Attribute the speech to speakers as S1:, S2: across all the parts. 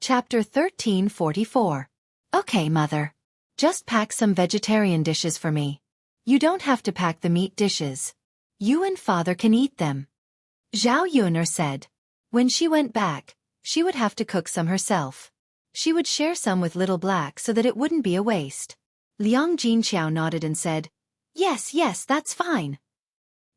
S1: Chapter 1344. Okay, Mother. Just pack some vegetarian dishes for me. You don't have to pack the meat dishes. You and Father can eat them. Zhao Yuner said. When she went back, she would have to cook some herself. She would share some with Little Black so that it wouldn't be a waste. Liang Jinqiao nodded and said, Yes, that's fine.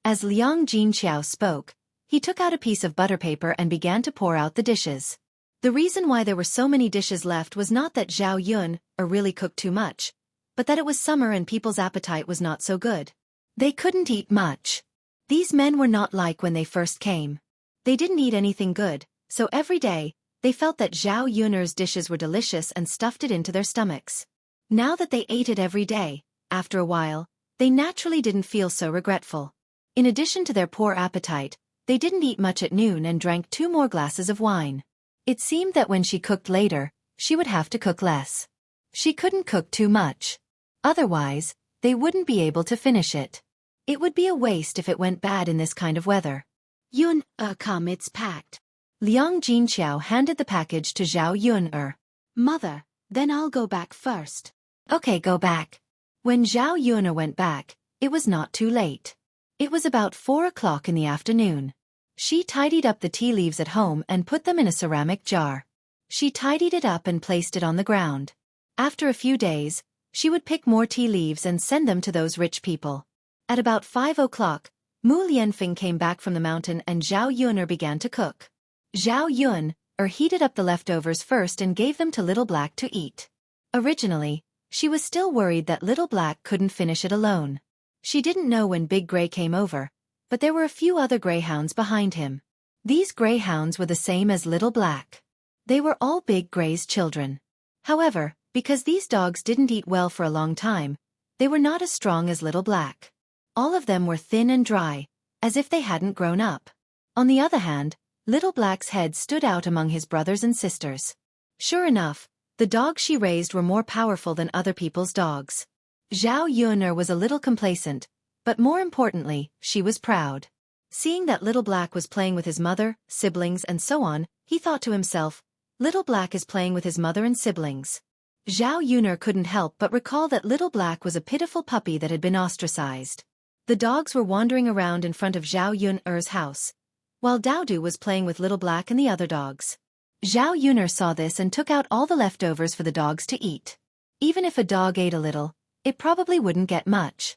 S1: As Liang Jinqiao spoke, he took out a piece of butter paper and began to pour out the dishes. The reason why there were so many dishes left was not that Zhao Yun really cooked too much, but that it was summer and people's appetite was not so good. They couldn't eat much. These men were not like when they first came. They didn't eat anything good, so every day, they felt that Zhao Yun's dishes were delicious and stuffed it into their stomachs. Now that they ate it every day, after a while, they naturally didn't feel so regretful. In addition to their poor appetite, they didn't eat much at noon and drank 2 more glasses of wine. It seemed that when she cooked later, she would have to cook less. She couldn't cook too much. Otherwise, they wouldn't be able to finish it. It would be a waste if it went bad in this kind of weather. Yun, come, it's packed. Liang Jinqiao handed the package to Zhao Yun. Mother, then I'll go back first. Okay, go back. When Zhao Yun went back, it was not too late. It was about 4 o'clock in the afternoon. She tidied up the tea leaves at home and put them in a ceramic jar. She tidied it up and placed it on the ground. After a few days, she would pick more tea leaves and send them to those rich people. At about 5 o'clock, Mu Lianfeng came back from the mountain and Zhao Yun began to cook. Zhao Yun heated up the leftovers first and gave them to Little Black to eat. Originally, she was still worried that Little Black couldn't finish it alone. She didn't know when Big Gray came over, but there were a few other greyhounds behind him. These greyhounds were the same as Little Black. They were all Big Gray's children. However, because these dogs didn't eat well for a long time, they were not as strong as Little Black. All of them were thin and dry, as if they hadn't grown up. On the other hand, Little Black's head stood out among his brothers and sisters. Sure enough, the dogs she raised were more powerful than other people's dogs. Zhao Yun was a little complacent, but more importantly, she was proud. Seeing that Little Black was playing with his mother, siblings and so on, he thought to himself, Little Black is playing with his mother and siblings. Zhao Yun couldn't help but recall that Little Black was a pitiful puppy that had been ostracized. The dogs were wandering around in front of Zhao Yun's house, while Daodu was playing with Little Black and the other dogs. Zhao Yun saw this and took out all the leftovers for the dogs to eat. Even if a dog ate a little, it probably wouldn't get much.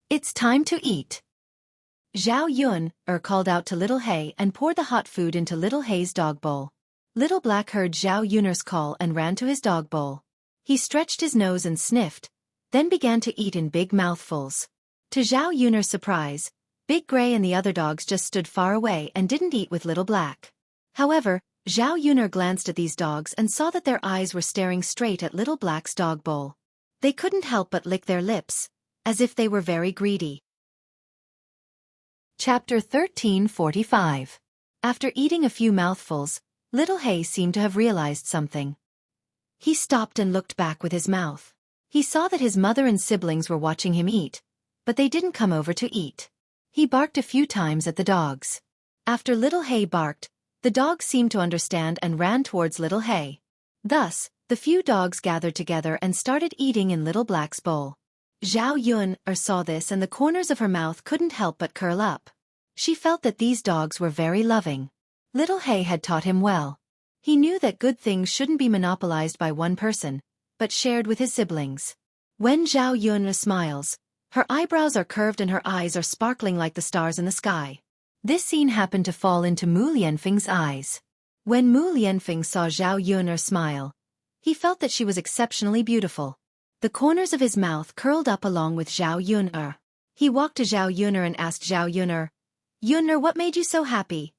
S1: It's time to eat. Zhao Yun called out to Little Hay and poured the hot food into Little Hay's dog bowl. Little Black heard Zhao Yun's call and ran to his dog bowl. He stretched his nose and sniffed, then began to eat in big mouthfuls. To Zhao Yun's surprise, Big Gray and the other dogs just stood far away and didn't eat with Little Black. However, Zhao Yun glanced at these dogs and saw that their eyes were staring straight at Little Black's dog bowl. They couldn't help but lick their lips, as if they were very greedy. Chapter 1345. After eating a few mouthfuls, Little Hay seemed to have realized something. He stopped and looked back with his mouth. He saw that his mother and siblings were watching him eat, but they didn't come over to eat. He barked a few times at the dogs. After Little Hay barked, the dogs seemed to understand and ran towards Little Hay. Thus, the few dogs gathered together and started eating in Little Black's bowl. Zhao Yun saw this and the corners of her mouth couldn't help but curl up. She felt that these dogs were very loving. Little Hay had taught him well. He knew that good things shouldn't be monopolized by one person, but shared with his siblings. When Zhao Yun smiles, her eyebrows are curved and her eyes are sparkling like the stars in the sky. This scene happened to fall into Mu Lianfeng's eyes. When Mu Lianfeng saw Zhao Yun smile, he felt that she was exceptionally beautiful. The corners of his mouth curled up along with Zhao Yun. He walked to Zhao Yun and asked Zhao Yun, Yun, what made you so happy?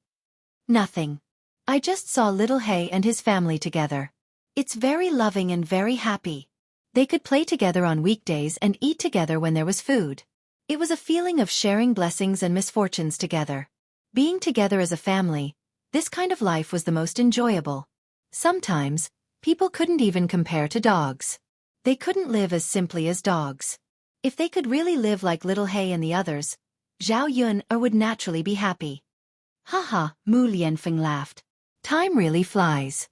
S1: Nothing. I just saw Little Hay and his family together. It's very loving and very happy. They could play together on weekdays and eat together when there was food. It was a feeling of sharing blessings and misfortunes together. Being together as a family, this kind of life was the most enjoyable. Sometimes, people couldn't even compare to dogs. They couldn't live as simply as dogs. If they could really live like Little Hay and the others, Zhao Yun would naturally be happy. Haha, Mu Lianfeng laughed. Time really flies.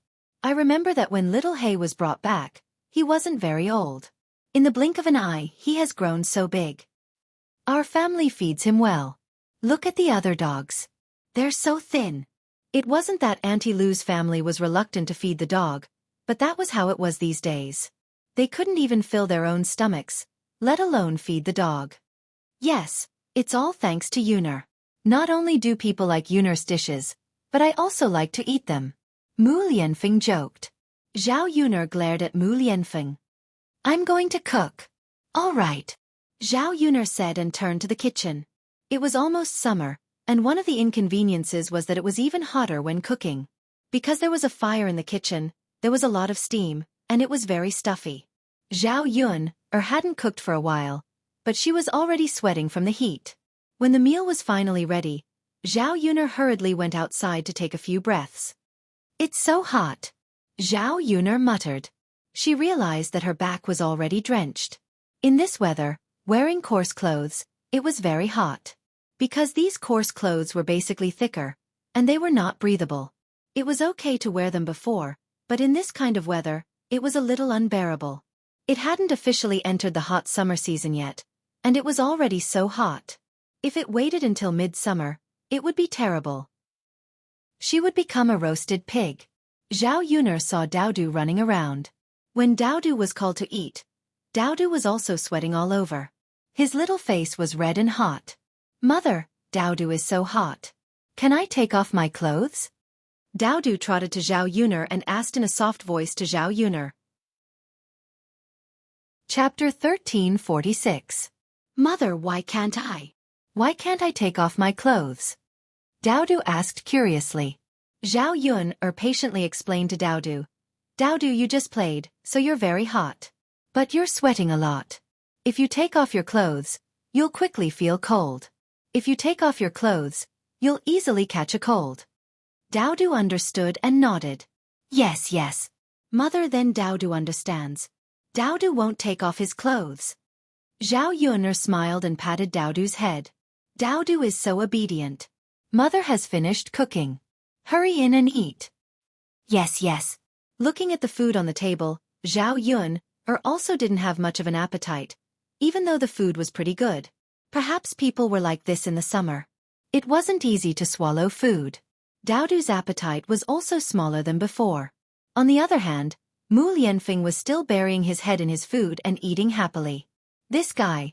S1: I remember that when little Hay was brought back, he wasn't very old. In the blink of an eye, he has grown so big. Our family feeds him well. Look at the other dogs. They're so thin. It wasn't that Auntie Lou's family was reluctant to feed the dog, but that was how it was these days. They couldn't even fill their own stomachs, let alone feed the dog. Yes, it's all thanks to Yuner. Not only do people like Yuner's dishes, but I also like to eat them. Mu Lianfeng joked. Zhao Yuner glared at Mu Lianfeng. I'm going to cook. All right. Zhao Yuner said and turned to the kitchen. It was almost summer, and one of the inconveniences was that it was even hotter when cooking. Because there was a fire in the kitchen, there was a lot of steam, and it was very stuffy. Zhao Yun hadn't cooked for a while, but she was already sweating from the heat. When the meal was finally ready, Zhao Yuner hurriedly went outside to take a few breaths. It's so hot, Zhao Yuner muttered. She realized that her back was already drenched. In this weather, wearing coarse clothes, it was very hot. Because these coarse clothes were basically thicker, and they were not breathable. It was okay to wear them before, but in this kind of weather, it was a little unbearable. It hadn't officially entered the hot summer season yet, and it was already so hot. If it waited until midsummer, it would be terrible. She would become a roasted pig. Zhao Yuner saw Daodu running around. When Daodu was called to eat, Daodu was also sweating all over. His little face was red and hot. Mother, Daodu is so hot. Can I take off my clothes? Daodu trotted to Zhao Yuner and asked in a soft voice to Zhao Yuner. Chapter 1346. Mother, why can't I? Why can't I take off my clothes? Daodu asked curiously. Zhao Yun patiently explained to Daodu. Daodu, you just played, so you're very hot. But you're sweating a lot. If you take off your clothes, you'll quickly feel cold. If you take off your clothes, you'll easily catch a cold. Daodu understood and nodded. Yes, yes. Mother, then Daodu understands. Daodu won't take off his clothes. Zhao Yun smiled and patted Daodu's head. Daodu is so obedient. Mother has finished cooking. Hurry in and eat. Yes, yes. Looking at the food on the table, Zhao Yun also didn't have much of an appetite, even though the food was pretty good. Perhaps people were like this in the summer. It wasn't easy to swallow food. Daodu's appetite was also smaller than before. On the other hand, Mu Lianfeng was still burying his head in his food and eating happily. This guy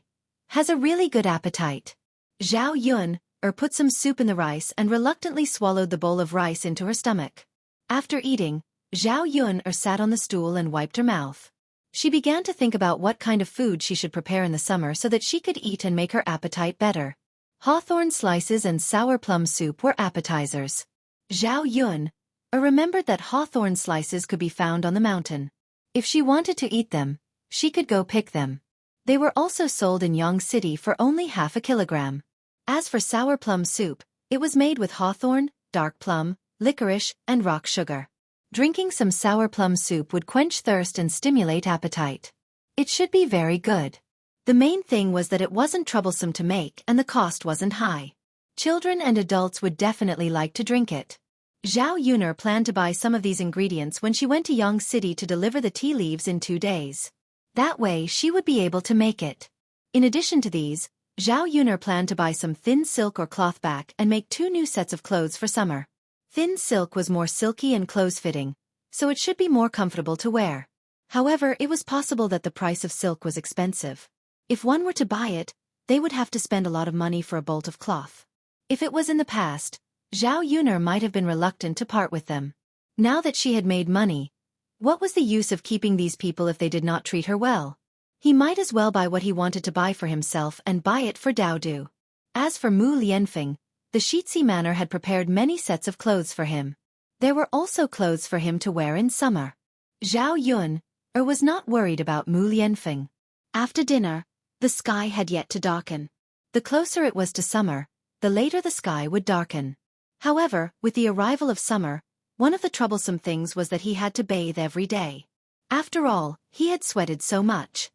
S1: has a really good appetite. Zhao Yun put some soup in the rice and reluctantly swallowed the bowl of rice into her stomach. After eating, Zhao Yun sat on the stool and wiped her mouth. She began to think about what kind of food she should prepare in the summer so that she could eat and make her appetite better. Hawthorn slices and sour plum soup were appetizers. Zhao Yun remembered that hawthorn slices could be found on the mountain. If she wanted to eat them, she could go pick them. They were also sold in Yang City for only half a kilogram. As for sour plum soup, it was made with hawthorn, dark plum, licorice, and rock sugar. Drinking some sour plum soup would quench thirst and stimulate appetite. It should be very good. The main thing was that it wasn't troublesome to make and the cost wasn't high. Children and adults would definitely like to drink it. Zhao Yuner planned to buy some of these ingredients when she went to Yang City to deliver the tea leaves in 2 days. That way she would be able to make it. In addition to these, Zhao Yuner planned to buy some thin silk or cloth back and make 2 new sets of clothes for summer. Thin silk was more silky and close-fitting, so it should be more comfortable to wear. However, it was possible that the price of silk was expensive. If one were to buy it, they would have to spend a lot of money for a bolt of cloth. If it was in the past, Zhao Yuner might have been reluctant to part with them. Now that she had made money, what was the use of keeping these people if they did not treat her well? He might as well buy what he wanted to buy for himself and buy it for Daodu. As for Mu Lianfeng, the Shitsi Manor had prepared many sets of clothes for him. There were also clothes for him to wear in summer. Zhao Yun was not worried about Mu Lianfeng. After dinner, the sky had yet to darken. The closer it was to summer, the later the sky would darken. However, with the arrival of summer, one of the troublesome things was that he had to bathe every day. After all, he had sweated so much.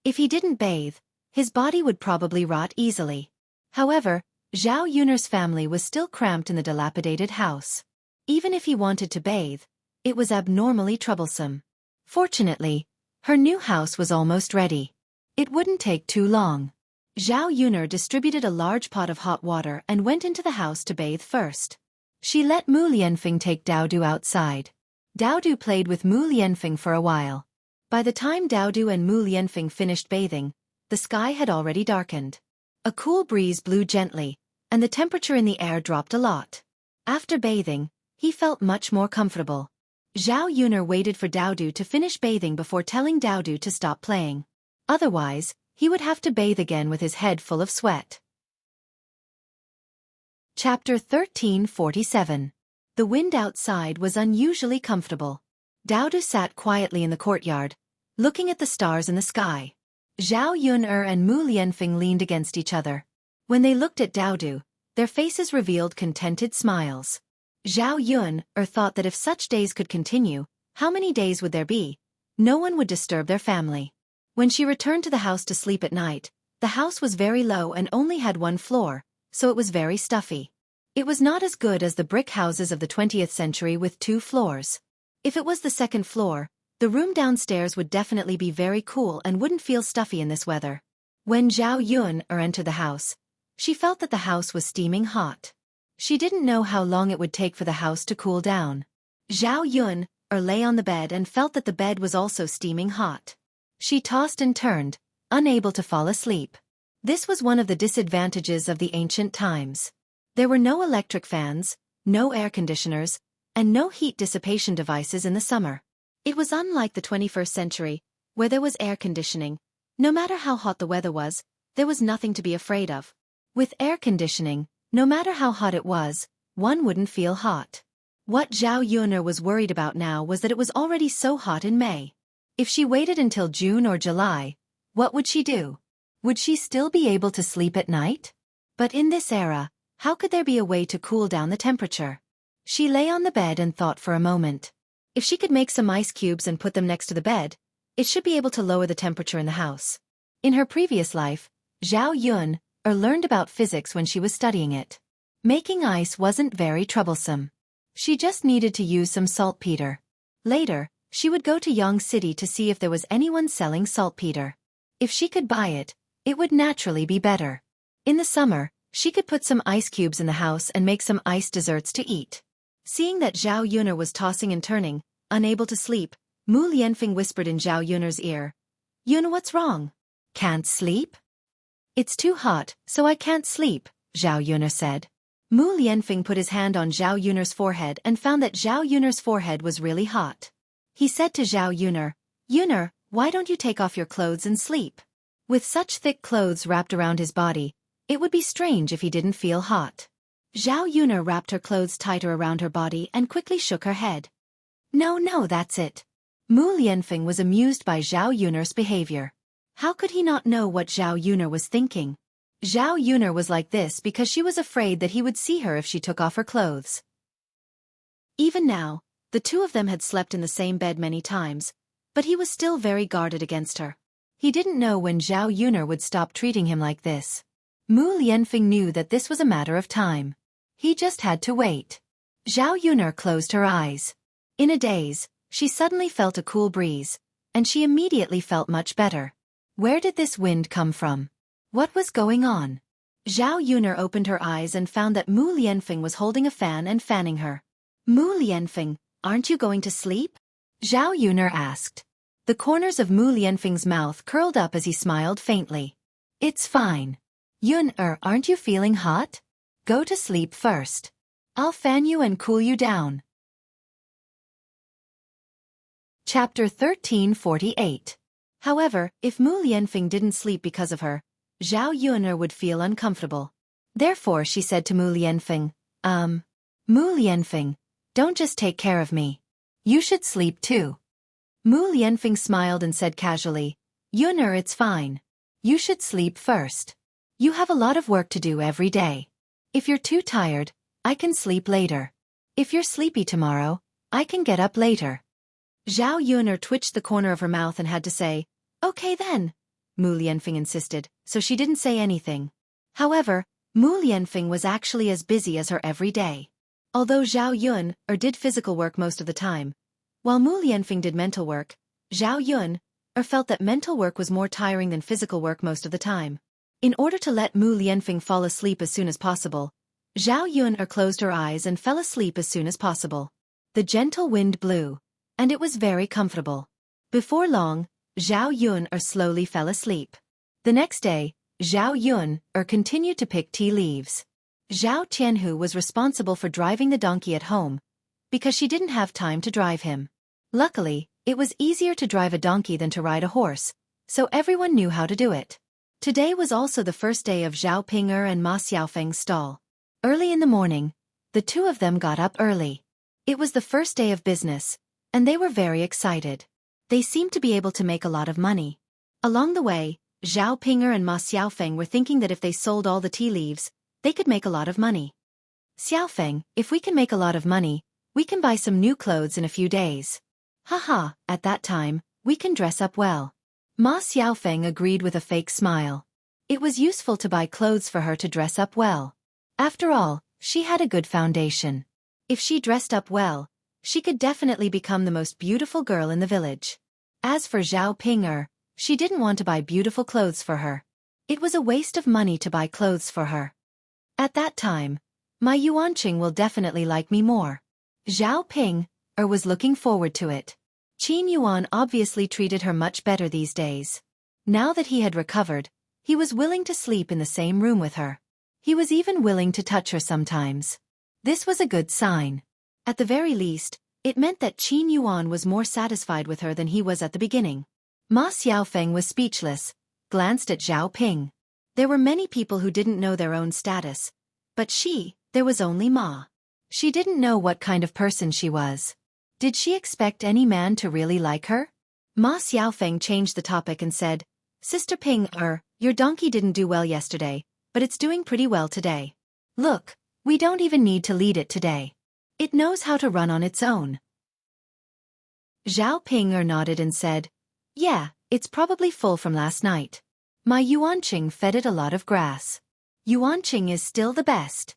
S1: If he didn't bathe, his body would probably rot easily. However, Zhao Yuner's family was still cramped in the dilapidated house. Even if he wanted to bathe, It was abnormally troublesome. Fortunately, her new house was almost ready. It wouldn't take too long. Zhao Yuner distributed a large pot of hot water and went into the house to bathe first. She let Mu Lianfeng take Daodu outside. Daodu played with Mu Lianfeng for a while. By the time Daodu and Mu Lianfeng finished bathing, the sky had already darkened. A cool breeze blew gently, and the temperature in the air dropped a lot. After bathing, he felt much more comfortable. Zhao Yuner waited for Daodu to finish bathing before telling Daodu to stop playing. Otherwise, he would have to bathe again with his head full of sweat. Chapter 1347. The wind outside was unusually comfortable. Daodu sat quietly in the courtyard, looking at the stars in the sky. Zhao Yuner and Mu Lianfeng leaned against each other. When they looked at Daodu, their faces revealed contented smiles. Zhao Yuner thought that if such days could continue, how many days would there be? No one would disturb their family. When she returned to the house to sleep at night, the house was very low and only had one floor, so it was very stuffy. It was not as good as the brick houses of the 20th century with 2 floors. If it was the second floor, the room downstairs would definitely be very cool and wouldn't feel stuffy in this weather. When Zhao Yuner entered the house, she felt that the house was steaming hot. She didn't know how long it would take for the house to cool down. Zhao Yuner lay on the bed and felt that the bed was also steaming hot. She tossed and turned, unable to fall asleep. This was one of the disadvantages of the ancient times. There were no electric fans, no air conditioners, and no heat dissipation devices in the summer. It was unlike the 21st century, where there was air conditioning. No matter how hot the weather was, there was nothing to be afraid of. With air conditioning, no matter how hot it was, one wouldn't feel hot. What Zhao Yuner was worried about now was that it was already so hot in May. If she waited until June or July, what would she do? Would she still be able to sleep at night? But in this era, how could there be a way to cool down the temperature? She lay on the bed and thought for a moment. If she could make some ice cubes and put them next to the bed, it should be able to lower the temperature in the house. In her previous life, Zhao Yuner learned about physics when she was studying it. Making ice wasn't very troublesome. She just needed to use some saltpeter. Later, she would go to Yang City to see if there was anyone selling saltpeter. If she could buy it, it would naturally be better. In the summer, she could put some ice cubes in the house and make some ice desserts to eat. Seeing that Zhao Yuner was tossing and turning, unable to sleep, Mu Lianfeng whispered in Zhao Yuner's ear. "Yuner, what's wrong? Can't sleep?" "It's too hot, so I can't sleep," Zhao Yuner said. Mu Lianfeng put his hand on Zhao Yuner's forehead and found that Zhao Yuner's forehead was really hot. He said to Zhao Yuner, "Yuner, why don't you take off your clothes and sleep?" With such thick clothes wrapped around his body, it would be strange if he didn't feel hot. Zhao Yuner wrapped her clothes tighter around her body and quickly shook her head. No, that's it." Mu Lianfeng was amused by Zhao Yuner's behavior. How could he not know what Zhao Yuner was thinking? Zhao Yuner was like this because she was afraid that he would see her if she took off her clothes. Even now, the two of them had slept in the same bed many times, but he was still very guarded against her. He didn't know when Zhao Yuner would stop treating him like this. Mu Lianfeng knew that this was a matter of time. He just had to wait. Zhao Yuner closed her eyes. In a daze, she suddenly felt a cool breeze, and she immediately felt much better. Where did this wind come from? What was going on? Zhao Yuner opened her eyes and found that Mu Lianfeng was holding a fan and fanning her. "Mu Lianfeng, aren't you going to sleep?" Zhao Yuner asked. The corners of Mu Lianfeng's mouth curled up as he smiled faintly. "It's fine. Yuner, aren't you feeling hot? Go to sleep first. I'll fan you and cool you down." Chapter 1348. However, if Mu Lianfeng didn't sleep because of her, Zhao Yuner would feel uncomfortable. Therefore she said to Mu Lianfeng, Mu Lianfeng, don't just take care of me. You should sleep too." Mu Lianfeng smiled and said casually, "Yuner, it's fine. You should sleep first. You have a lot of work to do every day. If you're too tired, I can sleep later. If you're sleepy tomorrow, I can get up later." Zhao Yuner twitched the corner of her mouth and had to say, "Okay then," Mu Lianfeng insisted, so she didn't say anything. However, Mu Lianfeng was actually as busy as her every day. Although Zhao Yuner did physical work most of the time, While Mu Lianfeng did mental work, Zhao Yun felt that mental work was more tiring than physical work most of the time. In order to let Mu Lianfeng fall asleep as soon as possible, Zhao Yun closed her eyes and fell asleep as soon as possible. The gentle wind blew, and it was very comfortable. Before long, Zhao Yun slowly fell asleep. The next day, Zhao Yun continued to pick tea leaves. Zhao Tianhu was responsible for driving the donkey at home, because she didn't have time to drive him. Luckily, it was easier to drive a donkey than to ride a horse, so everyone knew how to do it. Today was also the first day of Zhao Ping'er and Ma Xiaofeng's stall. Early in the morning, the two of them got up early. It was the first day of business, and they were very excited. They seemed to be able to make a lot of money. Along the way, Zhao Ping'er and Ma Xiaofeng were thinking that if they sold all the tea leaves, they could make a lot of money. Xiaofeng, if we can make a lot of money, we can buy some new clothes in a few days. Haha, at that time, we can dress up well. Ma Xiaofeng agreed with a fake smile. It was useful to buy clothes for her to dress up well. After all, she had a good foundation. If she dressed up well, she could definitely become the most beautiful girl in the village. As for Zhao Ping'er, she didn't want to buy beautiful clothes for her. It was a waste of money to buy clothes for her. At that time, my Yuanqing will definitely like me more. Zhao Ping'er was looking forward to it. Qin Yuan obviously treated her much better these days. Now that he had recovered, he was willing to sleep in the same room with her. He was even willing to touch her sometimes. This was a good sign. At the very least, it meant that Qin Yuan was more satisfied with her than he was at the beginning. Ma Xiaofeng was speechless, glanced at Zhao Ping. There were many people who didn't know their own status, but there was only Ma. She didn't know what kind of person she was. Did she expect any man to really like her? Ma Xiaofeng changed the topic and said, Sister Ping'er, your donkey didn't do well yesterday, but it's doing pretty well today. Look, we don't even need to lead it today. It knows how to run on its own. Zhao Ping'er nodded and said, Yeah, it's probably full from last night. My Yuanqing fed it a lot of grass. Yuanqing is still the best.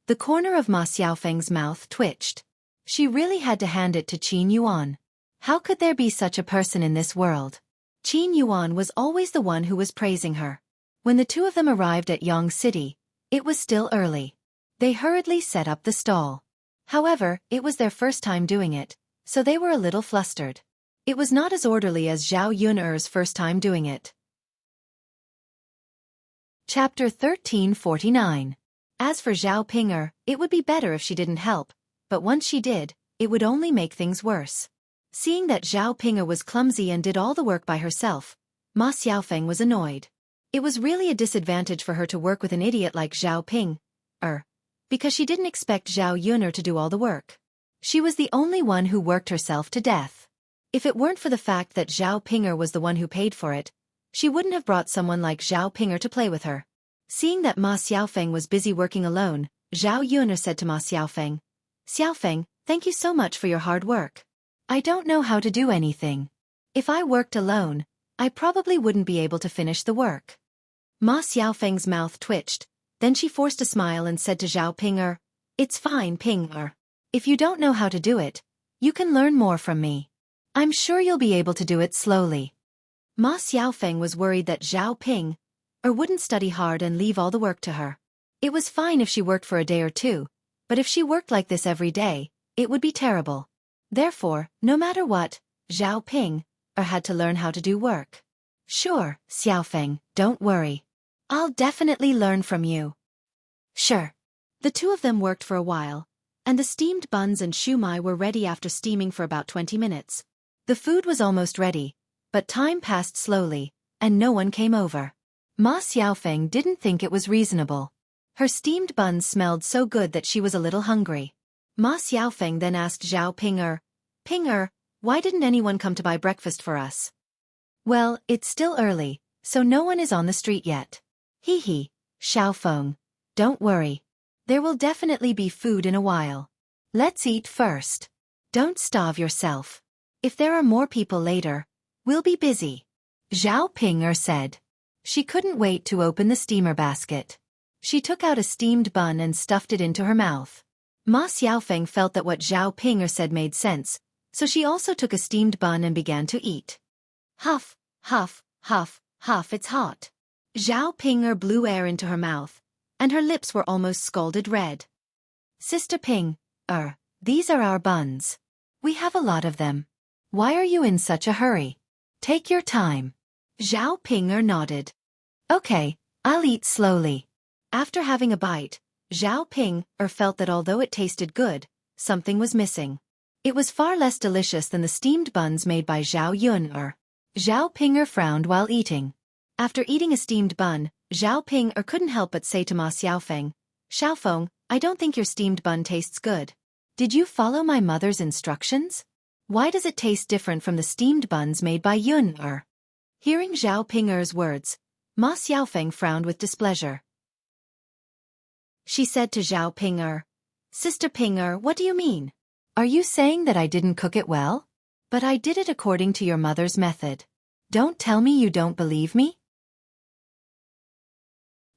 S1: The corner of Ma Xiaofeng's mouth twitched. She really had to hand it to Qin Yuan. How could there be such a person in this world? Qin Yuan was always the one who was praising her. When the two of them arrived at Yang City, it was still early. They hurriedly set up the stall. However, it was their first time doing it, so they were a little flustered. It was not as orderly as Zhao Yun'er's first time doing it. Chapter 1349. As for Zhao Ping'er, it would be better if she didn't help, but once she did, it would only make things worse. Seeing that Zhao Ping'er was clumsy and did all the work by herself, Ma Xiaofeng was annoyed. It was really a disadvantage for her to work with an idiot like Zhao Ping'er, because she didn't expect Zhao Yun'er to do all the work. She was the only one who worked herself to death. If it weren't for the fact that Zhao Ping'er was the one who paid for it, she wouldn't have brought someone like Zhao Ping'er to play with her. Seeing that Ma Xiaofeng was busy working alone, Zhao Yun'er said to Ma Xiaofeng, Xiaofeng, thank you so much for your hard work. I don't know how to do anything. If I worked alone, I probably wouldn't be able to finish the work. Ma Xiaofeng's mouth twitched, then she forced a smile and said to Zhao Ping'er, It's fine, Ping'er. If you don't know how to do it, you can learn more from me. I'm sure you'll be able to do it slowly. Ma Xiaofeng was worried that Zhao Ping'er wouldn't study hard and leave all the work to her. It was fine if she worked for a day or two, but if she worked like this every day, it would be terrible. Therefore, no matter what, Zhao Ping'er had to learn how to do work. Sure, Xiaofeng, don't worry. I'll definitely learn from you. Sure. The two of them worked for a while, and the steamed buns and shumai were ready after steaming for about 20 minutes. The food was almost ready, but time passed slowly, and no one came over. Ma Xiaofeng didn't think it was reasonable. Her steamed buns smelled so good that she was a little hungry. Ma Xiaofeng then asked Zhao Ping'er, why didn't anyone come to buy breakfast for us? Well, it's still early, so no one is on the street yet. Hee, Xiaofeng, don't worry. There will definitely be food in a while. Let's eat first. Don't starve yourself. If there are more people later, we'll be busy. Zhao Ping'er said. She couldn't wait to open the steamer basket. She took out a steamed bun and stuffed it into her mouth. Ma Xiaofeng felt that what Zhao Ping'er said made sense, so she also took a steamed bun and began to eat. Huff, huff, huff, huff, it's hot. Zhao Ping blew air into her mouth, and her lips were almost scalded red. Sister Ping, these are our buns. We have a lot of them. Why are you in such a hurry? Take your time. Zhao Ping nodded. Okay, I'll eat slowly. After having a bite, Zhao Ping felt that although it tasted good, something was missing. It was far less delicious than the steamed buns made by Zhao Yun. Zhao Ping frowned while eating. After eating a steamed bun, Zhao Ping couldn't help but say to Ma Xiaofeng, Xiaofeng, I don't think your steamed bun tastes good. Did you follow my mother's instructions? Why does it taste different from the steamed buns made by Yun? Hearing Zhao Ping's words, Ma Xiaofeng frowned with displeasure. She said to Zhao Ping, Sister Ping, what do you mean? Are you saying that I didn't cook it well? But I did it according to your mother's method. Don't tell me you don't believe me?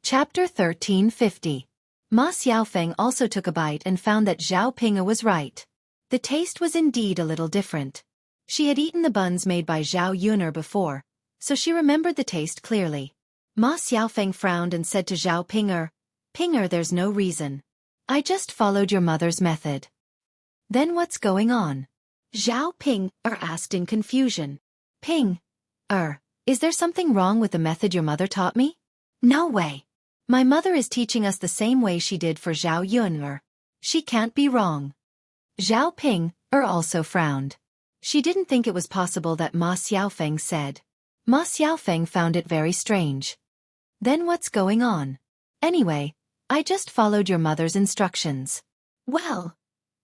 S1: Chapter 1350. Ma Xiaofeng also took a bite and found that Zhao Ping was right. The taste was indeed a little different. She had eaten the buns made by Zhao Yun before, so she remembered the taste clearly. Ma Xiaofeng frowned and said to Zhao Ping, Ping, there's no reason. I just followed your mother's method. Then what's going on? Zhao Ping asked in confusion. Ping, is there something wrong with the method your mother taught me? No way. My mother is teaching us the same way she did for Zhao Yun. She can't be wrong. Zhao Ping also frowned. She didn't think it was possible that Ma Xiaofeng said. Ma Xiaofeng found it very strange. Then what's going on? Anyway, I just followed your mother's instructions. Well,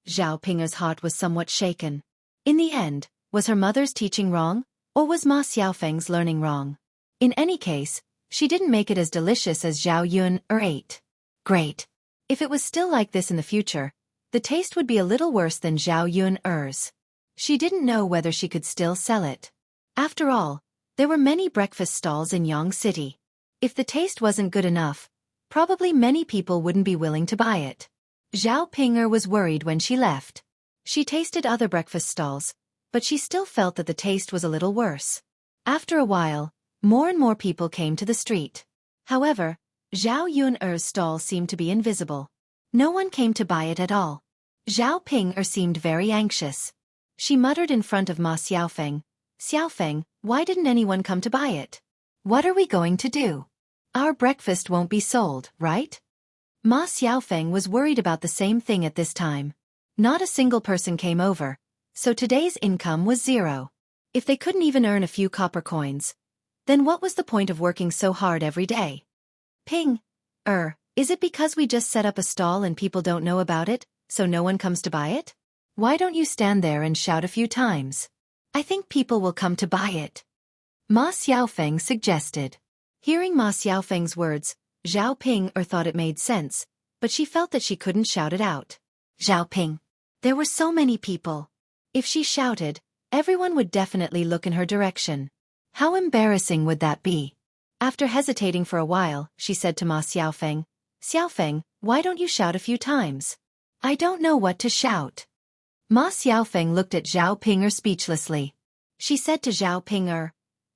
S1: Zhao Ping's heart was somewhat shaken. In the end, was her mother's teaching wrong, or was Ma Xiaofeng's learning wrong? In any case, she didn't make it as delicious as Zhao Yun ate. Great. If it was still like this in the future, the taste would be a little worse than Zhao Yun's. She didn't know whether she could still sell it. After all, there were many breakfast stalls in Yang City. If the taste wasn't good enough, probably many people wouldn't be willing to buy it. Zhao Ping was worried when she left. She tasted other breakfast stalls, but she still felt that the taste was a little worse. After a while, more and more people came to the street. However, Zhao Yun's stall seemed to be invisible. No one came to buy it at all. Zhao Ping seemed very anxious. She muttered in front of Ma Xiaofeng, Xiaofeng, why didn't anyone come to buy it? What are we going to do? Our breakfast won't be sold, right? Ma Xiaofeng was worried about the same thing at this time. Not a single person came over, so today's income was 0. If they couldn't even earn a few copper coins, then what was the point of working so hard every day? Ping, is it because we just set up a stall and people don't know about it, so no one comes to buy it? Why don't you stand there and shout a few times? I think people will come to buy it. Ma Xiaofeng suggested. Hearing Ma Xiaofeng's words, Zhao Ping thought it made sense, but she felt that she couldn't shout it out. Zhao Ping. There were so many people. If she shouted, everyone would definitely look in her direction. How embarrassing would that be? After hesitating for a while, she said to Ma Xiaofeng, Xiaofeng, why don't you shout a few times? I don't know what to shout. Ma Xiaofeng looked at Zhao Ping speechlessly. She said to Zhao Ping,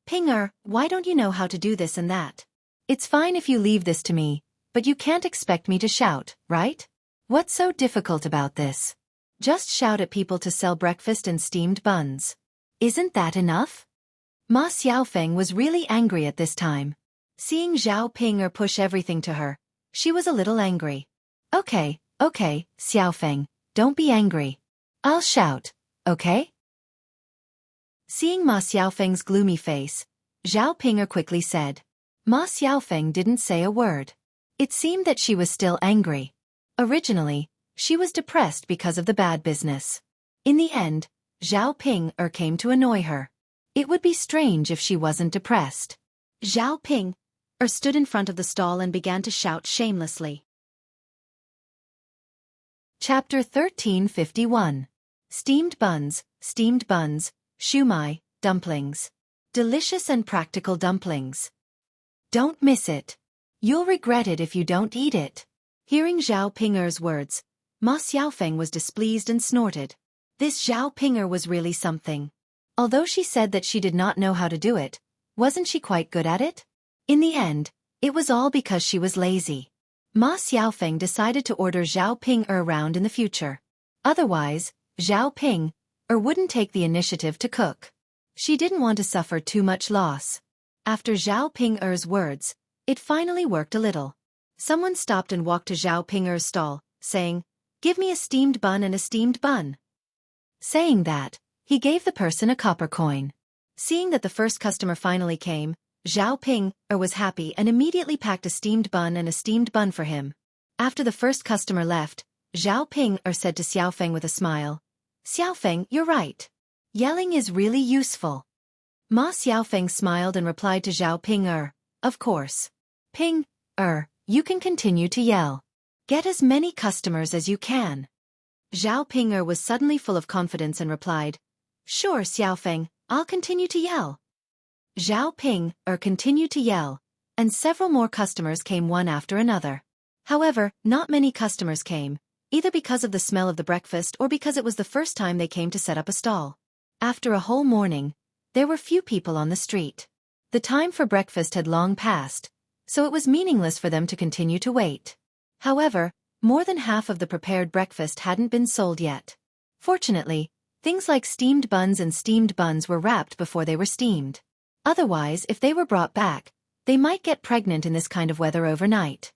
S1: Ping, why don't you know how to do this and that? It's fine if you leave this to me, but you can't expect me to shout, right? What's so difficult about this? Just shout at people to sell breakfast and steamed buns. Isn't that enough? Ma Xiaofeng was really angry at this time. Seeing Zhao Ping push everything to her, she was a little angry. Okay, Xiaofeng, don't be angry. I'll shout, okay? Seeing Ma Xiaofeng's gloomy face, Zhao Ping quickly said. Ma Xiaofeng didn't say a word. It seemed that she was still angry. Originally, she was depressed because of the bad business. In the end, Zhao Ping came to annoy her. It would be strange if she wasn't depressed. Zhao Ping stood in front of the stall and began to shout shamelessly. Chapter 1351. Steamed buns, shumai, dumplings. Delicious and practical dumplings. Don't miss it. You'll regret it if you don't eat it. Hearing Zhao Ping's words, Ma Xiaofeng was displeased and snorted. This Zhao Pinger was really something. Although she said that she did not know how to do it, wasn't she quite good at it? In the end, it was all because she was lazy. Ma Xiaofeng decided to order Zhao Pinger around in the future. Otherwise, Zhao Pinger wouldn't take the initiative to cook. She didn't want to suffer too much loss. After Zhao Pinger's words, it finally worked a little. Someone stopped and walked to Zhao Pinger's stall, saying, "Give me a steamed bun and a steamed bun." Saying that, he gave the person a copper coin. Seeing that the first customer finally came, Zhao Pinger was happy and immediately packed a steamed bun and a steamed bun for him. After the first customer left, Zhao Pinger said to Xiaofeng with a smile, "Xiaofeng, you're right. Yelling is really useful." Ma Xiaofeng smiled and replied to Zhao Pinger, "Of course. Pinger, you can continue to yell. Get as many customers as you can." Zhao Pinger was suddenly full of confidence and replied, "Sure, Xiaofeng, I'll continue to yell." Zhao Pinger continued to yell, and several more customers came one after another. However, not many customers came, either because of the smell of the breakfast or because it was the first time they came to set up a stall. After a whole morning, there were few people on the street. The time for breakfast had long passed, so it was meaningless for them to continue to wait. However, more than half of the prepared breakfast hadn't been sold yet. Fortunately, things like steamed buns and steamed buns were wrapped before they were steamed. Otherwise, if they were brought back, they might get pregnant in this kind of weather overnight.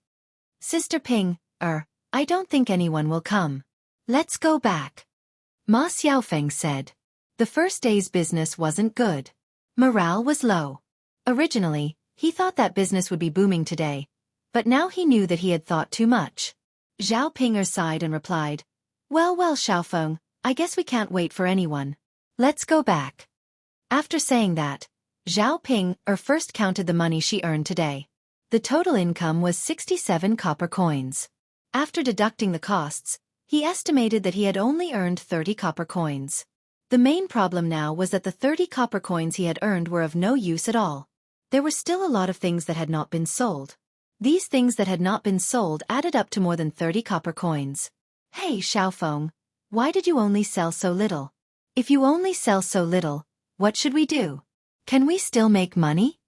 S1: "Sister Pinger, I don't think anyone will come. Let's go back," Ma Xiaofeng said. The first day's business wasn't good. Morale was low. Originally, he thought that business would be booming today, but now he knew that he had thought too much. Zhao Pinger sighed and replied, Well, Xiaofeng, I guess we can't wait for anyone. Let's go back." After saying that, Zhao Pinger first counted the money she earned today. The total income was 67 copper coins. After deducting the costs, he estimated that he had only earned 30 copper coins. The main problem now was that the 30 copper coins he had earned were of no use at all. There were still a lot of things that had not been sold. These things that had not been sold added up to more than 30 copper coins. "Hey, Xiaofeng, why did you only sell so little? If you only sell so little, what should we do? Can we still make money?"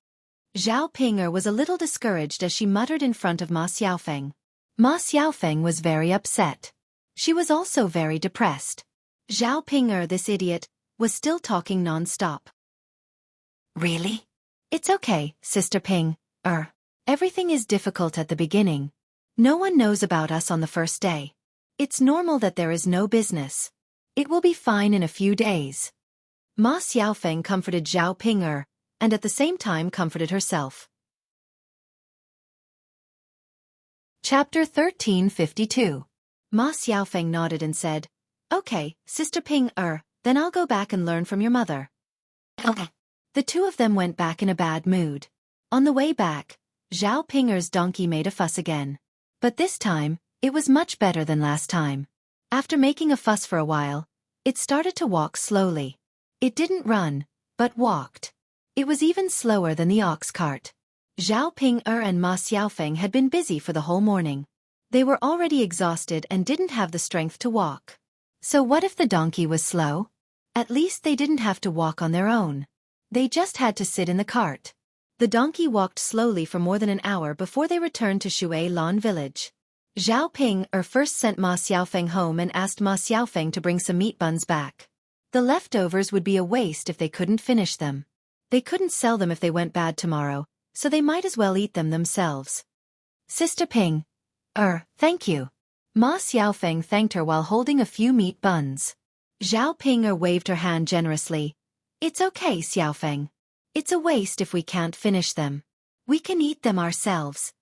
S1: Zhao Pinger was a little discouraged as she muttered in front of Ma Xiaofeng. Ma Xiaofeng was very upset. She was also very depressed. Zhao Pinger, this idiot, was still talking non-stop. "Really? It's okay, Sister Pinger. Everything is difficult at the beginning. No one knows about us on the first day. It's normal that there is no business. It will be fine in a few days." Ma Xiaofeng comforted Zhao Pinger, and at the same time comforted herself. Chapter 1352. Ma Xiaofeng nodded and said, "Okay, Sister Pinger, then I'll go back and learn from your mother." Okay. The two of them went back in a bad mood. On the way back, Zhao Pinger's donkey made a fuss again. But this time, it was much better than last time. After making a fuss for a while, it started to walk slowly. It didn't run, but walked. It was even slower than the ox cart. Zhao Pinger and Ma Xiaofeng had been busy for the whole morning. They were already exhausted and didn't have the strength to walk. So what if the donkey was slow? At least they didn't have to walk on their own. They just had to sit in the cart. The donkey walked slowly for more than an hour before they returned to Xueqi village. Zhao Pinger first sent Ma Xiaofeng home and asked Ma Xiaofeng to bring some meat buns back. The leftovers would be a waste if they couldn't finish them. They couldn't sell them if they went bad tomorrow, so they might as well eat them themselves. "Sister Pinger, thank you." Ma Xiaofeng thanked her while holding a few meat buns. Zhao Pinger waved her hand generously. "It's okay, Xiaofeng. It's a waste if we can't finish them. We can eat them ourselves."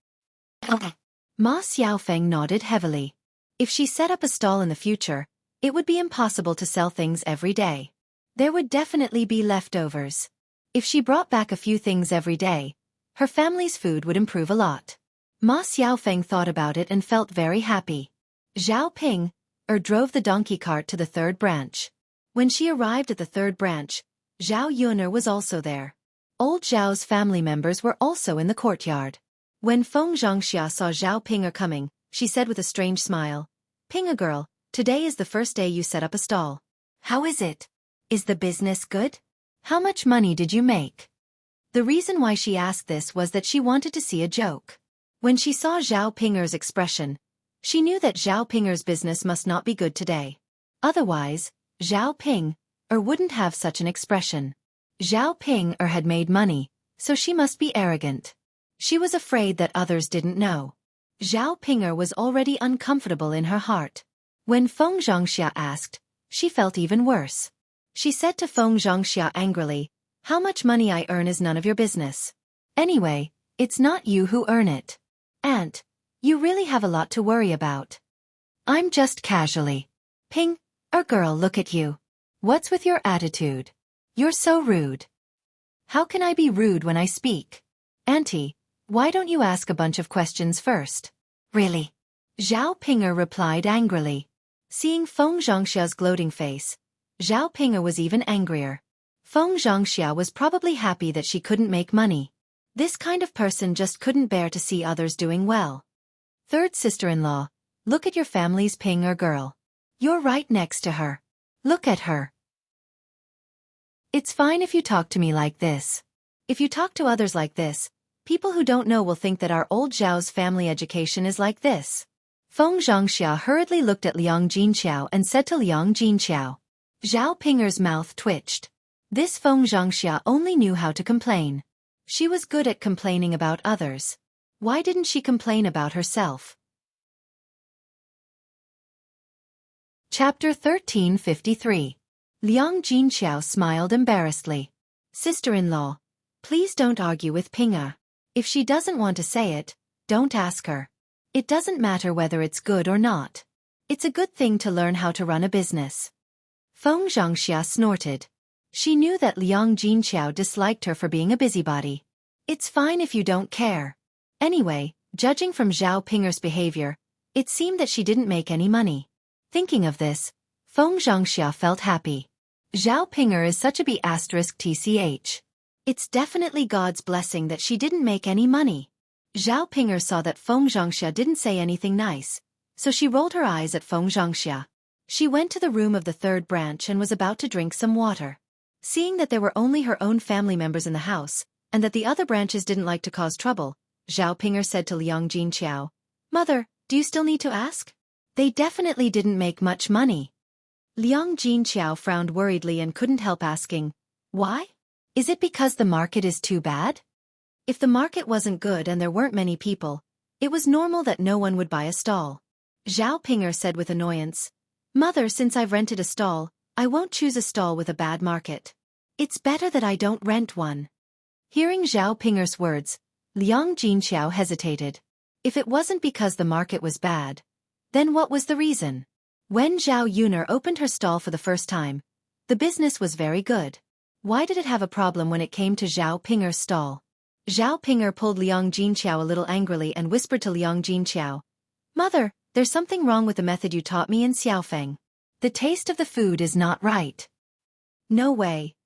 S1: Okay. Ma Xiaofeng nodded heavily. If she set up a stall in the future, it would be impossible to sell things every day. There would definitely be leftovers. If she brought back a few things every day, her family's food would improve a lot. Ma Xiaofeng thought about it and felt very happy. Zhao Pinger drove the donkey cart to the third branch. When she arrived at the third branch, Zhao Yuner was also there. Old Zhao's family members were also in the courtyard. When Feng Zhangxia saw Zhao Pinger coming, she said with a strange smile, "Pinger girl, today is the first day you set up a stall. How is it? Is the business good? How much money did you make? The reason why she asked this was that she wanted to see a joke. When she saw Zhao Pinger's expression, she knew that Zhao Pinger's business must not be good today. Otherwise, Zhao Pinger wouldn't have such an expression. Zhao Pinger had made money, so she must be arrogant. She was afraid that others didn't know. Zhao Pinger was already uncomfortable in her heart. When Feng Zhangxia asked, she felt even worse. She said to Feng Zhangxia angrily, "How much money I earn is none of your business. Anyway, it's not you who earn it. Aunt, you really have a lot to worry about." "I'm just casually." "Pinger, girl, look at you. What's with your attitude? You're so rude." "How can I be rude when I speak? Auntie, why don't you ask a bunch of questions first?" "Really?" Zhao Pinger replied angrily. Seeing Feng Zhangxia's gloating face, Zhao Pinger was even angrier. Feng Zhangxia was probably happy that she couldn't make money. This kind of person just couldn't bear to see others doing well. "Third sister-in-law, look at your family's Pinger girl. You're right next to her. Look at her. It's fine if you talk to me like this. If you talk to others like this, people who don't know will think that our old Zhao's family education is like this." Feng Zhangxia hurriedly looked at Liang Jinqiao and said to Liang Jinqiao. Zhao Pinger's mouth twitched. This Feng Zhangxia only knew how to complain. She was good at complaining about others. Why didn't she complain about herself? Chapter 1353. Liang Jinqiao smiled embarrassedly. "Sister-in-law, please don't argue with Pinger. If she doesn't want to say it, don't ask her. It doesn't matter whether it's good or not. It's a good thing to learn how to run a business." Feng Zhangxia snorted. She knew that Liang Jinqiao disliked her for being a busybody. "It's fine if you don't care." Anyway, judging from Zhao Pinger's behavior, it seemed that she didn't make any money. Thinking of this, Feng Zhangxia felt happy. Zhao Pinger is such a B***tch. It's definitely God's blessing that she didn't make any money. Zhao Pinger saw that Feng Zhangxia didn't say anything nice, so she rolled her eyes at Feng Zhangxia. She went to the room of the third branch and was about to drink some water. Seeing that there were only her own family members in the house, and that the other branches didn't like to cause trouble, Zhao Pinger said to Liang Jinqiao, "Mother, do you still need to ask? They definitely didn't make much money." Liang Jinqiao frowned worriedly and couldn't help asking, "Why? Is it because the market is too bad?" If the market wasn't good and there weren't many people, it was normal that no one would buy a stall. Zhao Pinger said with annoyance, "Mother, since I've rented a stall, I won't choose a stall with a bad market. It's better that I don't rent one." Hearing Zhao Pinger's words, Liang Jinqiao hesitated. If it wasn't because the market was bad, then what was the reason? When Zhao Yuner opened her stall for the first time, the business was very good. Why did it have a problem when it came to Zhao Pinger's stall? Zhao Pinger pulled Liang Jinqiao a little angrily and whispered to Liang Jinqiao, "Mother, there's something wrong with the method you taught me in Xiaofeng. The taste of the food is not right." "No way.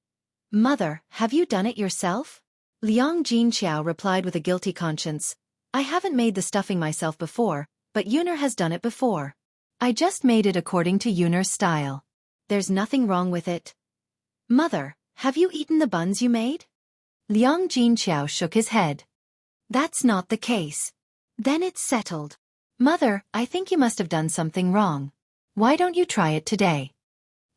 S1: Mother, have you done it yourself?" Liang Jinqiao replied with a guilty conscience, "I haven't made the stuffing myself before, but Yuner has done it before. I just made it according to Yuner's style. There's nothing wrong with it." "Mother, have you eaten the buns you made?" Liang Jinqiao shook his head. "That's not the case. Then it's settled. Mother, I think you must have done something wrong. Why don't you try it today?"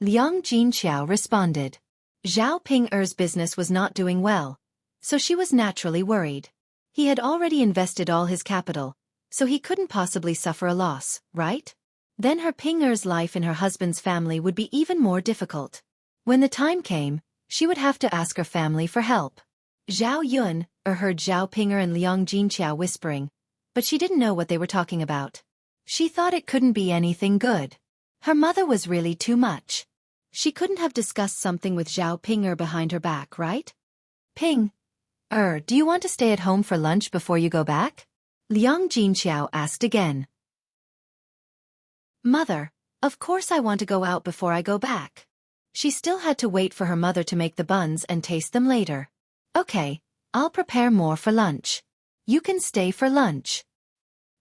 S1: Liang Jinqiao responded. Zhao Pinger's business was not doing well, so she was naturally worried. He had already invested all his capital, so he couldn't possibly suffer a loss, right? Then her Pinger's life in her husband's family would be even more difficult. When the time came, she would have to ask her family for help. Zhao Yun heard Zhao Pinger and Liang Jinqiao whispering, but she didn't know what they were talking about. She thought it couldn't be anything good. Her mother was really too much. She couldn't have discussed something with Zhao Pinger behind her back, right? "Ping, do you want to stay at home for lunch before you go back?" Liang Jinqiao asked again. "Mother, of course I want to go out before I go back." She still had to wait for her mother to make the buns and taste them later. "Okay, I'll prepare more for lunch. You can stay for lunch."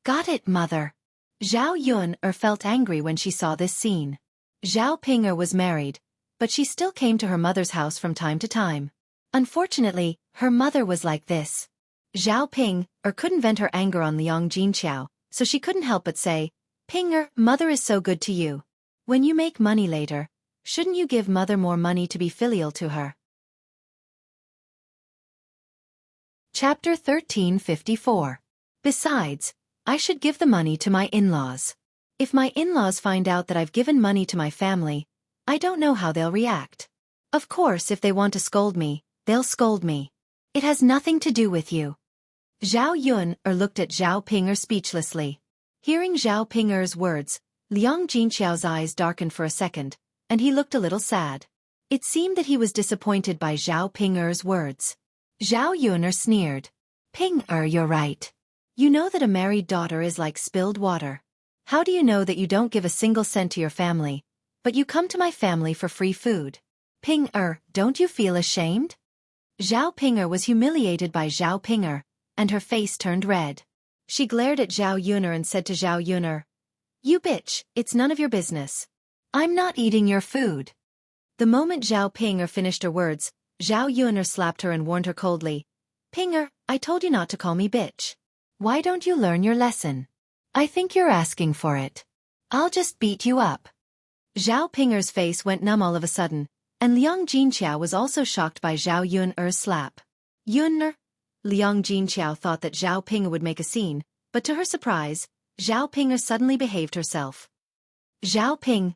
S1: "Got it, Mother." Zhao Yun felt angry when she saw this scene. Zhao Pinger was married, but she still came to her mother's house from time to time. Unfortunately, her mother was like this. Zhao Ping couldn't vent her anger on Liang Jinqiao, so she couldn't help but say, Ping mother is so good to you. When you make money later, shouldn't you give mother more money to be filial to her? Chapter 1354. Besides, I should give the money to my in-laws. If my in-laws find out that I've given money to my family, I don't know how they'll react. Of course, if they want to scold me, they'll scold me. It has nothing to do with you. Zhao Yun looked at Zhao Ping speechlessly. Hearing Zhao Ping's words, Liang Jinqiao's eyes darkened for a second, and he looked a little sad. It seemed that he was disappointed by Zhao Ping's words. Zhao Yun sneered. Ping you're right. You know that a married daughter is like spilled water. How do you know that you don't give a single cent to your family, but you come to my family for free food? Ping don't you feel ashamed? Zhao Ping was humiliated by Zhao Ping, and her face turned red. She glared at Zhao Yun and said to Zhao Yun, You bitch, it's none of your business. I'm not eating your food. The moment Zhao Ping finished her words, Zhao Yun slapped her and warned her coldly, Ping I told you not to call me bitch. Why don't you learn your lesson? I think you're asking for it. I'll just beat you up. Zhao Ping's face went numb all of a sudden, and Liang Jinqiao was also shocked by Zhao Yun's slap. Yun Liang Jinqiao thought that Zhao Ping would make a scene, but to her surprise, Zhao Ping suddenly behaved herself. Zhao Ping,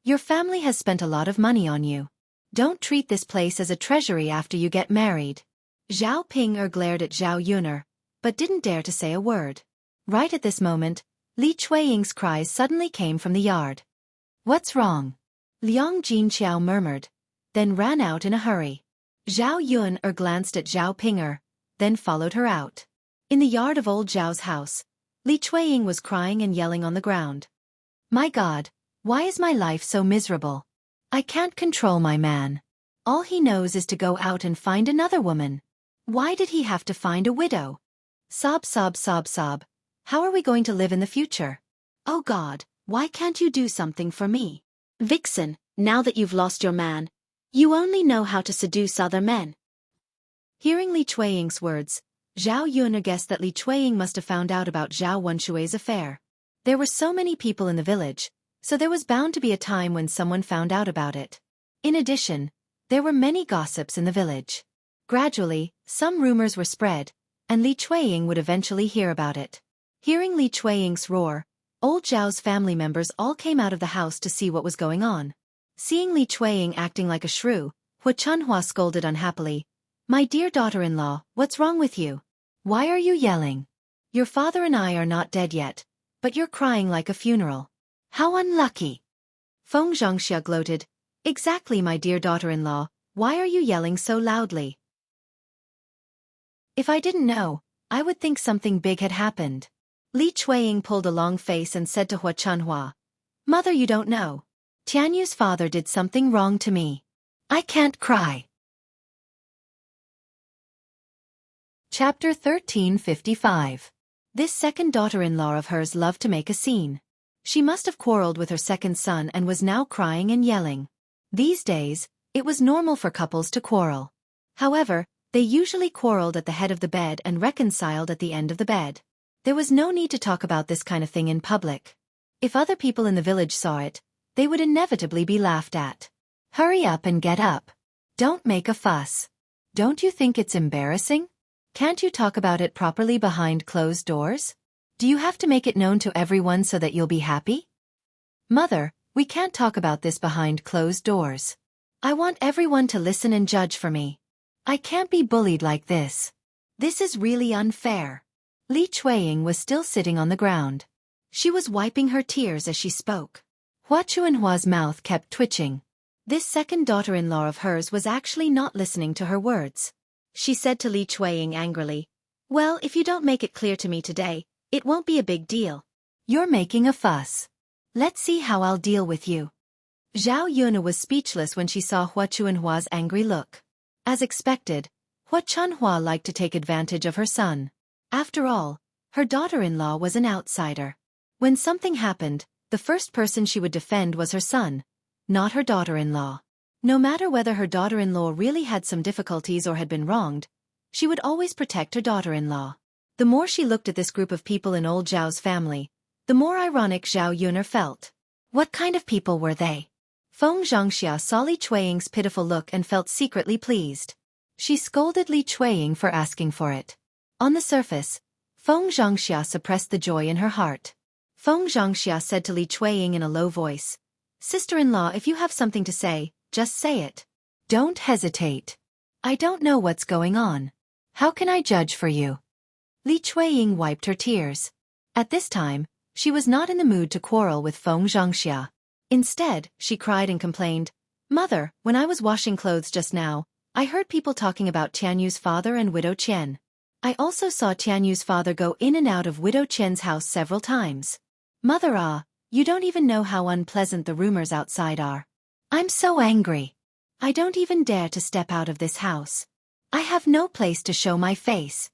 S1: your family has spent a lot of money on you. Don't treat this place as a treasury after you get married. Zhao Ping glared at Zhao Yun, but didn't dare to say a word. Right at this moment, Li Chueying's cries suddenly came from the yard. What's wrong? Liang Jinqiao murmured, then ran out in a hurry. Zhao Yun glanced at Zhao Ping, then followed her out. In the yard of old Zhao's house, Li Chueying was crying and yelling on the ground. My God, why is my life so miserable? I can't control my man. All he knows is to go out and find another woman. Why did he have to find a widow? Sob, sob, sob, sob. How are we going to live in the future? Oh God, why can't you do something for me? Vixen, now that you've lost your man, you only know how to seduce other men. Hearing Li Chueying's words, Zhao Yun guessed that Li Chueying must have found out about Zhao Wenshui's affair. There were so many people in the village, so there was bound to be a time when someone found out about it. In addition, there were many gossips in the village. Gradually, some rumors were spread, and Li Chueying would eventually hear about it. Hearing Li Chueying's roar, old Zhao's family members all came out of the house to see what was going on. Seeing Li Chueying acting like a shrew, Hu Chunhua scolded unhappily, My dear daughter-in-law, what's wrong with you? Why are you yelling? Your father and I are not dead yet, but you're crying like a funeral. How unlucky! Feng Zhangxia gloated, Exactly, my dear daughter-in-law, why are you yelling so loudly? If I didn't know, I would think something big had happened. Li Chueying pulled a long face and said to Hu Chunhua, Mother, you don't know. Tianyu's father did something wrong to me. I can't cry. Chapter 1355. This second daughter-in-law of hers loved to make a scene. She must have quarreled with her second son and was now crying and yelling. These days, it was normal for couples to quarrel. However, they usually quarreled at the head of the bed and reconciled at the end of the bed. There was no need to talk about this kind of thing in public. If other people in the village saw it, they would inevitably be laughed at. Hurry up and get up. Don't make a fuss. Don't you think it's embarrassing? Can't you talk about it properly behind closed doors? Do you have to make it known to everyone so that you'll be happy? Mother, we can't talk about this behind closed doors. I want everyone to listen and judge for me. I can't be bullied like this. This is really unfair. Li Chueying was still sitting on the ground. She was wiping her tears as she spoke. Hu Chunhua's mouth kept twitching. This second daughter-in-law of hers was actually not listening to her words. She said to Li Chueying angrily, Well, if you don't make it clear to me today, it won't be a big deal. You're making a fuss. Let's see how I'll deal with you. Zhao Yun was speechless when she saw Hu Chunhua's angry look. As expected, Hu Chunhua liked to take advantage of her son. After all, her daughter-in-law was an outsider. When something happened, the first person she would defend was her son, not her daughter-in-law. No matter whether her daughter-in-law really had some difficulties or had been wronged, she would always protect her daughter-in-law. The more she looked at this group of people in old Zhao's family, the more ironic Zhao Yuner felt. What kind of people were they? Feng Zhangxia saw Li Chueying's pitiful look and felt secretly pleased. She scolded Li Chueying for asking for it. On the surface, Feng Zhangxia suppressed the joy in her heart. Feng Zhangxia said to Li Chueying in a low voice, "Sister-in-law, if you have something to say, just say it. Don't hesitate. I don't know what's going on. How can I judge for you?" Li Chueying wiped her tears. At this time, she was not in the mood to quarrel with Feng Zhangxia. Instead, she cried and complained, "Mother, when I was washing clothes just now, I heard people talking about Tianyu's father and Widow Qian. I also saw Tianyu's father go in and out of Widow Qian's house several times. Mother, you don't even know how unpleasant the rumors outside are. I'm so angry. I don't even dare to step out of this house. I have no place to show my face."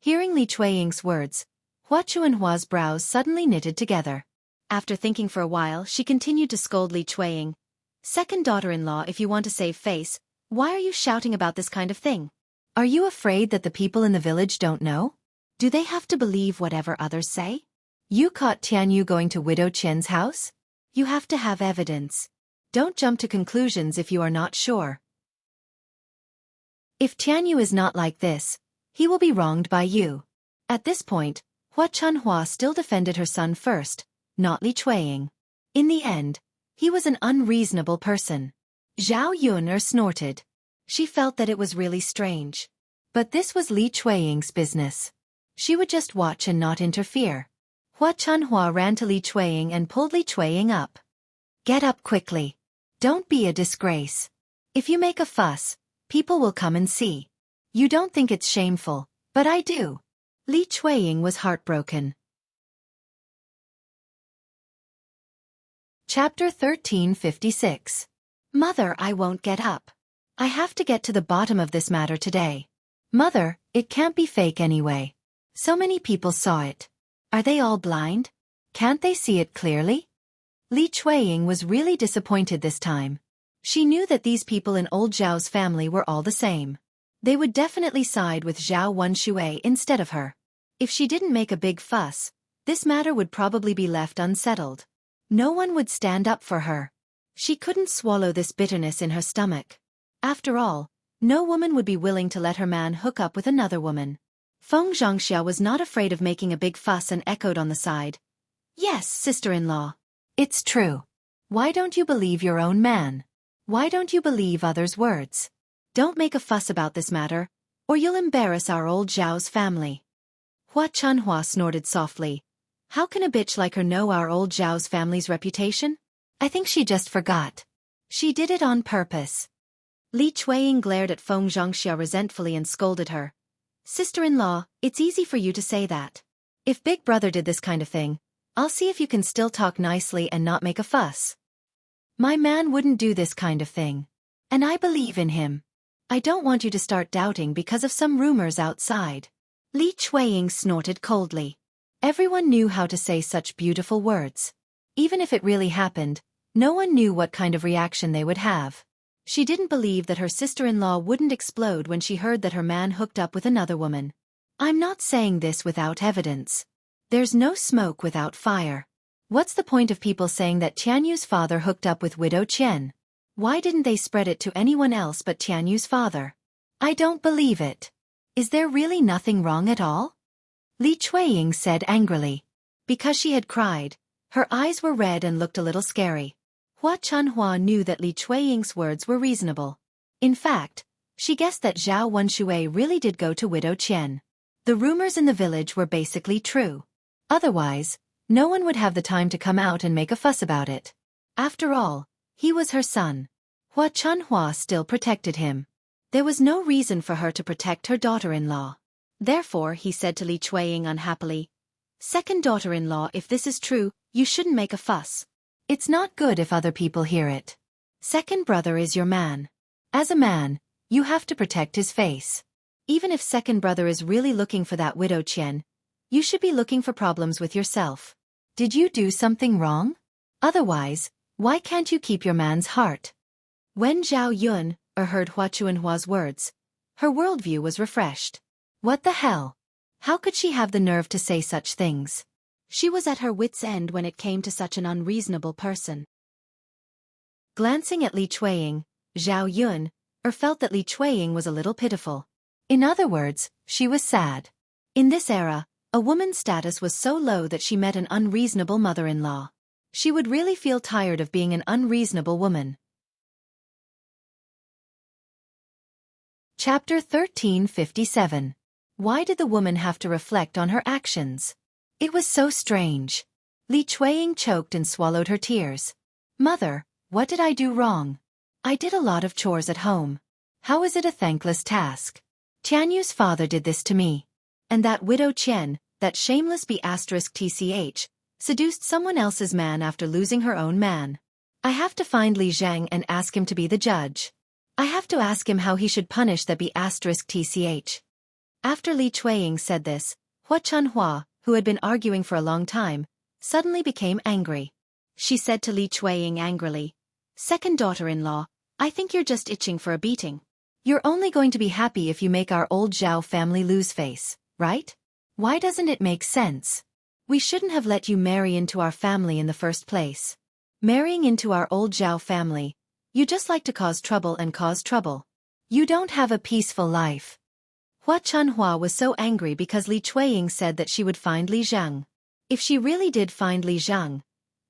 S1: Hearing Li Chueying's words, Hua Chuanhua's brows suddenly knitted together. After thinking for a while, she continued to scold Li Chueying. "Second daughter-in-law, if you want to save face, why are you shouting about this kind of thing? Are you afraid that the people in the village don't know? Do they have to believe whatever others say? You caught Tianyu going to Widow Qian's house? You have to have evidence. Don't jump to conclusions if you are not sure. If Tianyu is not like this, he will be wronged by you." At this point, Hua Chunhua still defended her son first, not Li Chueying. In the end, he was an unreasonable person. Zhao Yuner snorted. She felt that it was really strange. But this was Li Chueying's business. She would just watch and not interfere. Hua Chunhua ran to Li Chueying and pulled Li Chueying up. "Get up quickly. Don't be a disgrace. If you make a fuss, people will come and see. You don't think it's shameful, but I do." Li Chueying was heartbroken. Chapter 1356. Mother, I won't get up. I have to get to the bottom of this matter today. Mother, it can't be fake anyway. So many people saw it. Are they all blind? Can't they see it clearly? Li Chueying was really disappointed this time. She knew that these people in old Zhao's family were all the same. They would definitely side with Zhao Wenshui instead of her. If she didn't make a big fuss, this matter would probably be left unsettled. No one would stand up for her. She couldn't swallow this bitterness in her stomach. After all, no woman would be willing to let her man hook up with another woman. Feng Zhangxia was not afraid of making a big fuss and echoed on the side. "Yes, sister-in-law. It's true. Why don't you believe your own man? Why don't you believe others' words? Don't make a fuss about this matter, or you'll embarrass our old Zhao's family." Hua Chunhua snorted softly. How can a bitch like her know our old Zhao's family's reputation? I think she just forgot. She did it on purpose. Li Chueying glared at Feng Zhangxia resentfully and scolded her. "Sister-in-law, it's easy for you to say that. If Big Brother did this kind of thing, I'll see if you can still talk nicely and not make a fuss. My man wouldn't do this kind of thing. And I believe in him. I don't want you to start doubting because of some rumors outside." Li Chueying snorted coldly. Everyone knew how to say such beautiful words. Even if it really happened, no one knew what kind of reaction they would have. She didn't believe that her sister-in-law wouldn't explode when she heard that her man hooked up with another woman. "I'm not saying this without evidence. There's no smoke without fire. What's the point of people saying that Tianyu's father hooked up with Widow Qian? Why didn't they spread it to anyone else but Tianyu's father? I don't believe it. Is there really nothing wrong at all?" Li Chueying said angrily. Because she had cried, her eyes were red and looked a little scary. Hua Chunhua knew that Li Chueying's words were reasonable. In fact, she guessed that Zhao Wenshui really did go to Widow Qian. The rumors in the village were basically true. Otherwise, no one would have the time to come out and make a fuss about it. After all, he was her son. Hua Chunhua still protected him. There was no reason for her to protect her daughter-in-law. Therefore, he said to Li Chueying unhappily, "Second daughter-in-law, if this is true, you shouldn't make a fuss. It's not good if other people hear it. Second brother is your man. As a man, you have to protect his face. Even if second brother is really looking for that Widow Qian, you should be looking for problems with yourself. Did you do something wrong? Otherwise, why can't you keep your man's heart?" When Zhao Yun heard Hua Chuanhua's words, her worldview was refreshed. What the hell? How could she have the nerve to say such things? She was at her wits' end when it came to such an unreasonable person. Glancing at Li Chuanying, Zhao Yun felt that Li Chuanying was a little pitiful. In other words, she was sad. In this era, a woman's status was so low that she met an unreasonable mother-in-law. She would really feel tired of being an unreasonable woman. Chapter 1357. Why did the woman have to reflect on her actions? It was so strange. Li Chuanying choked and swallowed her tears. Mother, what did I do wrong? I did a lot of chores at home. How is it a thankless task? Tianyu's father did this to me. And that widow Qian, that shameless B***tch, seduced someone else's man after losing her own man. I have to find Li Zhang and ask him to be the judge. I have to ask him how he should punish the B***tch. After Li Chuanying said this, Hua Chuanhua, who had been arguing for a long time, suddenly became angry. She said to Li Chuanying angrily, "Second daughter-in-law, I think you're just itching for a beating. You're only going to be happy if you make our old Zhao family lose face, right? Why doesn't it make sense? We shouldn't have let you marry into our family in the first place. Marrying into our old Zhao family, you just like to cause trouble and cause trouble. You don't have a peaceful life." Hua Chuanhua was so angry because Li Chuanying said that she would find Li Zhang. If she really did find Li Zhang,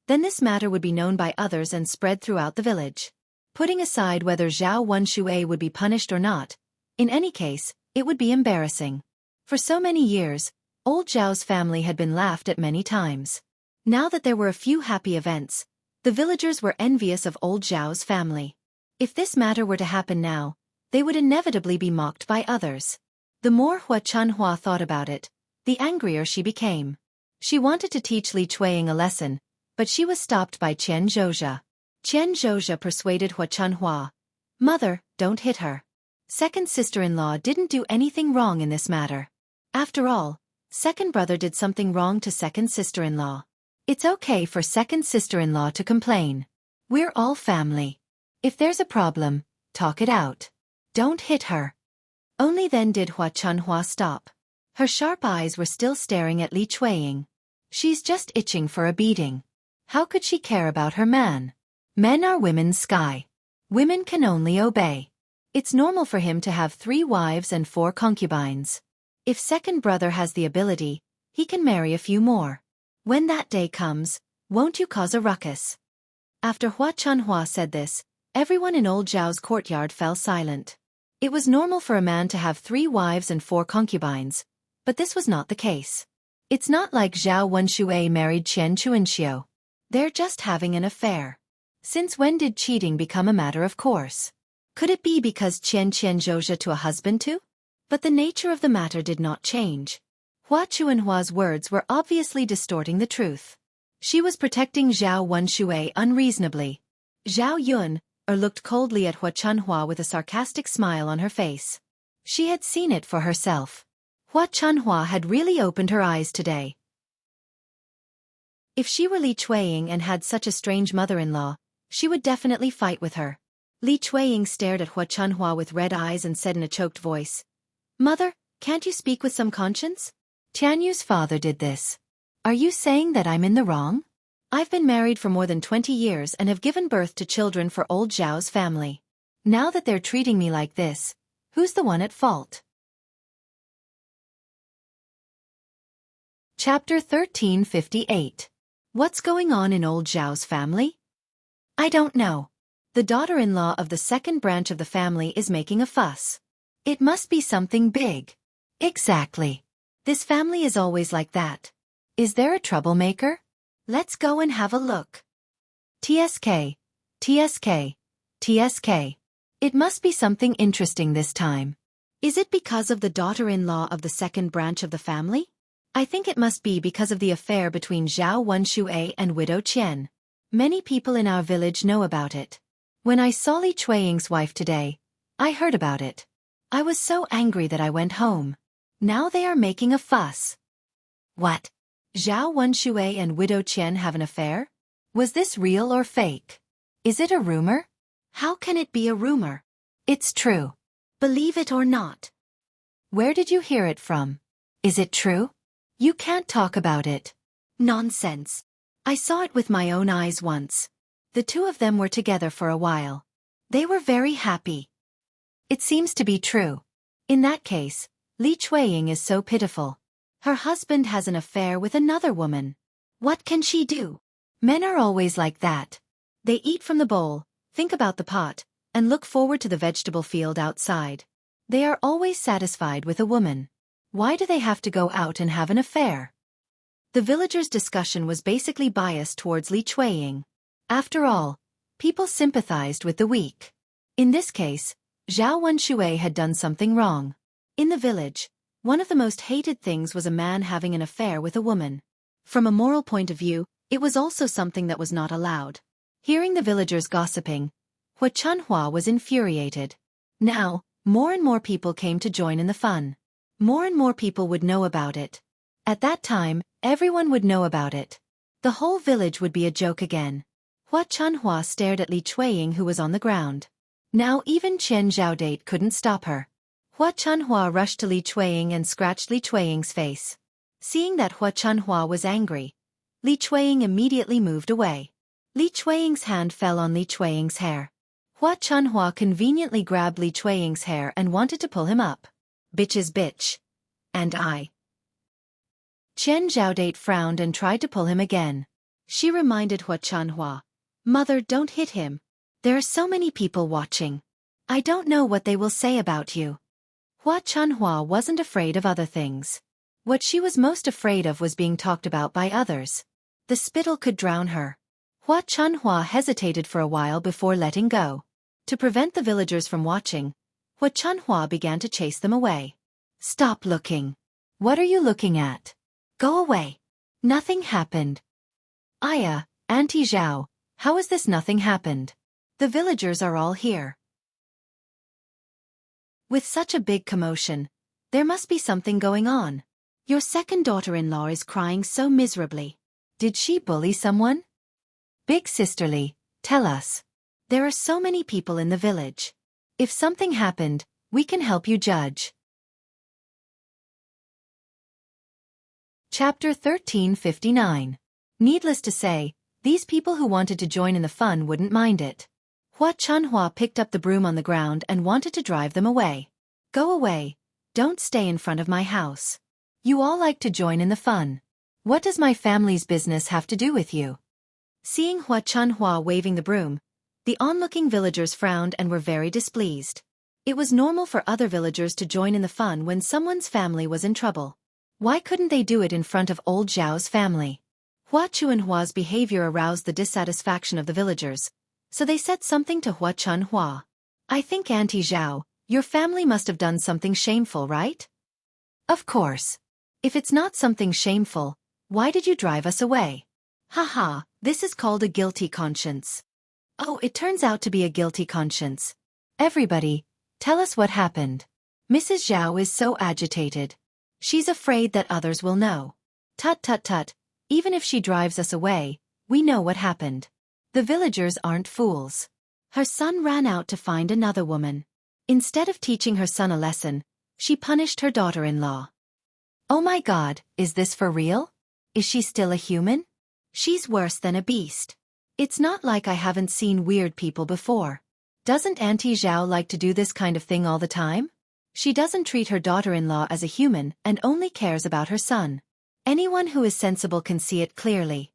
S1: then this matter would be known by others and spread throughout the village. Putting aside whether Zhao Wenxue would be punished or not, in any case, it would be embarrassing. For so many years, old Zhao's family had been laughed at many times. Now that there were a few happy events, the villagers were envious of old Zhao's family. If this matter were to happen now, they would inevitably be mocked by others. The more Hua Chuanhua thought about it, the angrier she became. She wanted to teach Li Chuanying a lesson, but she was stopped by Qian Zhozha. Qian Zhozha persuaded Hua Chuanhua, "Mother, don't hit her. Second sister-in-law didn't do anything wrong in this matter. After all, second brother did something wrong to second sister-in-law. It's okay for second sister-in-law to complain. We're all family. If there's a problem, talk it out. Don't hit her." Only then did Hua Chuanhua stop. Her sharp eyes were still staring at Li Chuanying. She's just itching for a beating. How could she care about her man? Men are women's sky. Women can only obey. It's normal for him to have 3 wives and 4 concubines. If second brother has the ability, he can marry a few more. When that day comes, won't you cause a ruckus? After Hua Chuanhua said this, everyone in old Zhao's courtyard fell silent. It was normal for a man to have 3 wives and 4 concubines, but this was not the case. It's not like Zhao Wenxue married Qian Chuanxiu. They're just having an affair. Since when did cheating become a matter of course? Could it be because Qian Zhozha to a husband too? But the nature of the matter did not change. Hua Chuanhua's words were obviously distorting the truth. She was protecting Zhao Wenxue unreasonably. Zhao Yun looked coldly at Hua Chuanhua with a sarcastic smile on her face. She had seen it for herself. Hua Chuanhua had really opened her eyes today. If she were Li Chuanying and had such a strange mother-in-law, she would definitely fight with her. Li Chuanying stared at Hua Chuanhua with red eyes and said in a choked voice, "Mother, can't you speak with some conscience? Tianyu's father did this. Are you saying that I'm in the wrong? I've been married for more than 20 years and have given birth to children for old Zhao's family. Now that they're treating me like this, who's the one at fault?" Chapter 1358. What's going on in old Zhao's family? I don't know. The daughter-in-law of the second branch of the family is making a fuss. It must be something big. Exactly. This family is always like that. Is there a troublemaker? Let's go and have a look. TSK, TSK, TSK. It must be something interesting this time. Is it because of the daughter-in-law of the second branch of the family? I think it must be because of the affair between Zhao Wenxue and widow Qian. Many people in our village know about it. When I saw Li Chuanying's wife today, I heard about it. I was so angry that I went home. Now they are making a fuss. What? Zhao Wenxue and widow Qian have an affair? Was this real or fake? Is it a rumor? How can it be a rumor? It's true. Believe it or not. Where did you hear it from? Is it true? You can't talk about it. Nonsense. I saw it with my own eyes once. The two of them were together for a while. They were very happy. It seems to be true. In that case, Li Chueying is so pitiful. Her husband has an affair with another woman. What can she do? Men are always like that. They eat from the bowl, think about the pot, and look forward to the vegetable field outside. They are always satisfied with a woman. Why do they have to go out and have an affair? The villagers' discussion was basically biased towards Li Chueying. After all, people sympathized with the weak. In this case, Zhao Wenshui had done something wrong. In the village, one of the most hated things was a man having an affair with a woman. From a moral point of view, it was also something that was not allowed. Hearing the villagers gossiping, Hua Chunhua was infuriated. Now, more and more people came to join in the fun. More and more people would know about it. At that time, everyone would know about it. The whole village would be a joke again. Hua Chunhua stared at Li Chueying, who was on the ground. Now even Chen Zhaodate couldn't stop her. Hua Chunhua rushed to Li Chueying and scratched Li Chueying's face. Seeing that Hua Chunhua was angry, Li Chueying immediately moved away. Li Chueying's hand fell on Li Chueying's hair. Hua Chunhua conveniently grabbed Li Chueying's hair and wanted to pull him up. Bitch is bitch. And I. Chen Zhaodate frowned and tried to pull him again. She reminded Hua Chunhua, "Mother, don't hit him. There are so many people watching. I don't know what they will say about you." Hua Chunhua wasn't afraid of other things. What she was most afraid of was being talked about by others. The spittle could drown her. Hua Chunhua hesitated for a while before letting go. To prevent the villagers from watching, Hua Chunhua began to chase them away. "Stop looking. What are you looking at? Go away." Nothing happened. "Aya, Auntie Zhao, how is this nothing happened? The villagers are all here." With such a big commotion, there must be something going on. Your second daughter-in-law is crying so miserably. Did she bully someone? Big sisterly, tell us. There are so many people in the village. If something happened, we can help you judge. Chapter 1359. Needless to say, these people who wanted to join in the fun wouldn't mind it. Hua Chunhua picked up the broom on the ground and wanted to drive them away. "Go away. Don't stay in front of my house. You all like to join in the fun. What does my family's business have to do with you?" Seeing Hua Chunhua waving the broom, the onlooking villagers frowned and were very displeased. It was normal for other villagers to join in the fun when someone's family was in trouble. Why couldn't they do it in front of old Zhao's family? Hua Chunhua's behavior aroused the dissatisfaction of the villagers, so they said something to Hua Chunhua. "I think Auntie Zhao, your family must have done something shameful, right?" "Of course. If it's not something shameful, why did you drive us away?" "Haha, this is called a guilty conscience." "Oh, it turns out to be a guilty conscience. Everybody, tell us what happened." Mrs. Zhao is so agitated. She's afraid that others will know. "Tut tut tut, even if she drives us away, we know what happened. The villagers aren't fools." Her son ran out to find another woman. Instead of teaching her son a lesson, she punished her daughter-in-law. "Oh my God, is this for real? Is she still a human? She's worse than a beast. It's not like I haven't seen weird people before. Doesn't Auntie Zhao like to do this kind of thing all the time? She doesn't treat her daughter-in-law as a human and only cares about her son. Anyone who is sensible can see it clearly."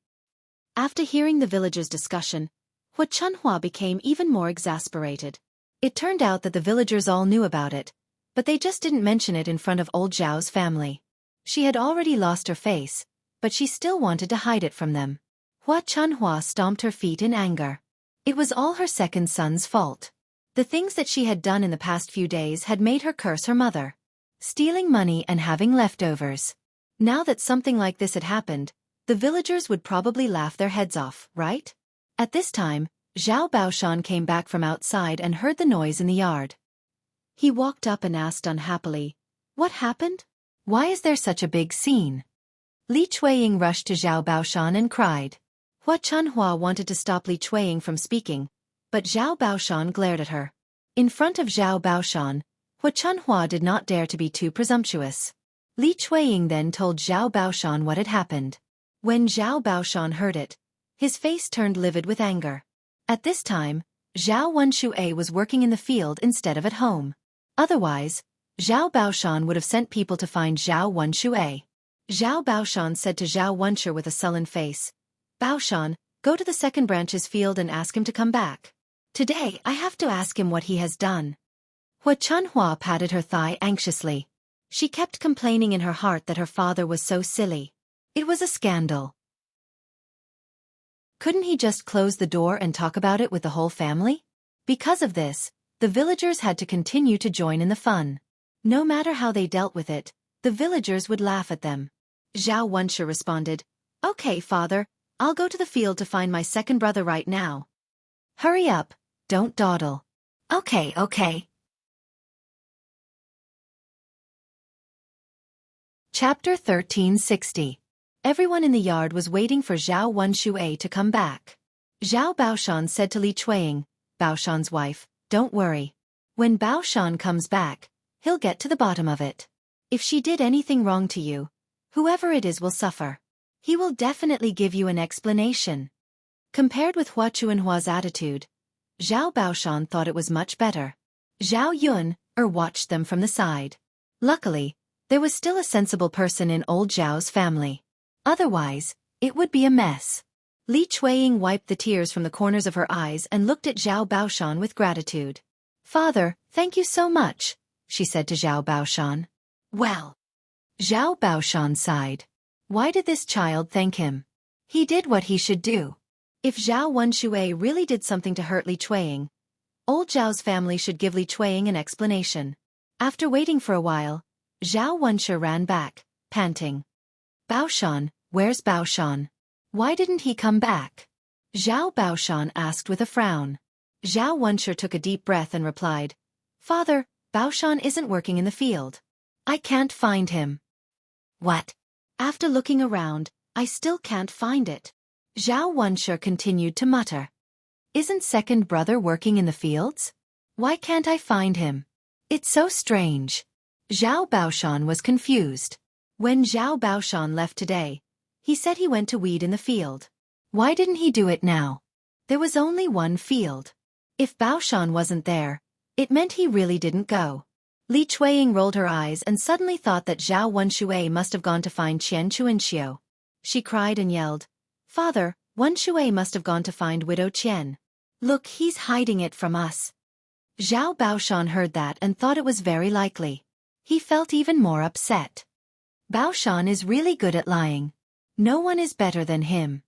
S1: After hearing the villagers' discussion, Hua Chunhua became even more exasperated. It turned out that the villagers all knew about it, but they just didn't mention it in front of old Zhao's family. She had already lost her face, but she still wanted to hide it from them. Hua Chunhua stomped her feet in anger. It was all her second son's fault. The things that she had done in the past few days had made her curse her mother. Stealing money and having leftovers. Now that something like this had happened, the villagers would probably laugh their heads off, right? At this time, Zhao Baoshan came back from outside and heard the noise in the yard. He walked up and asked unhappily, "What happened? Why is there such a big scene?" Li Chueying rushed to Zhao Baoshan and cried. Hua Chunhua wanted to stop Li Chueying from speaking, but Zhao Baoshan glared at her. In front of Zhao Baoshan, Hua Chunhua did not dare to be too presumptuous. Li Chueying then told Zhao Baoshan what had happened. When Zhao Baoshan heard it, his face turned livid with anger. At this time, Zhao Wenxue was working in the field instead of at home. Otherwise, Zhao Baoshan would have sent people to find Zhao Wenxue. Zhao Baoshan said to Zhao Wenxue with a sullen face, "Baoshan, go to the second branch's field and ask him to come back. Today I have to ask him what he has done." Hua Chunhua patted her thigh anxiously. She kept complaining in her heart that her father was so silly. It was a scandal. Couldn't he just close the door and talk about it with the whole family? Because of this, the villagers had to continue to join in the fun. No matter how they dealt with it, the villagers would laugh at them. Zhao Wenxue responded, "Okay, father, I'll go to the field to find my second brother right now." "Hurry up, don't dawdle." Okay. Chapter 1360. Everyone in the yard was waiting for Zhao Wenxue to come back. Zhao Baoshan said to Li Chueying, Baoshan's wife, "Don't worry. When Baoshan comes back, he'll get to the bottom of it. If she did anything wrong to you, whoever it is will suffer. He will definitely give you an explanation." Compared with Hua Chunhua's attitude, Zhao Baoshan thought it was much better. Zhao Yun watched them from the side. Luckily, there was still a sensible person in old Zhao's family. Otherwise, it would be a mess. Li Chueying wiped the tears from the corners of her eyes and looked at Zhao Baoshan with gratitude. "Father, thank you so much," she said to Zhao Baoshan. "Well." Zhao Baoshan sighed. Why did this child thank him? He did what he should do. If Zhao Wenxue really did something to hurt Li Chueying, old Zhao's family should give Li Chueying an explanation. After waiting for a while, Zhao Wenxue ran back, panting. "Baoshan, where's Baoshan? Why didn't he come back?" Zhao Baoshan asked with a frown. Zhao Wenxue took a deep breath and replied, "Father, Baoshan isn't working in the field. I can't find him." "What?" "After looking around, I still can't find it." Zhao Wenxue continued to mutter. "Isn't second brother working in the fields? Why can't I find him? It's so strange." Zhao Baoshan was confused. When Zhao Baoshan left today, he said he went to weed in the field. Why didn't he do it now? There was only one field. If Baoshan wasn't there, it meant he really didn't go. Li Chueying rolled her eyes and suddenly thought that Zhao Wenxue must have gone to find Qian Chuanxiu. She cried and yelled, "Father, Wenxue must have gone to find Widow Qian. Look, he's hiding it from us." Zhao Baoshan heard that and thought it was very likely. He felt even more upset. Baoshan is really good at lying. No one is better than him.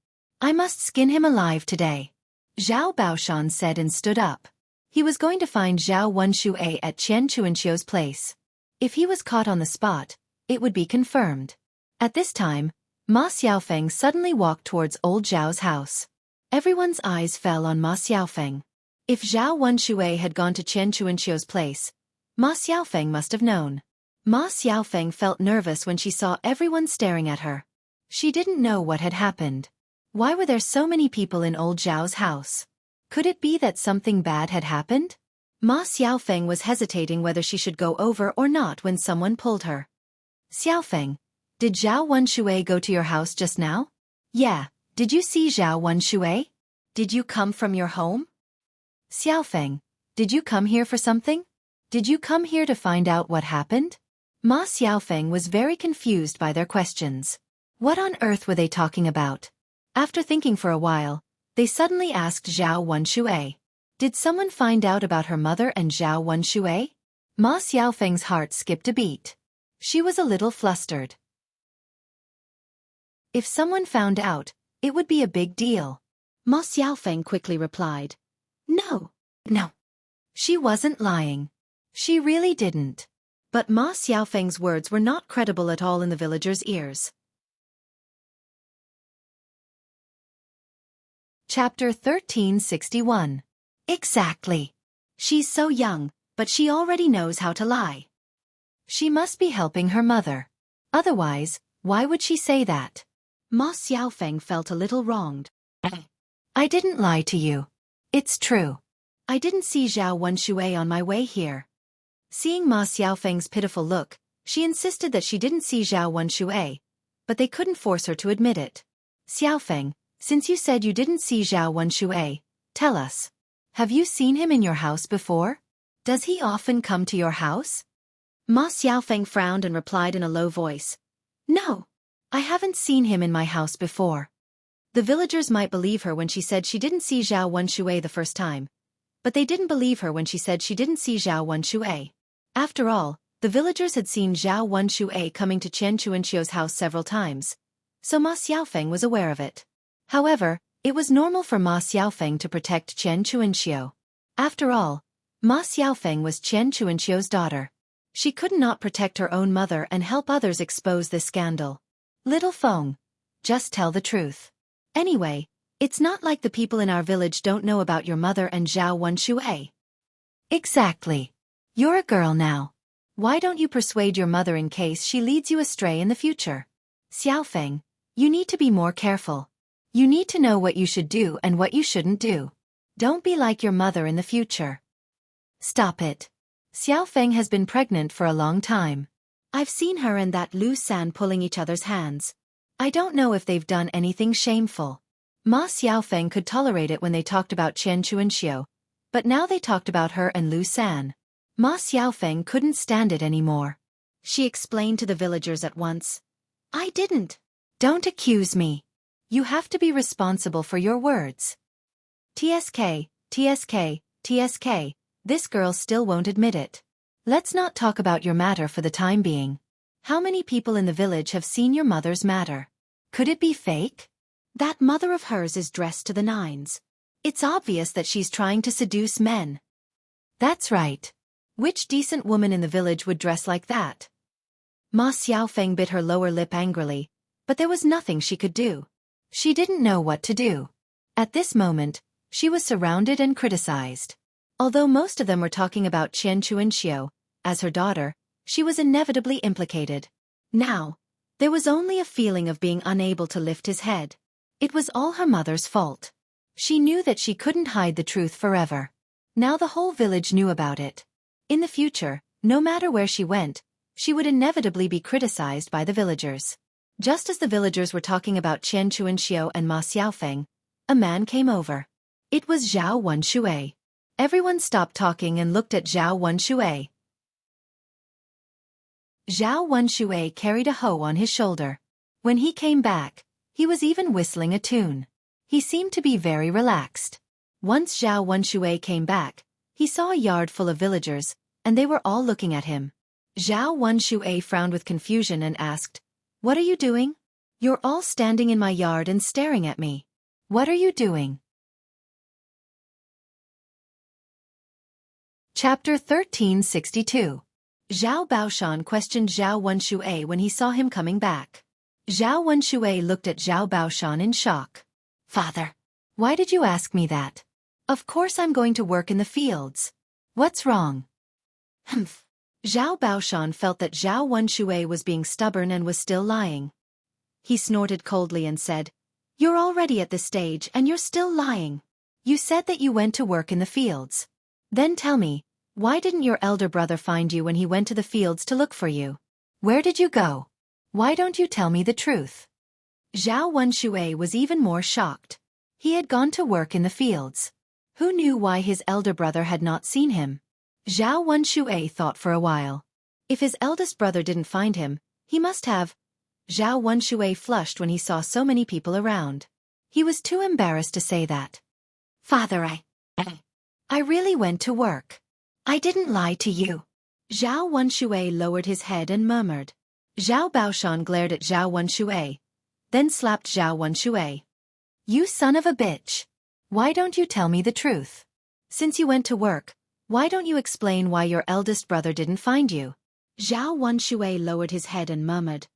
S1: I must skin him alive today. Zhao Baoshan said and stood up. He was going to find Zhao Wenxue at Qian Chuanxiu's place. If he was caught on the spot, it would be confirmed. At this time, Ma Xiaofeng suddenly walked towards old Zhao's house. Everyone's eyes fell on Ma Xiaofeng. If Zhao Wenxue had gone to Qian Chuanxiu's place, Ma Xiaofeng must have known. Ma Xiaofeng felt nervous when she saw everyone staring at her. She didn't know what had happened. Why were there so many people in old Zhao's house? Could it be that something bad had happened? Ma Xiaofeng was hesitating whether she should go over or not when someone pulled her. "Xiaofeng, did Zhao Wenxue go to your house just now?" "Yeah, did you see Zhao Wenxue? Did you come from your home?" "Xiaofeng, did you come here for something? Did you come here to find out what happened?" Ma Xiaofeng was very confused by their questions. What on earth were they talking about? After thinking for a while, they suddenly asked Zhao Wenxue, "Did someone find out about her mother and Zhao Wenxue?" Ma Xiaofeng's heart skipped a beat. She was a little flustered. If someone found out, it would be a big deal. Ma Xiaofeng quickly replied, No. She wasn't lying. She really didn't. But Ma Xiaofeng's words were not credible at all in the villagers' ears. Chapter 1361. Exactly. She's so young, but she already knows how to lie. She must be helping her mother. Otherwise, why would she say that? Ma Xiaofeng felt a little wronged. I didn't lie to you. It's true. I didn't see Zhao Wenshui on my way here. Seeing Ma Xiaofeng's pitiful look, she insisted that she didn't see Zhao Wenshui, but they couldn't force her to admit it. Xiaofeng, since you said you didn't see Zhao Wenshui, tell us. Have you seen him in your house before? Does he often come to your house? Ma Xiaofeng frowned and replied in a low voice. No. I haven't seen him in my house before. The villagers might believe her when she said she didn't see Zhao Wenshui the first time, but they didn't believe her when she said she didn't see Zhao Wenshui. After all, the villagers had seen Zhao Wenshui coming to Chen Chuanxiu's house several times, so Ma Xiaofeng was aware of it. However, it was normal for Ma Xiaofeng to protect Chen Chuanxiu. After all, Ma Xiaofeng was Chen Chuanxiu's daughter. She could not protect her own mother and help others expose this scandal. Little Feng, just tell the truth. Anyway, it's not like the people in our village don't know about your mother and Zhao Wenshui. Exactly. You're a girl now. Why don't you persuade your mother in case she leads you astray in the future? Xiaofeng, you need to be more careful. You need to know what you should do and what you shouldn't do. Don't be like your mother in the future. Stop it. Xiaofeng has been pregnant for a long time. I've seen her and that Lu San pulling each other's hands. I don't know if they've done anything shameful. Ma Xiaofeng could tolerate it when they talked about Chen Chuanxiu, but now they talked about her and Lu San. Ma Xiaofeng couldn't stand it anymore. She explained to the villagers at once. I didn't. Don't accuse me. You have to be responsible for your words. TSK, TSK, TSK, this girl still won't admit it. Let's not talk about your matter for the time being. How many people in the village have seen your mother's matter? Could it be fake? That mother of hers is dressed to the nines. It's obvious that she's trying to seduce men. That's right. Which decent woman in the village would dress like that? Ma Xiaofeng bit her lower lip angrily, but there was nothing she could do. She didn't know what to do. At this moment, she was surrounded and criticized. Although most of them were talking about Chen Chuanxiu, as her daughter, she was inevitably implicated. Now, there was only a feeling of being unable to lift his head. It was all her mother's fault. She knew that she couldn't hide the truth forever. Now the whole village knew about it. In the future, no matter where she went, she would inevitably be criticized by the villagers. Just as the villagers were talking about Chen Chuanxiu and Ma Xiaofeng, a man came over. It was Zhao Wenshui. Everyone stopped talking and looked at Zhao Wenshui. Zhao Wenshui carried a hoe on his shoulder. When he came back, he was even whistling a tune. He seemed to be very relaxed. Once Zhao Wenshui came back, he saw a yard full of villagers, and they were all looking at him. Zhao Wenshui frowned with confusion and asked, What are you doing? You're all standing in my yard and staring at me. What are you doing? Chapter 1362. Zhao Baoshan questioned Zhao Wenshui when he saw him coming back. Zhao Wenshui looked at Zhao Baoshan in shock. Father, why did you ask me that? Of course I'm going to work in the fields. What's wrong? Humph. Zhao Baoshan felt that Zhao Wenshui was being stubborn and was still lying. He snorted coldly and said, You're already at this stage and you're still lying. You said that you went to work in the fields. Then tell me, why didn't your elder brother find you when he went to the fields to look for you? Where did you go? Why don't you tell me the truth? Zhao Wenshui was even more shocked. He had gone to work in the fields. Who knew why his elder brother had not seen him? Zhao Wenshui thought for a while. If his eldest brother didn't find him, he must have. Zhao Wenshui flushed when he saw so many people around. He was too embarrassed to say that. Father, I really went to work. I didn't lie to you. Zhao Wenshui lowered his head and murmured. Zhao Baoshan glared at Zhao Wenshui, then slapped Zhao Wenshui. You son of a bitch. Why don't you tell me the truth? Since you went to work, why don't you explain why your eldest brother didn't find you? Zhao Wenshui lowered his head and murmured.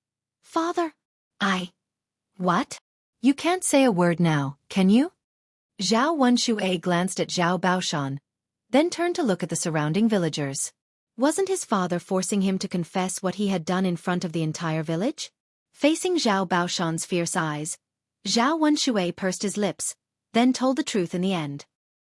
S1: Father, What? You can't say a word now, can you? Zhao Wenshui glanced at Zhao Baoshan, then turned to look at the surrounding villagers. Wasn't his father forcing him to confess what he had done in front of the entire village? Facing Zhao Baoshan's fierce eyes, Zhao Wenshui pursed his lips, then told the truth in the end.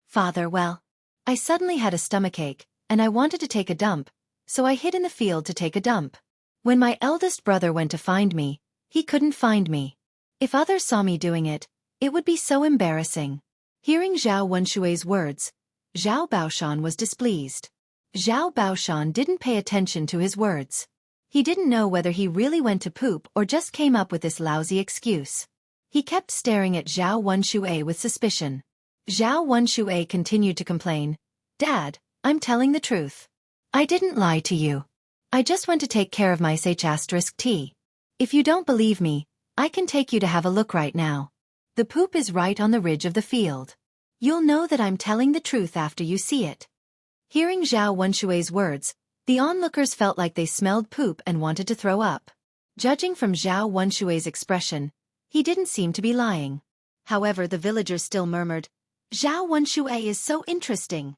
S1: Father, well, I suddenly had a stomachache, and I wanted to take a dump, so I hid in the field to take a dump. When my eldest brother went to find me, he couldn't find me. If others saw me doing it, it would be so embarrassing. Hearing Zhao Wenshui's words, Zhao Baoshan was displeased. Zhao Baoshan didn't pay attention to his words. He didn't know whether he really went to poop or just came up with this lousy excuse. He kept staring at Zhao Wenshui with suspicion. Zhao Wenshui continued to complain, "Dad, I'm telling the truth. I didn't lie to you. I just went to take care of my *T. If you don't believe me, I can take you to have a look right now. The poop is right on the ridge of the field. You'll know that I'm telling the truth after you see it." Hearing Zhao Wenshui's words, the onlookers felt like they smelled poop and wanted to throw up. Judging from Zhao Wenshui's expression, he didn't seem to be lying. However, the villagers still murmured, "Zhao Wenshui is so interesting."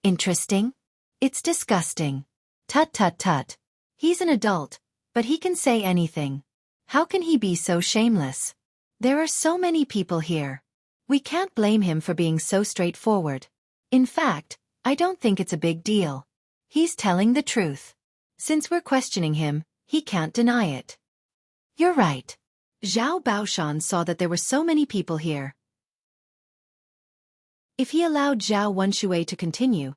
S1: Interesting? It's disgusting. Tut tut tut. He's an adult, but he can say anything. How can he be so shameless? There are so many people here. We can't blame him for being so straightforward. In fact, I don't think it's a big deal. He's telling the truth. Since we're questioning him, he can't deny it. You're right. Zhao Baoshan saw that there were so many people here. If he allowed Zhao Wenshui to continue,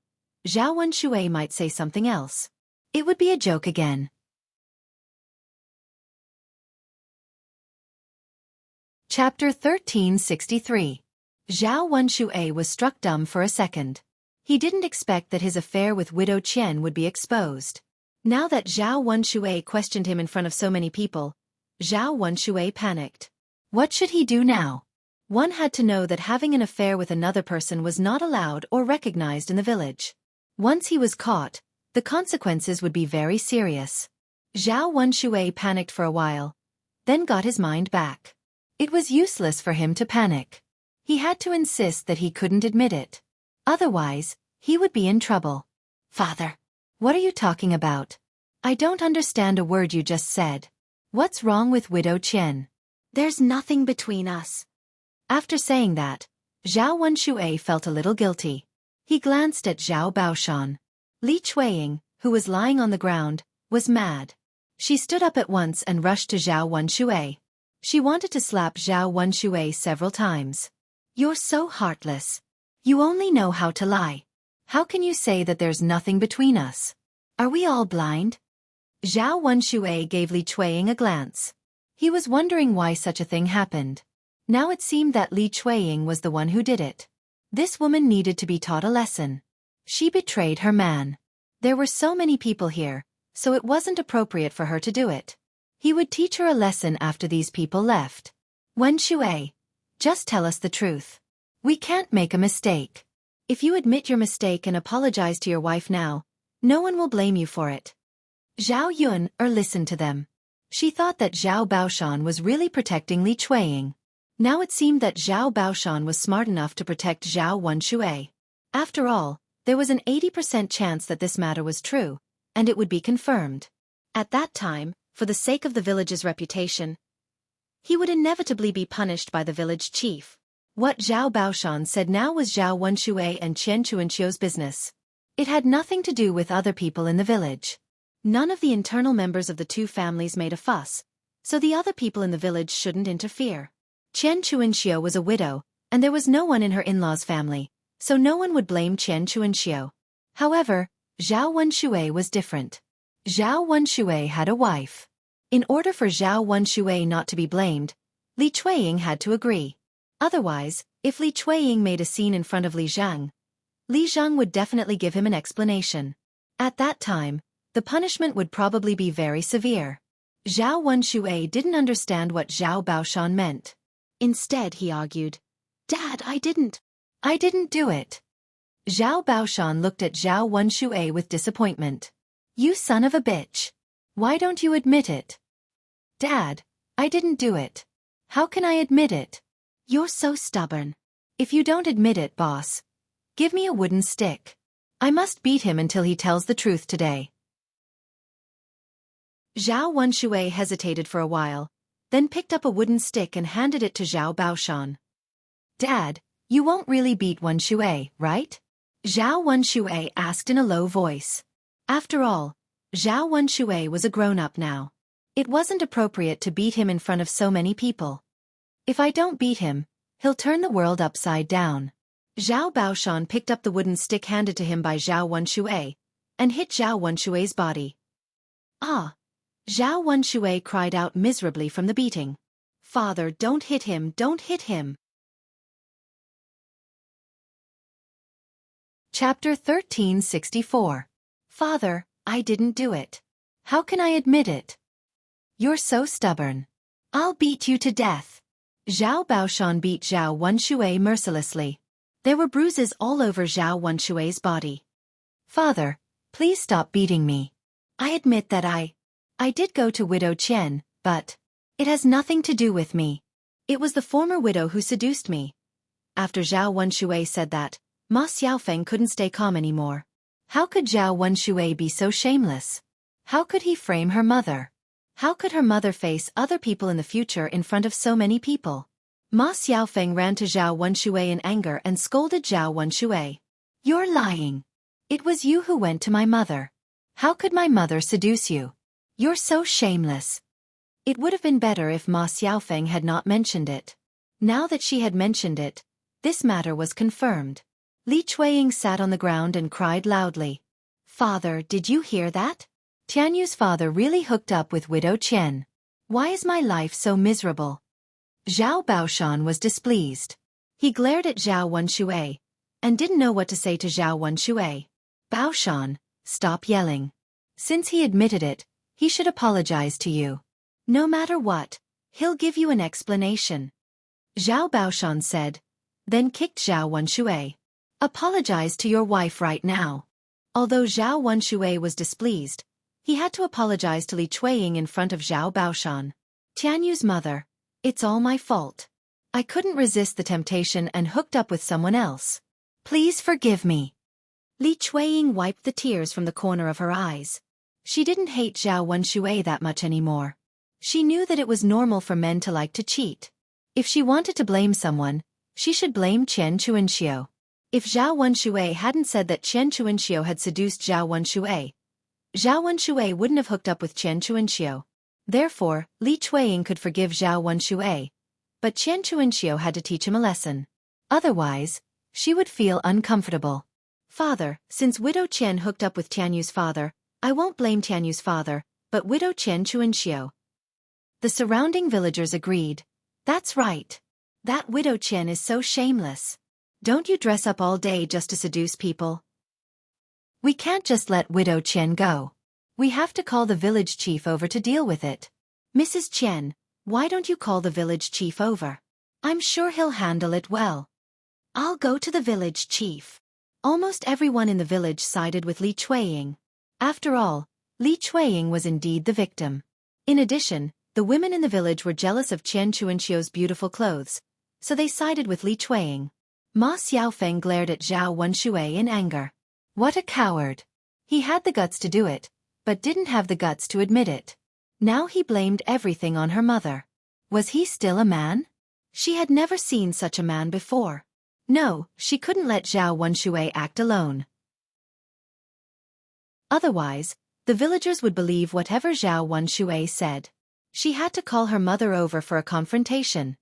S1: Zhao Wenshui might say something else. It would be a joke again. Chapter 1363. Zhao Wenshui was struck dumb for a second. He didn't expect that his affair with Widow Qian would be exposed. Now that Zhao Wenshui questioned him in front of so many people, Zhao Wenshui panicked. What should he do now? One had to know that having an affair with another person was not allowed or recognized in the village. Once he was caught, the consequences would be very serious. Zhao Wenshui panicked for a while, then got his mind back. It was useless for him to panic. He had to insist that he couldn't admit it. Otherwise, he would be in trouble. "Father, what are you talking about? I don't understand a word you just said. What's wrong with Widow Qian?" "There's nothing between us." After saying that, Zhao Wenshui felt a little guilty. He glanced at Zhao Baoshan. Li Chueying, who was lying on the ground, was mad. She stood up at once and rushed to Zhao Wenshui. She wanted to slap Zhao Wenshui several times. "You're so heartless. You only know how to lie. How can you say that there's nothing between us? Are we all blind?" Zhao Wenshui gave Li Chueying a glance. He was wondering why such a thing happened. Now it seemed that Li Chueying was the one who did it. This woman needed to be taught a lesson. She betrayed her man. There were so many people here, so it wasn't appropriate for her to do it. He would teach her a lesson after these people left. "Wenshui, just tell us the truth. We can't make a mistake. If you admit your mistake and apologize to your wife now, no one will blame you for it." Zhao Yun listened to them. She thought that Zhao Baoshan was really protecting Li Chueying. Now it seemed that Zhao Baoshan was smart enough to protect Zhao Wenshui. After all, there was an 80% chance that this matter was true, and it would be confirmed. At that time, for the sake of the village's reputation, he would inevitably be punished by the village chief. What Zhao Baoshan said now was Zhao Wenshui and Qian Chuanqiu's business. It had nothing to do with other people in the village. None of the internal members of the two families made a fuss, so the other people in the village shouldn't interfere. Qian Chuanqiu was a widow, and there was no one in her in-laws' family, so no one would blame Qian Chuanqiu. However, Zhao Wenshui was different. Zhao Wenshui had a wife. In order for Zhao Wenshui not to be blamed, Li Chueying had to agree. Otherwise, if Li Chueying made a scene in front of Li Zhang would definitely give him an explanation. At that time, the punishment would probably be very severe. Zhao Wenshui didn't understand what Zhao Baoshan meant. Instead, he argued, "Dad, I didn't do it." Zhao Baoshan looked at Zhao Wenshui with disappointment. "You son of a bitch. Why don't you admit it?" "Dad, I didn't do it. How can I admit it?" "You're so stubborn. If you don't admit it, boss, give me a wooden stick. I must beat him until he tells the truth today." Zhao Wenshui hesitated for a while, then picked up a wooden stick and handed it to Zhao Baoshan. "Dad, you won't really beat Wenshui, right?" Zhao Wenxue asked in a low voice. After all, Zhao Wenxue was a grown-up now. It wasn't appropriate to beat him in front of so many people. If I don't beat him, he'll turn the world upside down. Zhao Baoshan picked up the wooden stick handed to him by Zhao Wenxue, and hit Zhao Wenshue's body. Ah! Zhao Wenxue cried out miserably from the beating. Father, don't hit him, don't hit him. Chapter 1364. Father, I didn't do it. How can I admit it? You're so stubborn. I'll beat you to death. Zhao Baoshan beat Zhao Wenxue mercilessly. There were bruises all over Zhao Wenshue's body. Father, please stop beating me. I admit that I did go to Widow Qian, but it has nothing to do with me. It was the former widow who seduced me. After Zhao Wenxue said that, Ma Xiaofeng couldn't stay calm anymore. How could Zhao Wenxue be so shameless? How could he frame her mother? How could her mother face other people in the future in front of so many people? Ma Xiaofeng ran to Zhao Wenxue in anger and scolded Zhao Wenxue. You're lying. It was you who went to my mother. How could my mother seduce you? You're so shameless. It would have been better if Ma Xiaofeng had not mentioned it. Now that she had mentioned it, this matter was confirmed. Li Chueying sat on the ground and cried loudly. Father, did you hear that? Tianyu's father really hooked up with Widow Qian. Why is my life so miserable? Zhao Baoshan was displeased. He glared at Zhao Wenxue, and didn't know what to say to Zhao Wenxue. Baoshan, stop yelling. Since he admitted it, he should apologize to you. No matter what, he'll give you an explanation. Zhao Baoshan said, then kicked Zhao Wenxue. Apologize to your wife right now. Although Zhao Wenxue was displeased, he had to apologize to Li Chueying in front of Zhao Baoshan. Tianyu's mother, it's all my fault. I couldn't resist the temptation and hooked up with someone else. Please forgive me. Li Chueying wiped the tears from the corner of her eyes. She didn't hate Zhao Wenxue that much anymore. She knew that it was normal for men to like to cheat. If she wanted to blame someone, she should blame Qian Chuanxiu. If Zhao Wenxue hadn't said that Qian Chuanxiu had seduced Zhao Wenxue, Zhao Wenxue wouldn't have hooked up with Qian Chuanxiu. Therefore, Li Chueying could forgive Zhao Wenxue, but Qian Chuanxiu had to teach him a lesson. Otherwise, she would feel uncomfortable. Father, since Widow Qian hooked up with Tianyu's father, I won't blame Tianyu's father, but Widow Qian Chuanxiu. The surrounding villagers agreed. That's right. That Widow Qian is so shameless. Don't you dress up all day just to seduce people? We can't just let Widow Qian go. We have to call the village chief over to deal with it. Mrs. Qian, why don't you call the village chief over? I'm sure he'll handle it well. I'll go to the village chief. Almost everyone in the village sided with Li Chueying. After all, Li Chueying was indeed the victim. In addition, the women in the village were jealous of Qian Chuanxiu's beautiful clothes, so they sided with Li Chueying. Ma Xiaofeng glared at Zhao Wenxue in anger. What a coward. He had the guts to do it, but didn't have the guts to admit it. Now he blamed everything on her mother. Was he still a man? She had never seen such a man before. No, she couldn't let Zhao Wenxue act alone. Otherwise, the villagers would believe whatever Zhao Wenxue said. She had to call her mother over for a confrontation.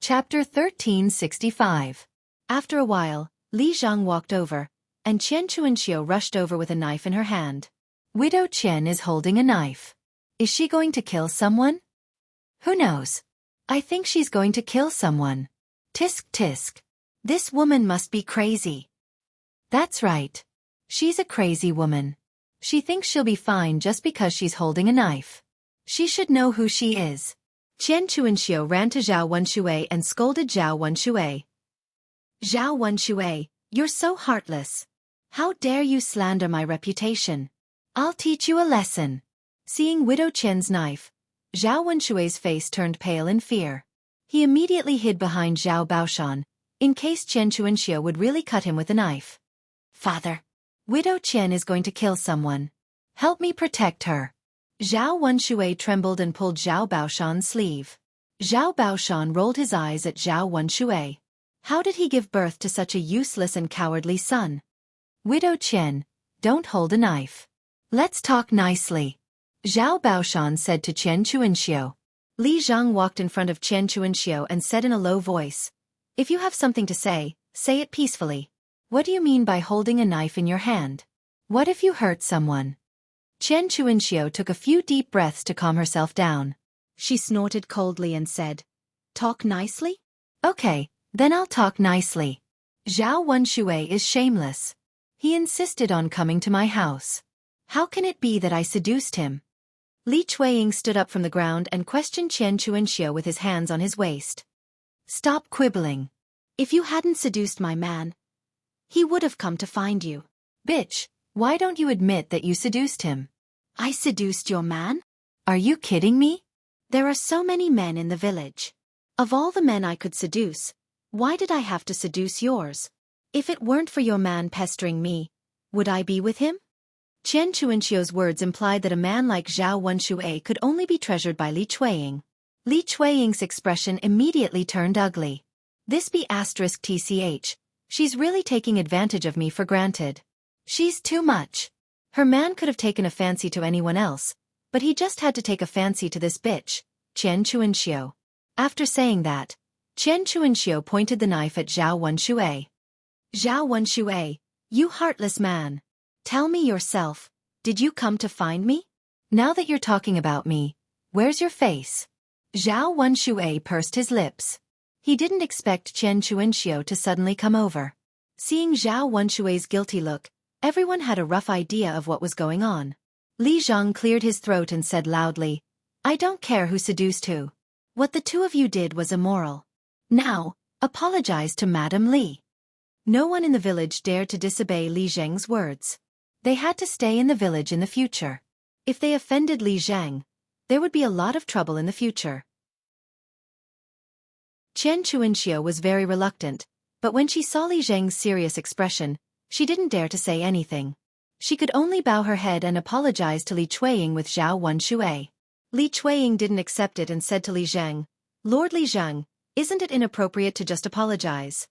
S1: Chapter 1365. After a while, Li Zhang walked over, and Qian Chuanxiu rushed over with a knife in her hand. Widow Qian is holding a knife. Is she going to kill someone? Who knows? I think she's going to kill someone. Tisk tisk. This woman must be crazy. That's right. She's a crazy woman. She thinks she'll be fine just because she's holding a knife. She should know who she is. Qian Chuanxiu ran to Zhao Wenxue and scolded Zhao Wenxue. Zhao Wenxue, you're so heartless. How dare you slander my reputation? I'll teach you a lesson. Seeing Widow Qian's knife, Zhao Wenshue's face turned pale in fear. He immediately hid behind Zhao Baoshan, in case Qian Chuanxiu would really cut him with a knife. Father, Widow Qian is going to kill someone. Help me protect her. Zhao Wenxue trembled and pulled Zhao Baoshan's sleeve. Zhao Baoshan rolled his eyes at Zhao Wenxue. How did he give birth to such a useless and cowardly son? Widow Qian, don't hold a knife. Let's talk nicely. Zhao Baoshan said to Qian Chuanxiu. Li Zhang walked in front of Qian Chuanxiu and said in a low voice, "If you have something to say it peacefully. What do you mean by holding a knife in your hand? What if you hurt someone?" Qian Chuanxiu took a few deep breaths to calm herself down. She snorted coldly and said, "Talk nicely? Okay, then I'll talk nicely. Zhao Wenxue is shameless. He insisted on coming to my house. How can it be that I seduced him?" Li Chueying stood up from the ground and questioned Qian Chuanxiu with his hands on his waist. "Stop quibbling. If you hadn't seduced my man, he would have come to find you. Bitch, why don't you admit that you seduced him?" "I seduced your man? Are you kidding me? There are so many men in the village. Of all the men I could seduce, why did I have to seduce yours? If it weren't for your man pestering me, would I be with him?" Qian Chuanxiu's words implied that a man like Zhao Wenxue could only be treasured by Li Chueying. Li Chueying's expression immediately turned ugly. This be *tch. She's really taking advantage of me for granted. She's too much. Her man could have taken a fancy to anyone else, but he just had to take a fancy to this bitch, Qian Chuanxiu. After saying that, Qian Chuanxiu pointed the knife at Zhao Wenxue. "Zhao Wenxue, you heartless man. Tell me yourself, did you come to find me? Now that you're talking about me, where's your face?" Zhao Wenxue pursed his lips. He didn't expect Qian Chuanxiu to suddenly come over. Seeing Zhao Wenshui's guilty look, everyone had a rough idea of what was going on. Li Zhang cleared his throat and said loudly, "I don't care who seduced who. What the two of you did was immoral. Now, apologize to Madame Li." No one in the village dared to disobey Li Zheng's words. They had to stay in the village in the future. If they offended Li Zheng, there would be a lot of trouble in the future. Qian Chuanxiu was very reluctant, but when she saw Li Zheng's serious expression, she didn't dare to say anything. She could only bow her head and apologize to Li Chueying with Zhao Wenxue. Li Chueying didn't accept it and said to Li Zheng, "Lord Li Zheng, isn't it inappropriate to just apologize?"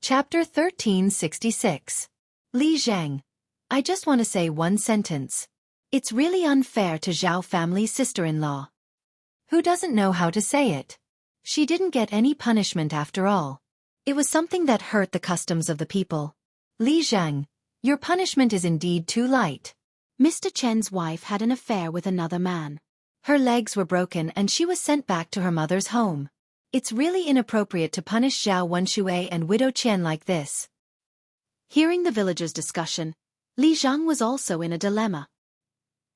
S1: Chapter 1366. Li Zheng. I just want to say one sentence. It's really unfair to Zhao family's sister-in-law. Who doesn't know how to say it? She didn't get any punishment after all. It was something that hurt the customs of the people. Li Zheng, your punishment is indeed too light. Mr. Chen's wife had an affair with another man. Her legs were broken and she was sent back to her mother's home. It's really inappropriate to punish Zhao Wenxue and Widow Qian like this. Hearing the villagers' discussion, Li Zhang was also in a dilemma.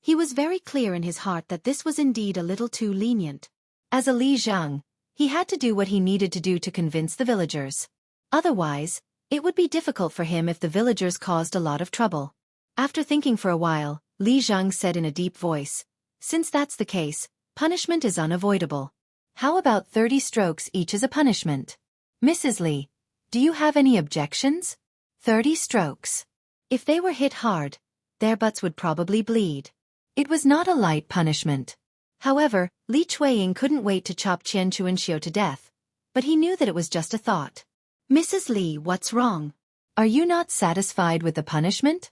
S1: He was very clear in his heart that this was indeed a little too lenient. As a Li Zhang, he had to do what he needed to do to convince the villagers. Otherwise, it would be difficult for him if the villagers caused a lot of trouble. After thinking for a while, Li Zhang said in a deep voice, "Since that's the case, punishment is unavoidable. How about 30 strokes each as a punishment? Mrs. Li, do you have any objections? 30 strokes. If they were hit hard, their butts would probably bleed." It was not a light punishment. However, Li Chueying couldn't wait to chop Qian Chuanxiu to death, but he knew that it was just a thought. "Mrs. Li, what's wrong? Are you not satisfied with the punishment?"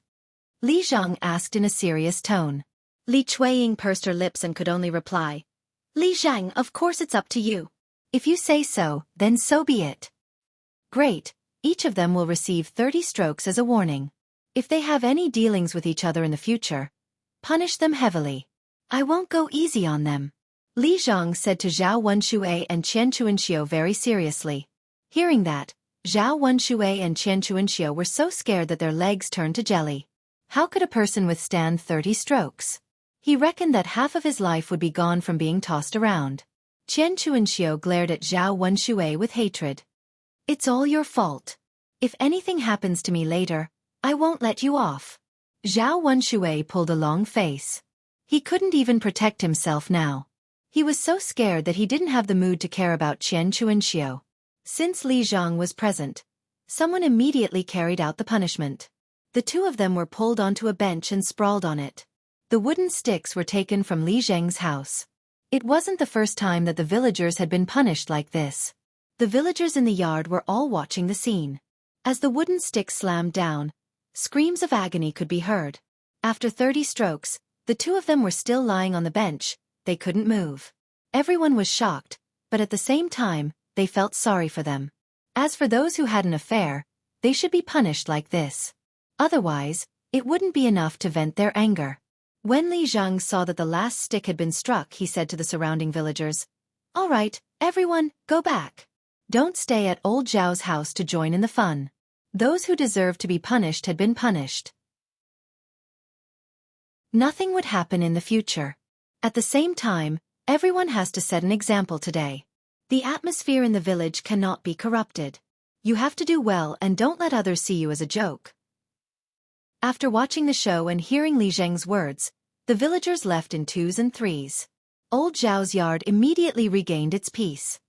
S1: Li Zhang asked in a serious tone. Li Chueying pursed her lips and could only reply, "Li Zhang, of course it's up to you. If you say so, then so be it." "Great, each of them will receive 30 strokes as a warning. If they have any dealings with each other in the future, punish them heavily. I won't go easy on them," Li Zhang said to Zhao Wenxue and Qian Chuanxiu very seriously. Hearing that, Zhao Wenxue and Qian Chuanxiu were so scared that their legs turned to jelly. How could a person withstand 30 strokes? He reckoned that half of his life would be gone from being tossed around. Qian Chuanxiu glared at Zhao Wenxue with hatred. "It's all your fault. If anything happens to me later, I won't let you off." Zhao Wenxue pulled a long face. He couldn't even protect himself now. He was so scared that he didn't have the mood to care about Qian Chuanxiu. Since Li Zhang was present, someone immediately carried out the punishment. The two of them were pulled onto a bench and sprawled on it. The wooden sticks were taken from Li Zheng's house. It wasn't the first time that the villagers had been punished like this. The villagers in the yard were all watching the scene. As the wooden sticks slammed down, screams of agony could be heard. After 30 strokes, the two of them were still lying on the bench. They couldn't move. Everyone was shocked, but at the same time, they felt sorry for them. As for those who had an affair, they should be punished like this. Otherwise, it wouldn't be enough to vent their anger. When Li Zhang saw that the last stick had been struck, he said to the surrounding villagers, "All right, everyone, go back. Don't stay at old Zhao's house to join in the fun." Those who deserved to be punished had been punished. Nothing would happen in the future. At the same time, everyone has to set an example today. The atmosphere in the village cannot be corrupted. You have to do well and don't let others see you as a joke. After watching the show and hearing Li Zheng's words, the villagers left in 2s and 3s. Old Zhao's yard immediately regained its peace.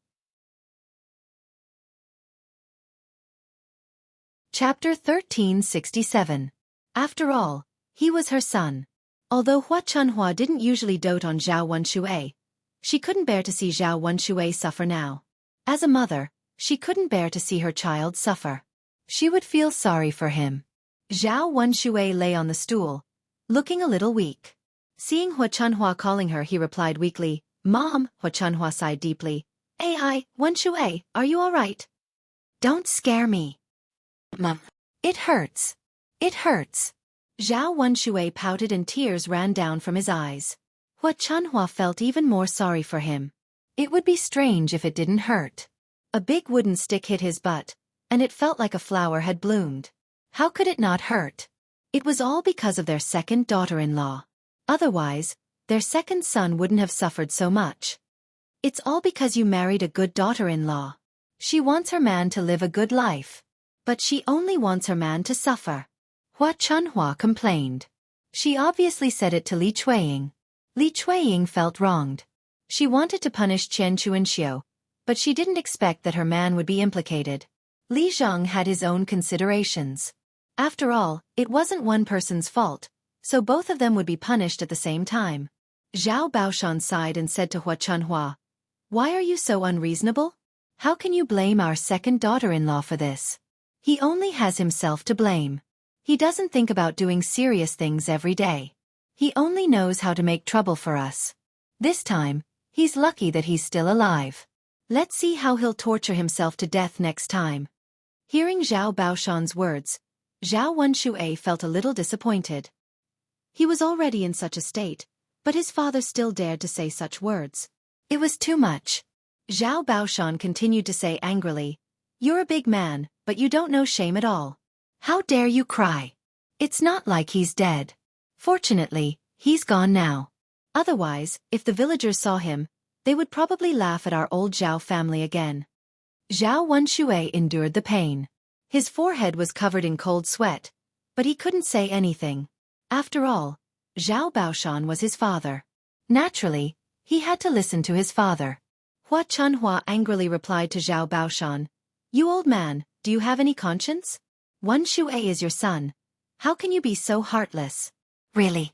S1: Chapter 1367. After all, he was her son. Although Hua Chunhua didn't usually dote on Zhao Wenxue, she couldn't bear to see Zhao Wenxue suffer now. As a mother, she couldn't bear to see her child suffer. She would feel sorry for him. Zhao Wenxue lay on the stool, looking a little weak. Seeing Hua Chunhua calling her, he replied weakly, "Mom." Hua Chunhua sighed deeply. Wenxue, are you all right?" "Don't scare me." "Mom. It hurts. It hurts." Zhao Wenxue pouted and tears ran down from his eyes. Hua Chunhua felt even more sorry for him. It would be strange if it didn't hurt. A big wooden stick hit his butt, and it felt like a flower had bloomed. How could it not hurt? It was all because of their second daughter-in-law. Otherwise, their second son wouldn't have suffered so much. It's all because you married a good daughter-in-law. She wants her man to live a good life. But she only wants her man to suffer. Hua Chunhua complained. She obviously said it to Li Chueying. Li Chueying felt wronged. She wanted to punish Qian Chuanxiu, but she didn't expect that her man would be implicated. Li Zhang had his own considerations. After all, it wasn't one person's fault, so both of them would be punished at the same time. Zhao Baoshan sighed and said to Hua Chunhua, "Why are you so unreasonable? How can you blame our second daughter-in-law for this? He only has himself to blame. He doesn't think about doing serious things every day. He only knows how to make trouble for us. This time, he's lucky that he's still alive. Let's see how he'll torture himself to death next time." Hearing Zhao Baoshan's words, Zhao Wenxue felt a little disappointed. He was already in such a state, but his father still dared to say such words. It was too much. Zhao Baoshan continued to say angrily, "You're a big man, but you don't know shame at all. How dare you cry? It's not like he's dead. Fortunately, he's gone now. Otherwise, if the villagers saw him, they would probably laugh at our old Zhao family again." Zhao Wenxue endured the pain. His forehead was covered in cold sweat, but he couldn't say anything. After all, Zhao Baoshan was his father. Naturally, he had to listen to his father. Hua Chunhua angrily replied to Zhao Baoshan, "You old man, do you have any conscience? Wenxue is your son. How can you be so heartless?" "Really?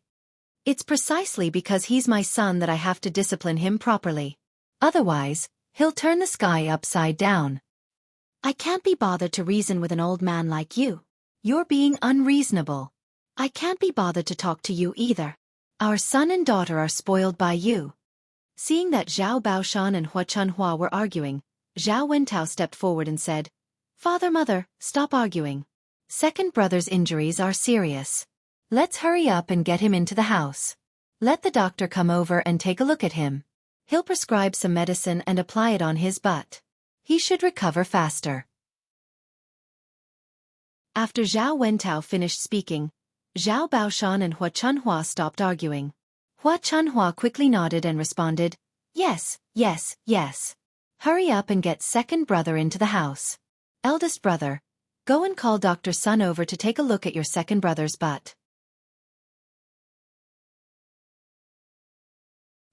S1: It's precisely because he's my son that I have to discipline him properly. Otherwise, he'll turn the sky upside down. I can't be bothered to reason with an old man like you. You're being unreasonable. I can't be bothered to talk to you either. Our son and daughter are spoiled by you." Seeing that Zhao Baoshan and Hua Chunhua were arguing, Zhao Wentao stepped forward and said, "Father, mother, stop arguing. Second brother's injuries are serious. Let's hurry up and get him into the house. Let the doctor come over and take a look at him. He'll prescribe some medicine and apply it on his butt. He should recover faster." After Zhao Wentao finished speaking, Zhao Baoshan and Hua Chunhua stopped arguing. Hua Chunhua quickly nodded and responded, "Yes, yes, yes. Hurry up and get second brother into the house. Eldest brother, go and call Dr. Sun over to take a look at your second brother's butt."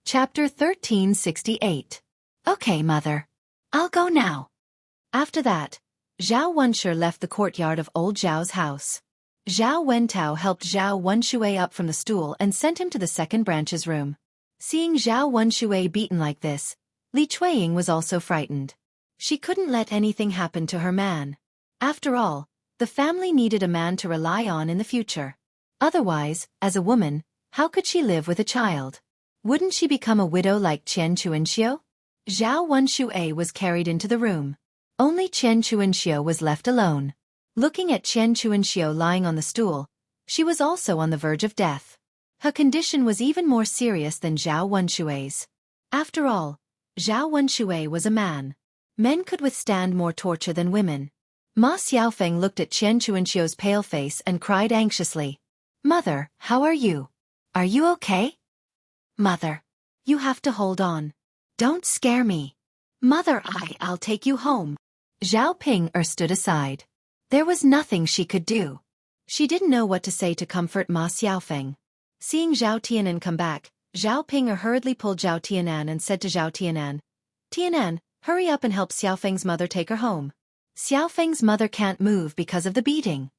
S1: Chapter 1368. "Okay, mother. I'll go now." After that, Zhao Wenshi left the courtyard of old Zhao's house. Zhao Wentao helped Zhao Wenxue up from the stool and sent him to the second branch's room. Seeing Zhao Wenxue beaten like this, Li Chueying was also frightened. She couldn't let anything happen to her man. After all, the family needed a man to rely on in the future. Otherwise, as a woman, how could she live with a child? Wouldn't she become a widow like Qian Chuanxiu? Zhao Wenxue was carried into the room. Only Qian Chuanxiu was left alone. Looking at Qian Chuanxiu lying on the stool, she was also on the verge of death. Her condition was even more serious than Zhao Wenshue's. After all, Zhao Wenxue was a man. Men could withstand more torture than women. Ma Xiaofeng looked at Qian Chuanxiu's pale face and cried anxiously. "Mother, how are you? Are you okay?" "Mother, you have to hold on. Don't scare me." "Mother, I'll take you home." Zhao Ping'er stood aside. There was nothing she could do. She didn't know what to say to comfort Ma Xiaofeng. Seeing Zhao Tianan come back, Zhao Ping'er hurriedly pulled Zhao Tianan and said to Zhao Tianan, "Tianan, hurry up and help Xiaofeng's mother take her home. Xiaofeng's mother can't move because of the beating."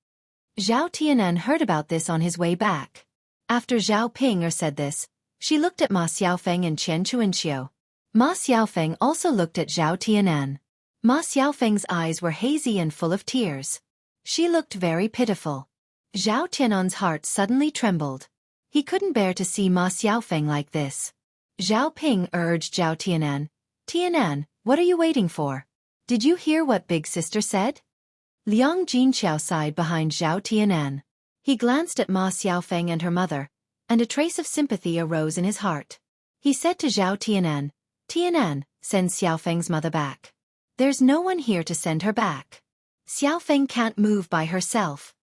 S1: Zhao Tianan heard about this on his way back. After Zhao Ping'er said this, she looked at Ma Xiaofeng and Qian Chuanxiu. Ma Xiaofeng also looked at Zhao Tianan. Ma Xiaofeng's eyes were hazy and full of tears. She looked very pitiful. Zhao Tianan's heart suddenly trembled. He couldn't bear to see Ma Xiaofeng like this. Zhao Ping urged Zhao Tianan, "Tianan, what are you waiting for? Did you hear what Big Sister said?" Liang Jinqiao sighed behind Zhao Tianan. He glanced at Ma Xiaofeng and her mother, and a trace of sympathy arose in his heart. He said to Zhao Tianan, "Tianan, send Xiaofeng's mother back. There's no one here to send her back. Xiaofeng can't move by herself."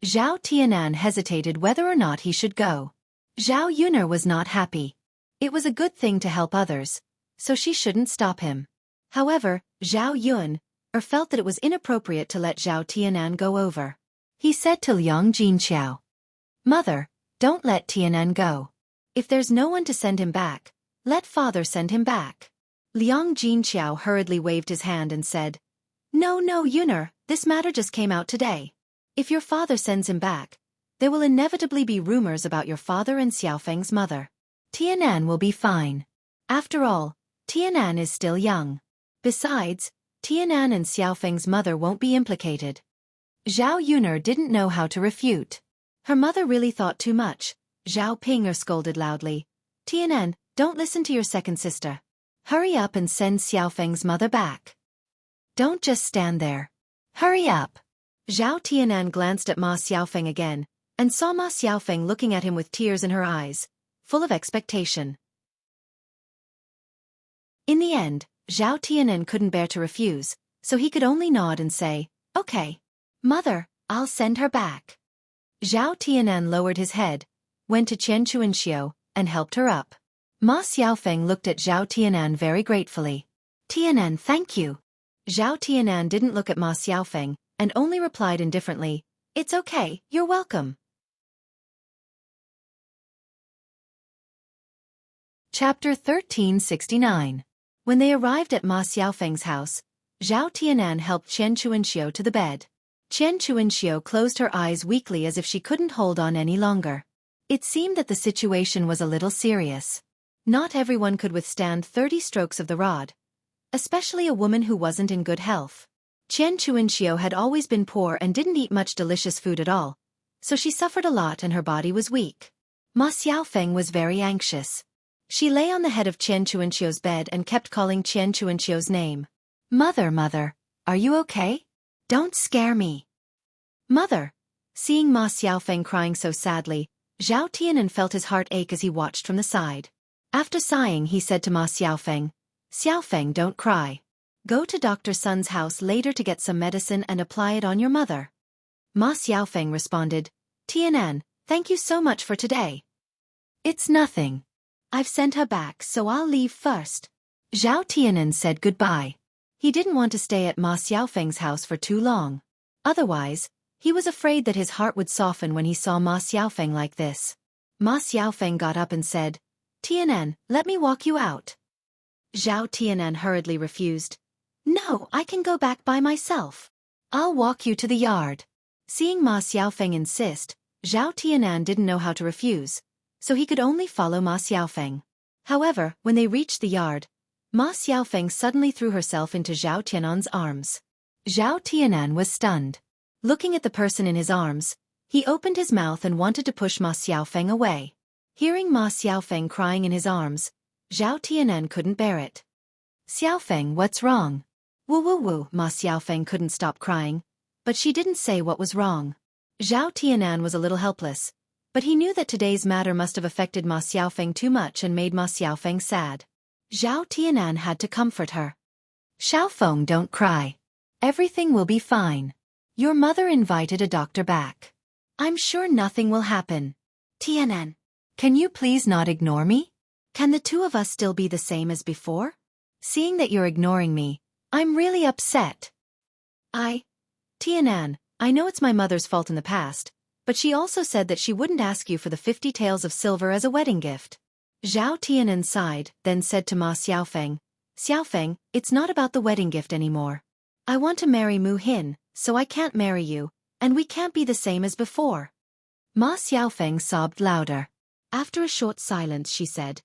S1: Zhao Tianan hesitated whether or not he should go. Zhao Yuner was not happy. It was a good thing to help others, so she shouldn't stop him. However, Zhao Yuner felt that it was inappropriate to let Zhao Tianan go over. He said to Liang Jinqiao, "Mother, don't let Tianan go. If there's no one to send him back, let father send him back." Liang Jinqiao hurriedly waved his hand and said, No, Yuner, this matter just came out today. If your father sends him back, there will inevitably be rumors about your father and Xiaofeng's mother. Tianan will be fine. After all, Tianan is still young. Besides, Tianan and Xiaofeng's mother won't be implicated. Zhao Yuner didn't know how to refute. Her mother really thought too much. Zhao Ping'er scolded loudly, "Tianan, don't listen to your second sister. Hurry up and send Xiaofeng's mother back. Don't just stand there. Hurry up." Zhao Tianan glanced at Ma Xiaofeng again, and saw Ma Xiaofeng looking at him with tears in her eyes, full of expectation. In the end, Zhao Tianan couldn't bear to refuse, so he could only nod and say, "Okay. Mother, I'll send her back." Zhao Tianan lowered his head, went to Qian Chuanxiu, and helped her up. Ma Xiaofeng looked at Zhao Tianan very gratefully. "Tianan, thank you." Zhao Tianan didn't look at Ma Xiaofeng, and only replied indifferently, "It's okay, you're welcome." Chapter 1369. When they arrived at Ma Xiaofeng's house, Zhao Tianan helped Qian Chuanxiu to the bed. Qian Chuanxiu closed her eyes weakly as if she couldn't hold on any longer. It seemed that the situation was a little serious. Not everyone could withstand 30 strokes of the rod, especially a woman who wasn't in good health. Qian Chuanxiu had always been poor and didn't eat much delicious food at all, so she suffered a lot and her body was weak. Ma Xiaofeng was very anxious. She lay on the head of Qian Chuanxiu's bed and kept calling Qian Chuanxiu's name. Mother, are you okay? Don't scare me." "Mother." Seeing Ma Xiaofeng crying so sadly, Zhao Tianan felt his heart ache as he watched from the side. After sighing, he said to Ma Xiaofeng, "Xiaofeng, don't cry. Go to Dr. Sun's house later to get some medicine and apply it on your mother." Ma Xiaofeng responded, "Tianan, thank you so much for today. It's nothing. I've sent her back, so I'll leave first." Zhao Tianan said goodbye. He didn't want to stay at Ma Xiaofeng's house for too long. Otherwise, he was afraid that his heart would soften when he saw Ma Xiaofeng like this. Ma Xiaofeng got up and said, "Tianan, let me walk you out." Zhao Tianan hurriedly refused. "No, I can go back by myself. I'll walk you to the yard." Seeing Ma Xiaofeng insist, Zhao Tianan didn't know how to refuse, so he could only follow Ma Xiaofeng. However, when they reached the yard, Ma Xiaofeng suddenly threw herself into Zhao Tianan's arms. Zhao Tianan was stunned. Looking at the person in his arms, he opened his mouth and wanted to push Ma Xiaofeng away. Hearing Ma Xiaofeng crying in his arms, Zhao Tianan couldn't bear it. "Xiaofeng, what's wrong?" "Woo woo woo," Ma Xiaofeng couldn't stop crying, but she didn't say what was wrong. Zhao Tianan was a little helpless, but he knew that today's matter must have affected Ma Xiaofeng too much and made Ma Xiaofeng sad. Zhao Tianan had to comfort her. "Xiaofeng, don't cry. Everything will be fine. Your mother invited a doctor back. I'm sure nothing will happen. Tianan, can you please not ignore me? Can the two of us still be the same as before? Seeing that you're ignoring me, I'm really upset." Tianan, I know it's my mother's fault in the past, but she also said that she wouldn't ask you for the 50 taels of silver as a wedding gift. Zhao Tianan sighed, then said to Ma Xiaofeng, "Xiaofeng, it's not about the wedding gift anymore. I want to marry Mu Hin, so I can't marry you, and we can't be the same as before." Ma Xiaofeng sobbed louder. After a short silence she said,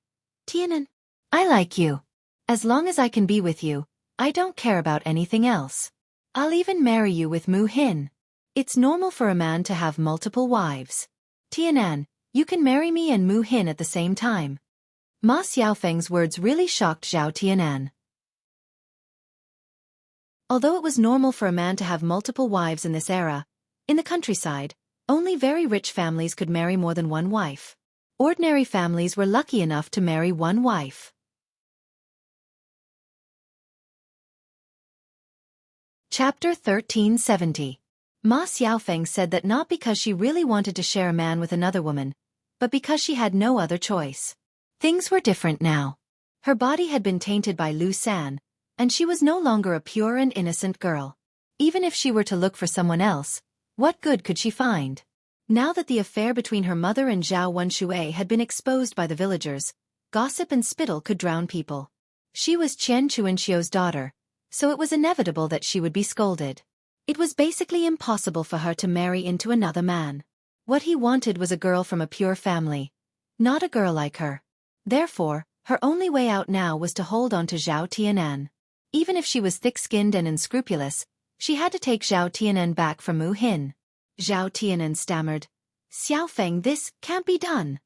S1: "Tianan, I like you. As long as I can be with you, I don't care about anything else. I'll even marry you with Mu Hin. It's normal for a man to have multiple wives. Tianan, you can marry me and Mu Hin at the same time." Ma Xiaofeng's words really shocked Zhao Tianan. Although it was normal for a man to have multiple wives in this era, in the countryside, only very rich families could marry more than one wife. Ordinary families were lucky enough to marry one wife. Chapter 1370. Ma Xiaofeng said that not because she really wanted to share a man with another woman, but because she had no other choice. Things were different now. Her body had been tainted by Lu San, and she was no longer a pure and innocent girl. Even if she were to look for someone else, what good could she find? Now that the affair between her mother and Zhao Xueqi had been exposed by the villagers, gossip and spittle could drown people. She was Qian Chuanxiu's daughter, so it was inevitable that she would be scolded. It was basically impossible for her to marry into another man. What he wanted was a girl from a pure family, not a girl like her. Therefore, her only way out now was to hold on to Zhao Tianan. Even if she was thick-skinned and unscrupulous, she had to take Zhao Tianan back from Mu Hin. Zhao Tianan stammered, "Xiaofeng, this can't be done."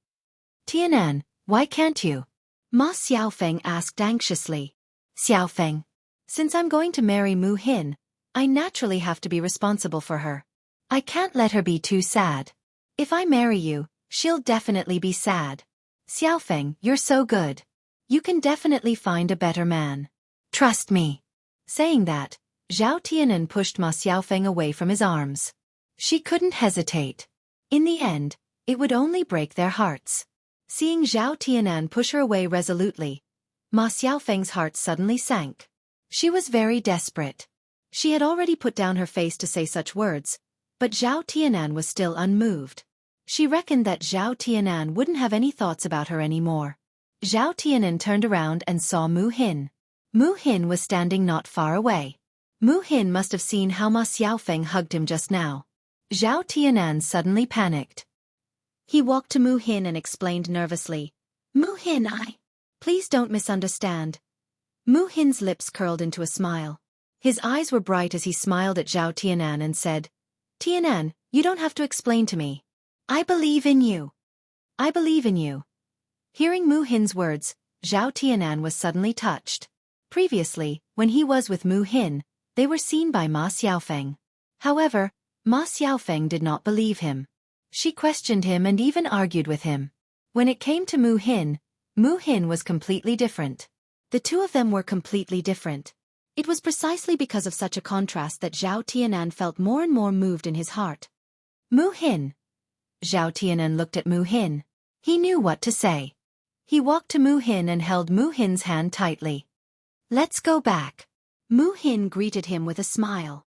S1: "Tianan, why can't you?" Ma Xiaofeng asked anxiously. "Xiaofeng, since I'm going to marry Mu Hin, I naturally have to be responsible for her. I can't let her be too sad. If I marry you, she'll definitely be sad. Xiaofeng, you're so good. You can definitely find a better man. Trust me." Saying that, Zhao Tianan pushed Ma Xiaofeng away from his arms. She couldn't hesitate. In the end, it would only break their hearts. Seeing Zhao Tianan push her away resolutely, Ma Xiaofeng's heart suddenly sank. She was very desperate. She had already put down her face to say such words, but Zhao Tianan was still unmoved. She reckoned that Zhao Tianan wouldn't have any thoughts about her anymore. Zhao Tianan turned around and saw Mu Hin. Mu Hin was standing not far away. Mu Hin must have seen how Ma Xiaofeng hugged him just now. Zhao Tianan suddenly panicked. He walked to Mu Hin and explained nervously, "Mu Hin, Please don't misunderstand." Mu Hin's lips curled into a smile. His eyes were bright as he smiled at Zhao Tianan and said, "Tianan, you don't have to explain to me. I believe in you. I believe in you." Hearing Mu Hin's words, Zhao Tianan was suddenly touched. Previously, when he was with Mu Hin, they were seen by Ma Xiaofeng. However, Ma Xiaofeng did not believe him. She questioned him and even argued with him. When it came to Mu Hin was completely different. The two of them were completely different. It was precisely because of such a contrast that Zhao Tianan felt more and more moved in his heart. "Mu Hin." Zhao Tianan looked at Mu Hin. He knew what to say. He walked to Mu Hin and held Mu Hin's hand tightly. "Let's go back." Mu Hin greeted him with a smile.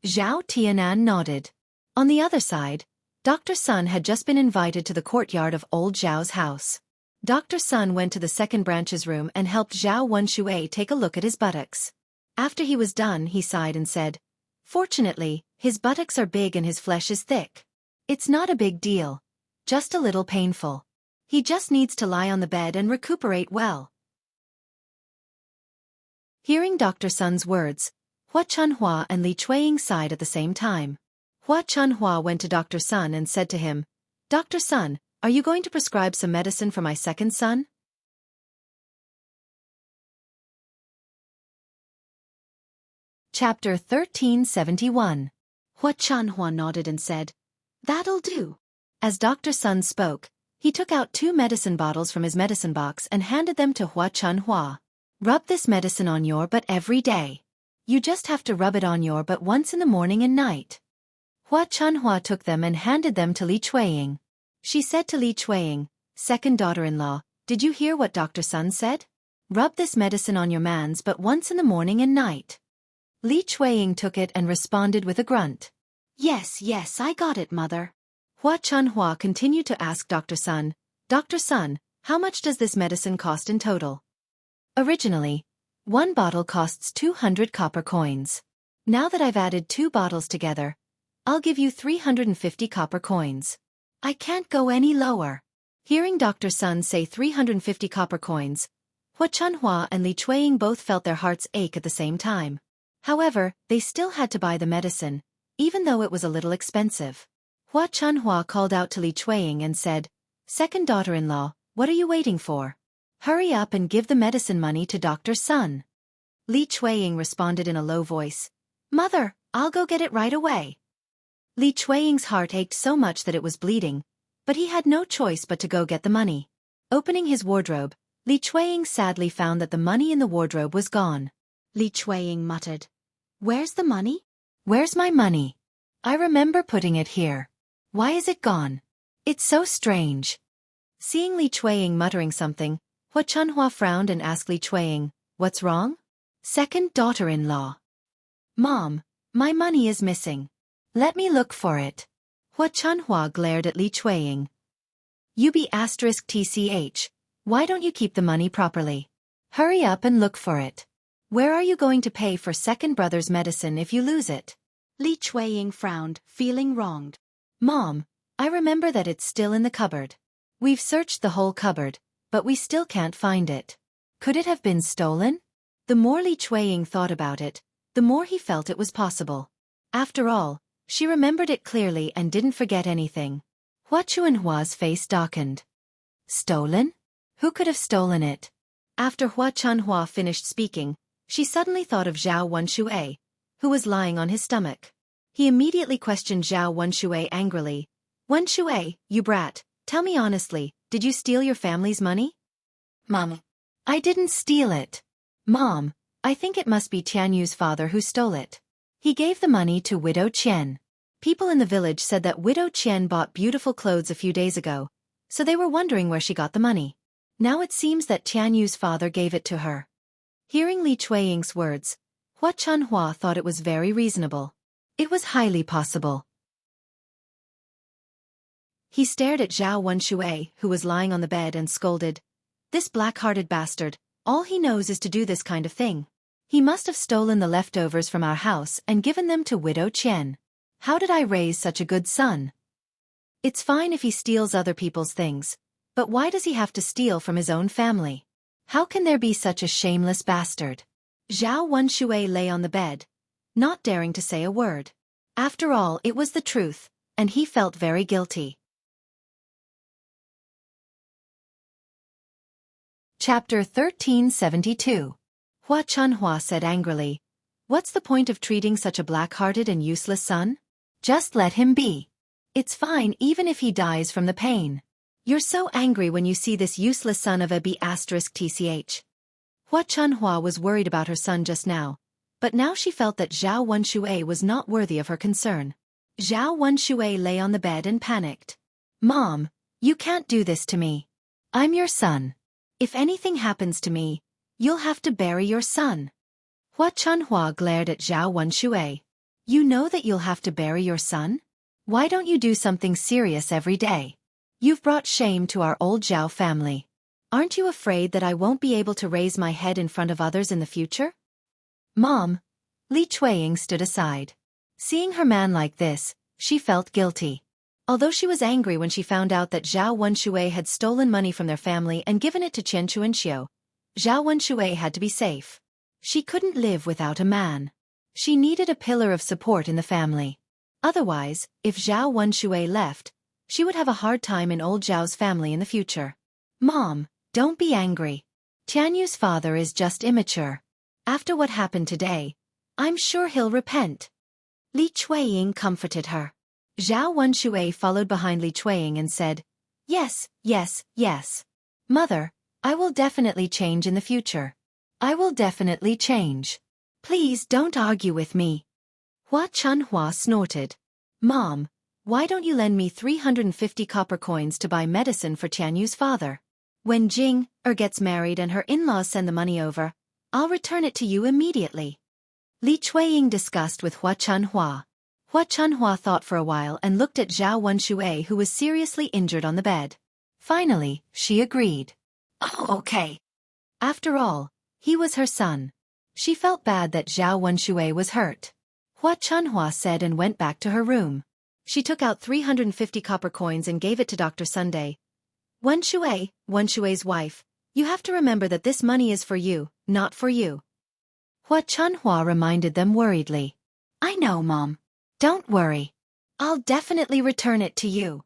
S1: Zhao Tianan nodded. On the other side, Dr. Sun had just been invited to the courtyard of old Zhao's house. Dr. Sun went to the second branch's room and helped Zhao Xueqi take a look at his buttocks. After he was done, he sighed and said, "Fortunately, His buttocks are big and his flesh is thick. It's not a big deal. Just a little painful. He just needs to lie on the bed and recuperate well. Hearing Dr. Sun's words, Hua Chunhua and Li Chueying sighed at the same time. Hua Chunhua went to Dr. Sun and said to him, Dr. Sun, are you going to prescribe some medicine for my second son? Chapter 1371. Hua Chunhua nodded and said, That'll do. As Dr. Sun spoke, he took out 2 medicine bottles from his medicine box and handed them to Hua Chunhua. Rub this medicine on your butt every day. You just have to rub it on your butt once in the morning and night. Hua Chunhua took them and handed them to Li Chueying. She said to Li Chueying, second daughter-in-law, did you hear what Dr. Sun said? Rub this medicine on your man's butt once in the morning and night. Li Chueying took it and responded with a grunt. Yes, I got it, mother. Hua Chunhua continued to ask Dr. Sun, Dr. Sun, how much does this medicine cost in total? Originally, 1 bottle costs 200 copper coins. Now that I've added 2 bottles together, I'll give you 350 copper coins. I can't go any lower. Hearing Dr. Sun say 350 copper coins, Hua Chunhua and Li Chueying both felt their hearts ache at the same time. However, they still had to buy the medicine, even though it was a little expensive. Hua Chunhua called out to Li Chueying and said, second daughter-in-law, what are you waiting for? Hurry up and give the medicine money to Dr. Sun. Li Chueying responded in a low voice, Mother, I'll go get it right away. Li Chueying's heart ached so much that it was bleeding, but he had no choice but to go get the money. Opening his wardrobe, Li Chueying sadly found that the money in the wardrobe was gone. Li Chueying muttered, Where's the money? Where's my money? I remember putting it here. Why is it gone? It's so strange. Seeing Li Chueying muttering something, Hua Chunhua frowned and asked Li Chueying, What's wrong? Second daughter-in-law. Mom, my money is missing. Let me look for it. Hua Chunhua glared at Li Chueying. You be *tch. Why don't you keep the money properly? Hurry up and look for it. Where are you going to pay for second brother's medicine if you lose it? Li Chueying frowned, feeling wronged. Mom, I remember that it's still in the cupboard. We've searched the whole cupboard, but we still can't find it. Could it have been stolen? The more Li Chueying thought about it, the more he felt it was possible. After all, she remembered it clearly and didn't forget anything. Hua Chunhua's face darkened. Stolen? Who could have stolen it? After Hua Chunhua finished speaking, she suddenly thought of Zhao Wenxue, who was lying on his stomach. He immediately questioned Zhao Wenxue angrily. Wenxue, you brat, tell me honestly, did you steal your family's money? Mom, I didn't steal it. Mom, I think it must be Tianyu's father who stole it. He gave the money to Widow Qian. People in the village said that Widow Qian bought beautiful clothes a few days ago, so they were wondering where she got the money. Now it seems that Tianyu's father gave it to her. Hearing Li Chueying's words, Hua Chunhua thought it was very reasonable. It was highly possible. He stared at Zhao Wenxue, who was lying on the bed, and scolded. This black-hearted bastard, all he knows is to do this kind of thing. He must have stolen the leftovers from our house and given them to Widow Qian. How did I raise such a good son? It's fine if he steals other people's things, but why does he have to steal from his own family? How can there be such a shameless bastard? Zhao Wenxue lay on the bed, not daring to say a word. After all, it was the truth, and he felt very guilty. Chapter 1372. Hua Chunhua said angrily, What's the point of treating such a black-hearted and useless son? Just let him be. It's fine even if he dies from the pain. You're so angry when you see this useless son of a *tch. Hua Chunhua was worried about her son just now, but now she felt that Zhao Wenxue was not worthy of her concern. Zhao Wenxue lay on the bed and panicked. Mom, you can't do this to me. I'm your son. If anything happens to me, you'll have to bury your son. Hua Chunhua glared at Zhao Wenxue. You know that you'll have to bury your son? Why don't you do something serious every day? You've brought shame to our old Zhao family. Aren't you afraid that I won't be able to raise my head in front of others in the future? Mom. Li Chueying stood aside. Seeing her man like this, she felt guilty. Although she was angry when she found out that Zhao Wenxue had stolen money from their family and given it to Qian Chuanxiu, Zhao Wenxue had to be safe. She couldn't live without a man. She needed a pillar of support in the family. Otherwise, if Zhao Wenxue left, she would have a hard time in old Zhao's family in the future. Mom, don't be angry. Tianyu's father is just immature. After what happened today, I'm sure he'll repent. Li Chueying comforted her. Zhao Wenxue followed behind Li Chueying and said, Yes, yes, yes. Mother, I will definitely change in the future. I will definitely change. Please don't argue with me. Hua Chunhua snorted. Mom, why don't you lend me 350 copper coins to buy medicine for Tianyu's father? When Jing gets married and her in-laws send the money over, I'll return it to you immediately. Li Chueying discussed with Hua Chunhua. Hua Chunhua thought for a while and looked at Zhao Wenxue, who was seriously injured on the bed. Finally, she agreed. Oh, okay. After all, he was her son. She felt bad that Zhao Wenxue was hurt. Hua Chunhua said and went back to her room. She took out 350 copper coins and gave it to Dr. Sunday. Wenxue, Wenshue's wife, you have to remember that this money is for you, not for you. Hua Chunhua reminded them worriedly. I know, Mom. Don't worry. I'll definitely return it to you.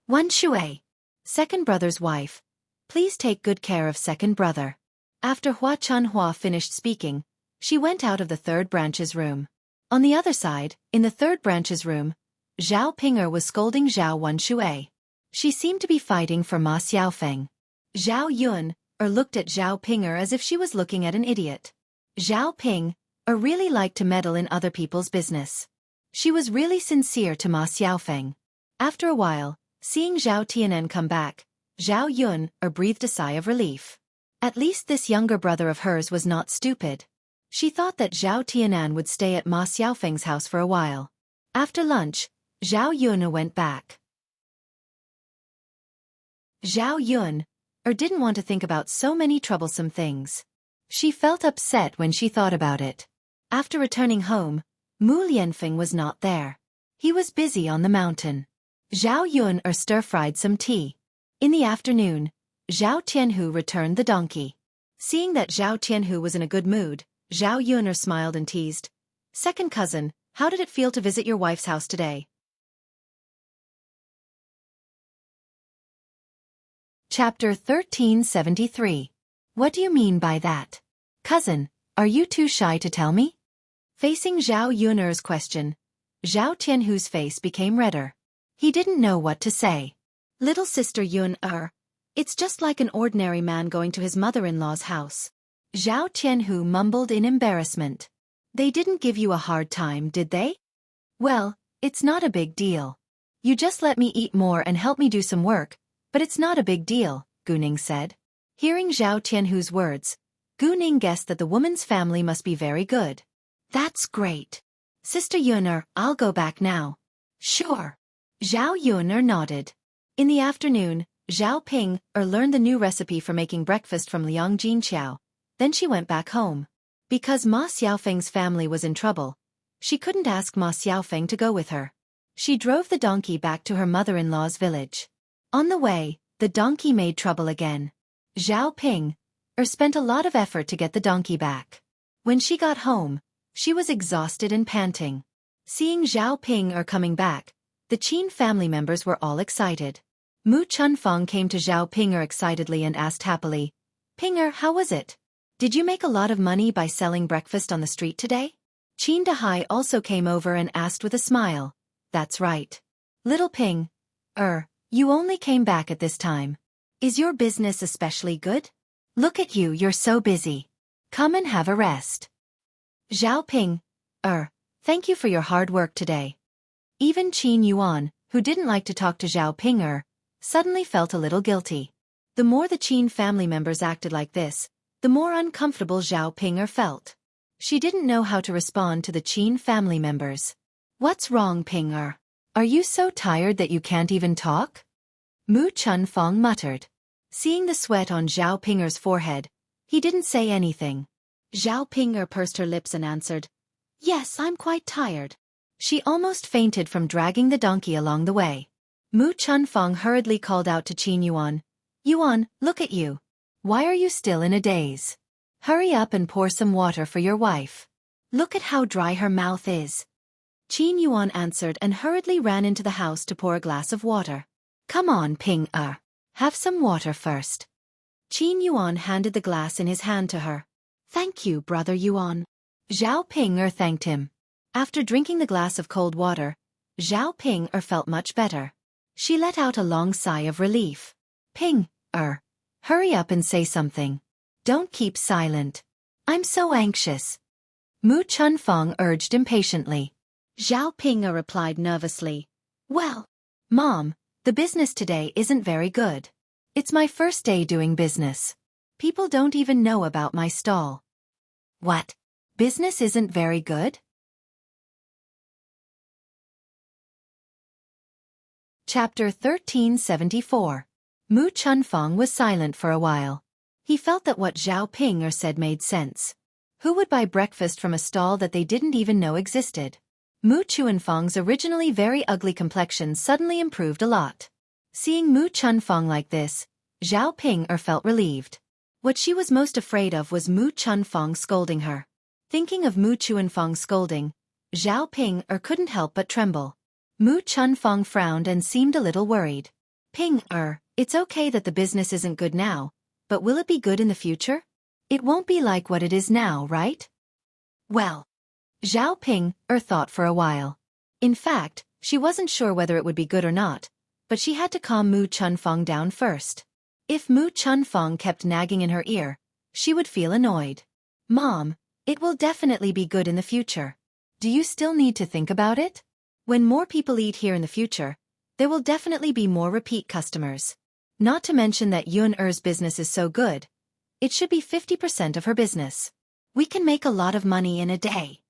S1: Wenxue, second brother's wife, please take good care of second brother. After Hua Chunhua finished speaking, she went out of the third branch's room. On the other side, in the third branch's room, Zhao Ping'er was scolding Zhao Wenxue. She seemed to be fighting for Ma Xiaofeng. Zhao Yun looked at Zhao Ping'er as if she was looking at an idiot. Zhao Ping really liked to meddle in other people's business. She was really sincere to Ma Xiaofeng. After a while, seeing Zhao Tianan come back, Zhao Yun breathed a sigh of relief. At least this younger brother of hers was not stupid. She thought that Zhao Tianan would stay at Ma Xiaofeng's house for a while. After lunch, Zhao Yun went back. Zhao Yun didn't want to think about so many troublesome things. She felt upset when she thought about it. After returning home, Mu Lianfeng was not there. He was busy on the mountain. Zhao Yun stir-fried some tea. In the afternoon, Zhao Tianhu returned the donkey. Seeing that Zhao Tianhu was in a good mood, Zhao Yun smiled and teased. Second cousin, how did it feel to visit your wife's house today? Chapter 1373. What do you mean by that? Cousin, are you too shy to tell me? Facing Zhao Yun's question, Zhao Tianhu's face became redder. He didn't know what to say. Little sister Yun, it's just like an ordinary man going to his mother-in-law's house. Zhao Tianhu mumbled in embarrassment. They didn't give you a hard time, did they? Well, it's not a big deal. You just let me eat more and help me do some work, but it's not a big deal, Guning said. Hearing Zhao Tianhu's words, Guning guessed that the woman's family must be very good. That's great. Sister Yun, I'll go back now. Sure. Zhao Yun nodded. In the afternoon, Zhao Ping learned the new recipe for making breakfast from Liang Jinqiao. Then she went back home. Because Ma Xiaofeng's family was in trouble, she couldn't ask Ma Xiaofeng to go with her. She drove the donkey back to her mother-in-law's village. On the way, the donkey made trouble again. Zhao Ping spent a lot of effort to get the donkey back. When she got home, she was exhausted and panting. Seeing Zhao Ping coming back, the Qin family members were all excited. Mu Chunfeng came to Zhao Ping'er excitedly and asked happily, Ping'er, how was it? Did you make a lot of money by selling breakfast on the street today? Qin Dahai also came over and asked with a smile. That's right. Little Ping, you only came back at this time. Is your business especially good? Look at you, you're so busy. Come and have a rest. Zhao Ping, thank you for your hard work today. Even Qin Yuan, who didn't like to talk to Zhao Ping, suddenly felt a little guilty. The more the Qin family members acted like this, the more uncomfortable Zhao Ping felt. She didn't know how to respond to the Qin family members. What's wrong, Ping? Are you so tired that you can't even talk? Mu Chunfeng muttered. Seeing the sweat on Zhao Ping's forehead, he didn't say anything. Zhao Ping pursed her lips and answered, Yes, I'm quite tired. She almost fainted from dragging the donkey along the way. Mu Chunfeng hurriedly called out to Qin Yuan, "Yuan, look at you. Why are you still in a daze? Hurry up and pour some water for your wife. Look at how dry her mouth is." Qin Yuan answered and hurriedly ran into the house to pour a glass of water. "Come on, Ping-er. Have some water first." Qin Yuan handed the glass in his hand to her. "Thank you, brother Yuan." Zhao Ping-er thanked him. After drinking the glass of cold water, Zhao Ping-er felt much better. She let out a long sigh of relief. "Ping-er, hurry up and say something. Don't keep silent. I'm so anxious." Mu Chunfeng urged impatiently. Zhao Ping-er replied nervously, "Well, Mom, the business today isn't very good. It's my first day doing business. People don't even know about my stall." "What? Business isn't very good?" Chapter 1374. Mu Chunfeng was silent for a while. He felt that what Zhao Ping-er said made sense. Who would buy breakfast from a stall that they didn't even know existed? Mu Chunfeng's originally very ugly complexion suddenly improved a lot. Seeing Mu Chunfeng like this, Zhao Ping-er felt relieved. What she was most afraid of was Mu Chunfeng scolding her. Thinking of Mu Chunfeng's scolding, Zhao Ping-er couldn't help but tremble. Mu Chunfeng frowned and seemed a little worried. "Ping-er, it's okay that the business isn't good now, but will it be good in the future? It won't be like what it is now, right?" Well, Zhao Ping-er thought for a while. In fact, she wasn't sure whether it would be good or not, but she had to calm Mu Chunfeng down first. If Mu Chunfeng kept nagging in her ear, she would feel annoyed. "Mom, it will definitely be good in the future. Do you still need to think about it? When more people eat here in the future, there will definitely be more repeat customers. Not to mention that Yun-er's business is so good. It should be 50% of her business. We can make a lot of money in a day."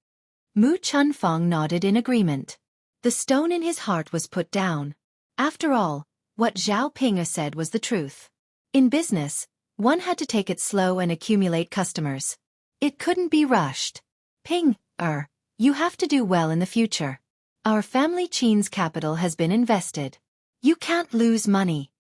S1: Mu Chunfeng nodded in agreement. The stone in his heart was put down. After all, what Zhao Ping-er said was the truth. In business, one had to take it slow and accumulate customers. It couldn't be rushed. "Ping-er, you have to do well in the future. Our family Qin's capital has been invested. You can't lose money."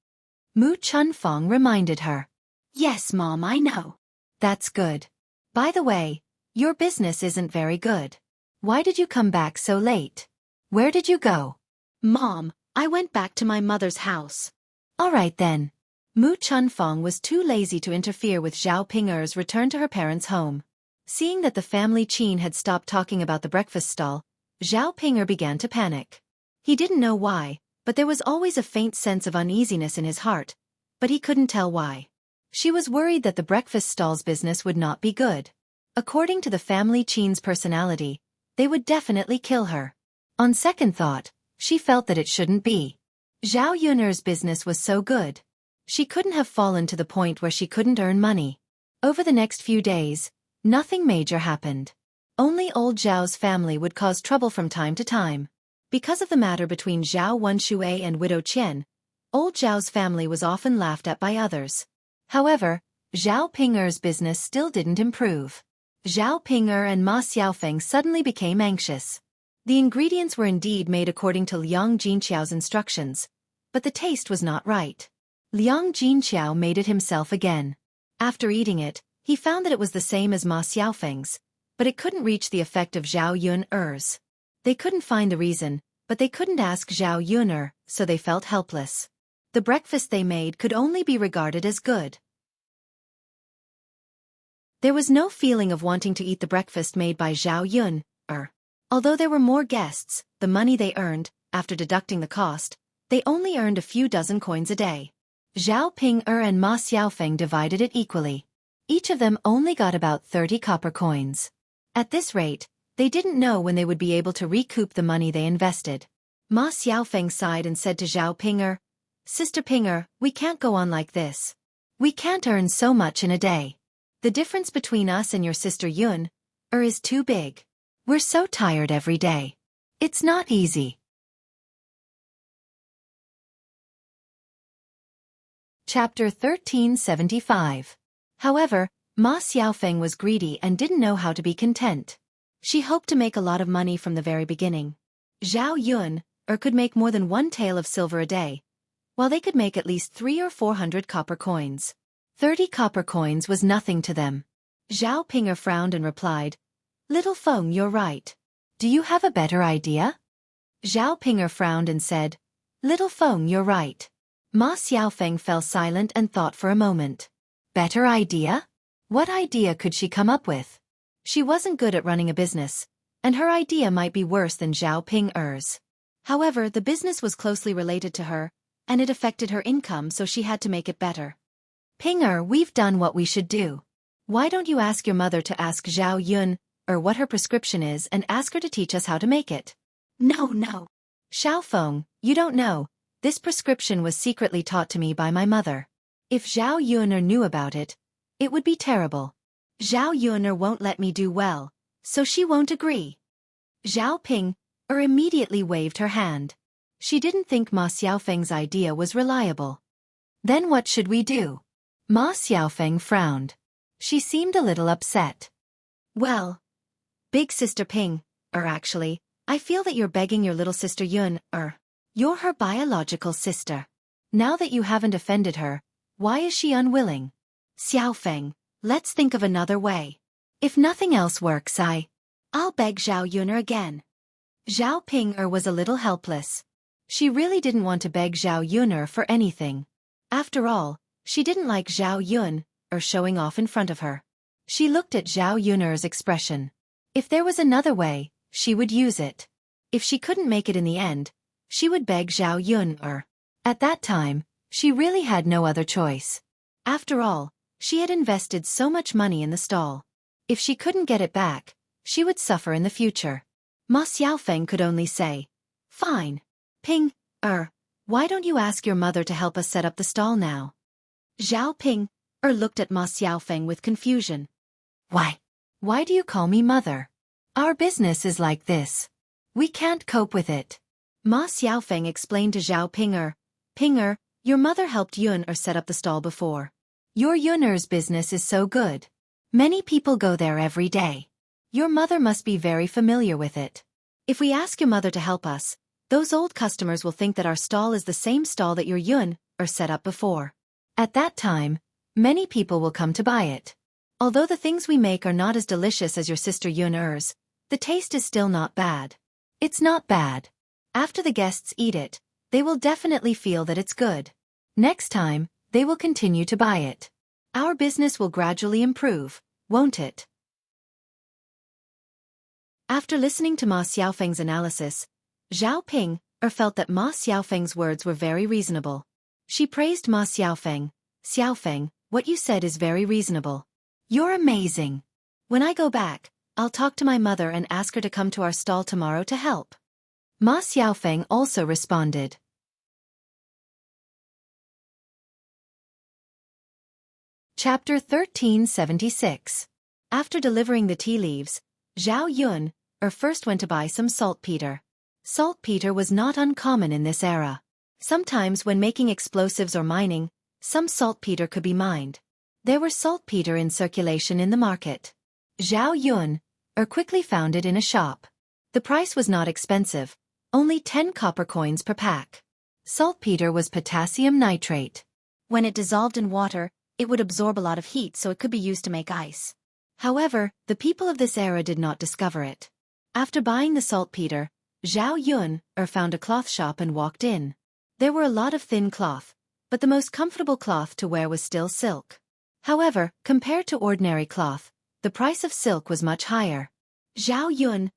S1: Mu Chunfeng reminded her. "Yes, Mom, I know." "That's good. By the way, your business isn't very good. Why did you come back so late? Where did you go?" "Mom, I went back to my mother's house." "All right then." Mu Chunfeng was too lazy to interfere with Zhao Ping-er's return to her parents' home. Seeing that the family Qin had stopped talking about the breakfast stall, Zhao Ping-er began to panic. He didn't know why, but there was always a faint sense of uneasiness in his heart, but he couldn't tell why. She was worried that the breakfast stall's business would not be good. According to the family Qin's personality, they would definitely kill her. On second thought, she felt that it shouldn't be. Zhao Yun'er's business was so good. She couldn't have fallen to the point where she couldn't earn money. Over the next few days, nothing major happened. Only old Zhao's family would cause trouble from time to time. Because of the matter between Zhao Wenxue and Widow Qian, old Zhao's family was often laughed at by others. However, Zhao Ping-er's business still didn't improve. Zhao Ping-er and Ma Xiaofeng suddenly became anxious. The ingredients were indeed made according to Liang Jinqiao's instructions, but the taste was not right. Liang Jinqiao made it himself again. After eating it, he found that it was the same as Ma Xiaofeng's, but it couldn't reach the effect of Zhao Yun'er's. They couldn't find the reason, but they couldn't ask Zhao Yun'er, so they felt helpless. The breakfast they made could only be regarded as good. There was no feeling of wanting to eat the breakfast made by Zhao Yun'er. Although there were more guests, the money they earned, after deducting the cost, they only earned a few dozen coins a day. Zhao Ping-er and Ma Xiaofeng divided it equally. Each of them only got about 30 copper coins. At this rate, they didn't know when they would be able to recoup the money they invested. Ma Xiaofeng sighed and said to Zhao Ping-er, "Sister Ping-er, we can't go on like this. We can't earn so much in a day. The difference between us and your sister Yun-er is too big. We're so tired every day. It's not easy." Chapter 1375. However, Ma Xiaofeng was greedy and didn't know how to be content. She hoped to make a lot of money from the very beginning. Zhao Yun could make more than 1 tael of silver a day, while they could make at least 300 or 400 copper coins. 30 copper coins was nothing to them. Zhao Ping frowned and replied, "Little Feng, you're right. Do you have a better idea?" Zhao Ping frowned and said, "Little Feng, you're right." Ma Xiaofeng fell silent and thought for a moment. Better idea? What idea could she come up with? She wasn't good at running a business, and her idea might be worse than Zhao Ping-er's. However, the business was closely related to her, and it affected her income, so she had to make it better. "Ping-er, we've done what we should do. Why don't you ask your mother to ask Zhao Yun what her prescription is and ask her to teach us how to make it?" No. Xiaofeng, you don't know. This prescription was secretly taught to me by my mother. If Zhao Yun knew about it, it would be terrible. Zhao Yun won't let me do well, so she won't agree. Zhao Ping immediately waved her hand. She didn't think Ma Xiaofeng's idea was reliable. Then what should we do? Ma Xiaofeng frowned. She seemed a little upset. Well, big sister Ping, actually, I feel that you're begging your little sister Yun, you're her biological sister. Now that you haven't offended her, why is she unwilling? Xiaofeng, let's think of another way. If nothing else works, I'll beg Zhao Yun again. Zhao Ping was a little helpless. She really didn't want to beg Zhao Yun for anything. After all, she didn't like Zhao Yun showing off in front of her. She looked at Zhao Yun's expression. If there was another way, she would use it. If she couldn't make it in the end, she would beg Zhao Yun. At that time, she really had no other choice. After all, she had invested so much money in the stall. If she couldn't get it back, she would suffer in the future. Ma Xiaofeng could only say, "Fine. Ping, why don't you ask your mother to help us set up the stall now?" Zhao Ping looked at Ma Xiaofeng with confusion. Why do you call me mother? Our business is like this. We can't cope with it. Ma Xiaofeng explained to Zhao Ping, "Ping, your mother helped Yun set up the stall before. Your Yun's business is so good. Many people go there every day. Your mother must be very familiar with it. If we ask your mother to help us, those old customers will think that our stall is the same stall that your Yun set up before. At that time, many people will come to buy it. Although the things we make are not as delicious as your sister Yun's, the taste is still not bad. It's not bad. After the guests eat it, they will definitely feel that it's good. Next time, they will continue to buy it. Our business will gradually improve, won't it?" After listening to Ma Xiaofeng's analysis, Zhao Ping felt that Ma Xiaofeng's words were very reasonable. She praised Ma Xiaofeng. "Xiaofeng, what you said is very reasonable. You're amazing. When I go back, I'll talk to my mother and ask her to come to our stall tomorrow to help." Ma Xiaofeng also responded. Chapter 1376. After delivering the tea leaves, Zhao Yun first went to buy some saltpeter. Saltpeter was not uncommon in this era. Sometimes when making explosives or mining, some saltpeter could be mined. There were saltpeter in circulation in the market. Zhao Yun quickly found it in a shop. The price was not expensive, only 10 copper coins per pack. Saltpeter was potassium nitrate. When it dissolved in water, it would absorb a lot of heat, so it could be used to make ice. However, the people of this era did not discover it. After buying the saltpeter, Zhao Yun found a cloth shop and walked in. There were a lot of thin cloth, but the most comfortable cloth to wear was still silk. However, compared to ordinary cloth, the price of silk was much higher. Zhao Yun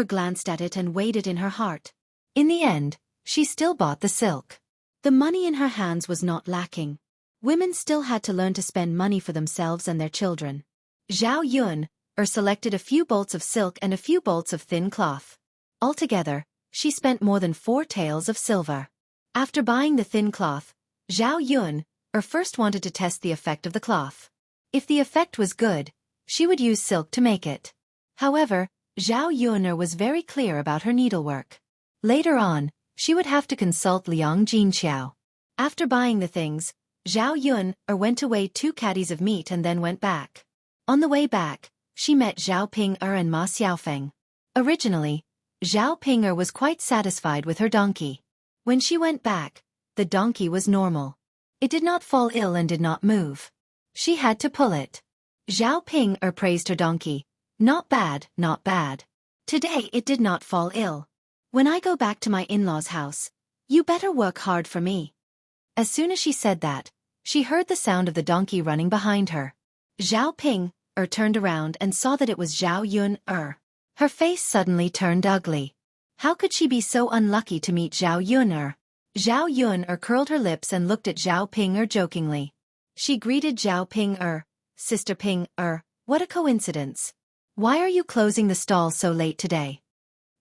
S1: glanced at it and weighed it in her heart. In the end, she still bought the silk. The money in her hands was not lacking. Women still had to learn to spend money for themselves and their children. Zhao Yun selected a few bolts of silk and a few bolts of thin cloth. Altogether, she spent more than 4 taels of silver. After buying the thin cloth, Zhao Yun first wanted to test the effect of the cloth. If the effect was good, she would use silk to make it. However, Zhao Yun was very clear about her needlework. Later on, she would have to consult Liang Jinqiao. After buying the things, Zhao Yun went to weigh 2 caddies of meat and then went back. On the way back, she met Zhao Ping and Ma Xiaofeng. Originally, Zhao Ping'er was quite satisfied with her donkey. When she went back, the donkey was normal. It did not fall ill and did not move. She had to pull it. Zhao Ping'er praised her donkey. Not bad, not bad. Today it did not fall ill. When I go back to my in-laws' house, you better work hard for me. As soon as she said that, she heard the sound of the donkey running behind her. Zhao Ping'er turned around and saw that it was Zhao Yun'er. Her face suddenly turned ugly. How could she be so unlucky to meet Zhao Yun'er? Zhao Yun'er curled her lips and looked at Zhao Ping'er jokingly. She greeted Zhao Ping'er. Sister Ping'er, what a coincidence. Why are you closing the stall so late today?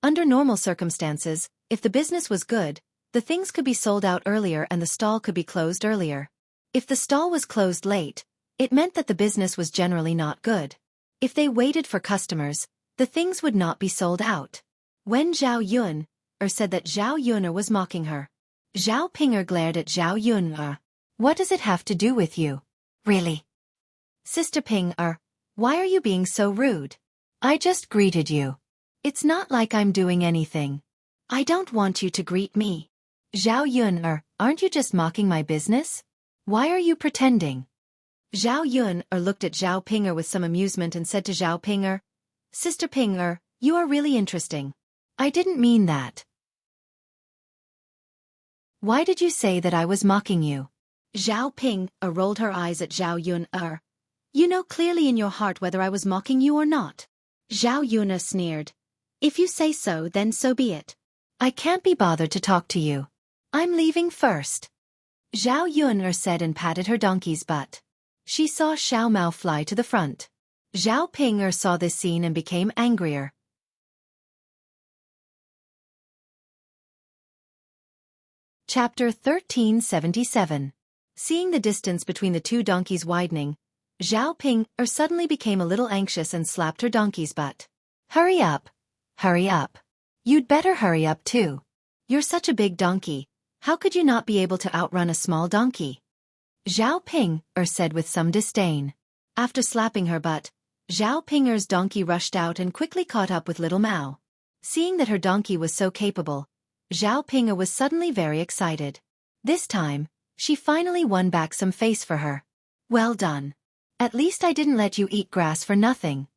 S1: Under normal circumstances, if the business was good, the things could be sold out earlier and the stall could be closed earlier. If the stall was closed late, it meant that the business was generally not good. If they waited for customers, the things would not be sold out. When Zhao Yun'er said that Zhao Yun'er was mocking her, Zhao Ping'er glared at Zhao Yun'er. What does it have to do with you? Really? Sister Ping'er, why are you being so rude? I just greeted you. It's not like I'm doing anything. I don't want you to greet me. Zhao Yun'er, aren't you just mocking my business? Why are you pretending? Zhao Yun'er looked at Zhao Ping'er with some amusement and said to Zhao Ping'er, Sister Ping'er, you are really interesting. I didn't mean that. Why did you say that I was mocking you? Zhao Ping'er rolled her eyes at Zhao Yun'er. You know clearly in your heart whether I was mocking you or not. Zhao Yun'er sneered. If you say so, then so be it. I can't be bothered to talk to you. I'm leaving first. Zhao Yun'er said and patted her donkey's butt. She saw Xiao Mao fly to the front. Zhao Ping'er saw this scene and became angrier. Chapter 1377. Seeing the distance between the two donkeys widening, Zhao Ping'er suddenly became a little anxious and slapped her donkey's butt. Hurry up. Hurry up. You'd better hurry up too. You're such a big donkey. How could you not be able to outrun a small donkey? Zhao Ping'er said with some disdain. After slapping her butt, Zhao Ping'er's donkey rushed out and quickly caught up with little Mao. Seeing that her donkey was so capable, Zhao Ping'er was suddenly very excited. This time, she finally won back some face for her. Well done. At least I didn't let you eat grass for nothing.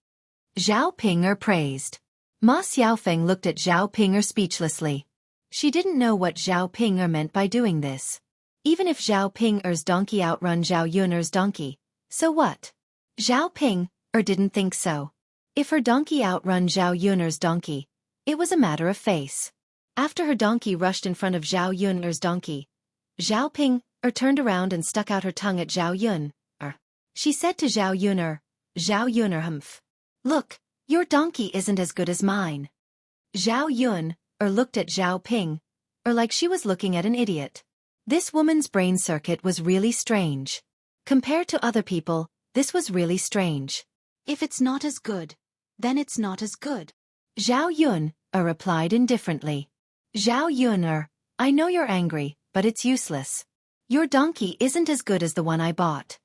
S1: Zhao Ping'er praised. Ma Xiaofeng looked at Zhao Ping'er speechlessly. She didn't know what Zhao Ping'er meant by doing this. Even if Zhao Ping'er's donkey outrun Zhao Yun'er's donkey, so what? Zhao Ping'er didn't think so. If her donkey outrun Zhao Yun'er's donkey, it was a matter of face. After her donkey rushed in front of Zhao Yun'er's donkey, Zhao Ping'er turned around and stuck out her tongue at Zhao Yun'er. She said to Zhao Yun'er, humph. Look, your donkey isn't as good as mine. Zhao Yun'er looked at Zhao Ping'er like she was looking at an idiot. This woman's brain circuit was really strange. Compared to other people, this was really strange. If it's not as good, then it's not as good. Zhao Yun'er replied indifferently. Zhao Yun'er, I know you're angry, but it's useless. Your donkey isn't as good as the one I bought.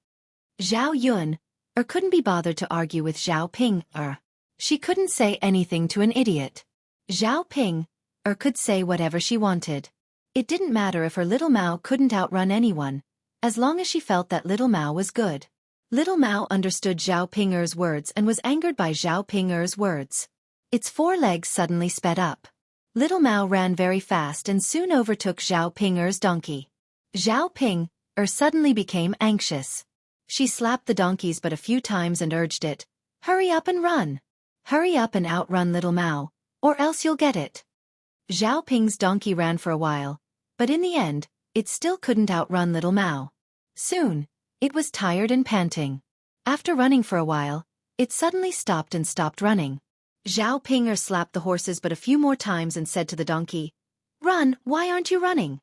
S1: Zhao Yun'er couldn't be bothered to argue with Zhao Ping'er. She couldn't say anything to an idiot. Zhao Ping'er could say whatever she wanted. It didn't matter if her little Mao couldn't outrun anyone, as long as she felt that little Mao was good. Little Mao understood Zhao Ping'er's words and was angered by Zhao Ping'er's words. Its four legs suddenly sped up. Little Mao ran very fast and soon overtook Zhao Ping'er's donkey. Zhao Ping'er suddenly became anxious. She slapped the donkey's butt a few times and urged it, hurry up and run. Hurry up and outrun little Mao, or else you'll get it. Zhao Ping's donkey ran for a while, but in the end, it still couldn't outrun little Mao. Soon, it was tired and panting. After running for a while, it suddenly stopped and stopped running. Zhao Ping'er slapped the horses but a few more times and said to the donkey, Run, why aren't you running?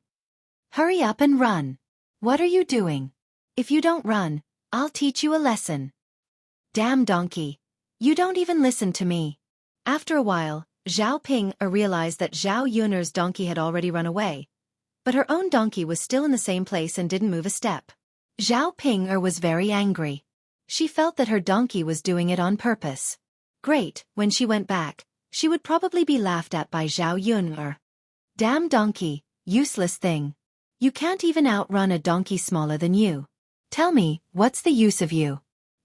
S1: Hurry up and run. What are you doing? If you don't run, I'll teach you a lesson. Damn donkey. You don't even listen to me. After a while, Zhao Ping'er realized that Zhao Yun'er's donkey had already run away, but her own donkey was still in the same place and didn't move a step. Zhao Ping'er was very angry. She felt that her donkey was doing it on purpose. Great, when she went back, she would probably be laughed at by Zhao Yun. Damn donkey, useless thing. You can't even outrun a donkey smaller than you. Tell me, what's the use of you?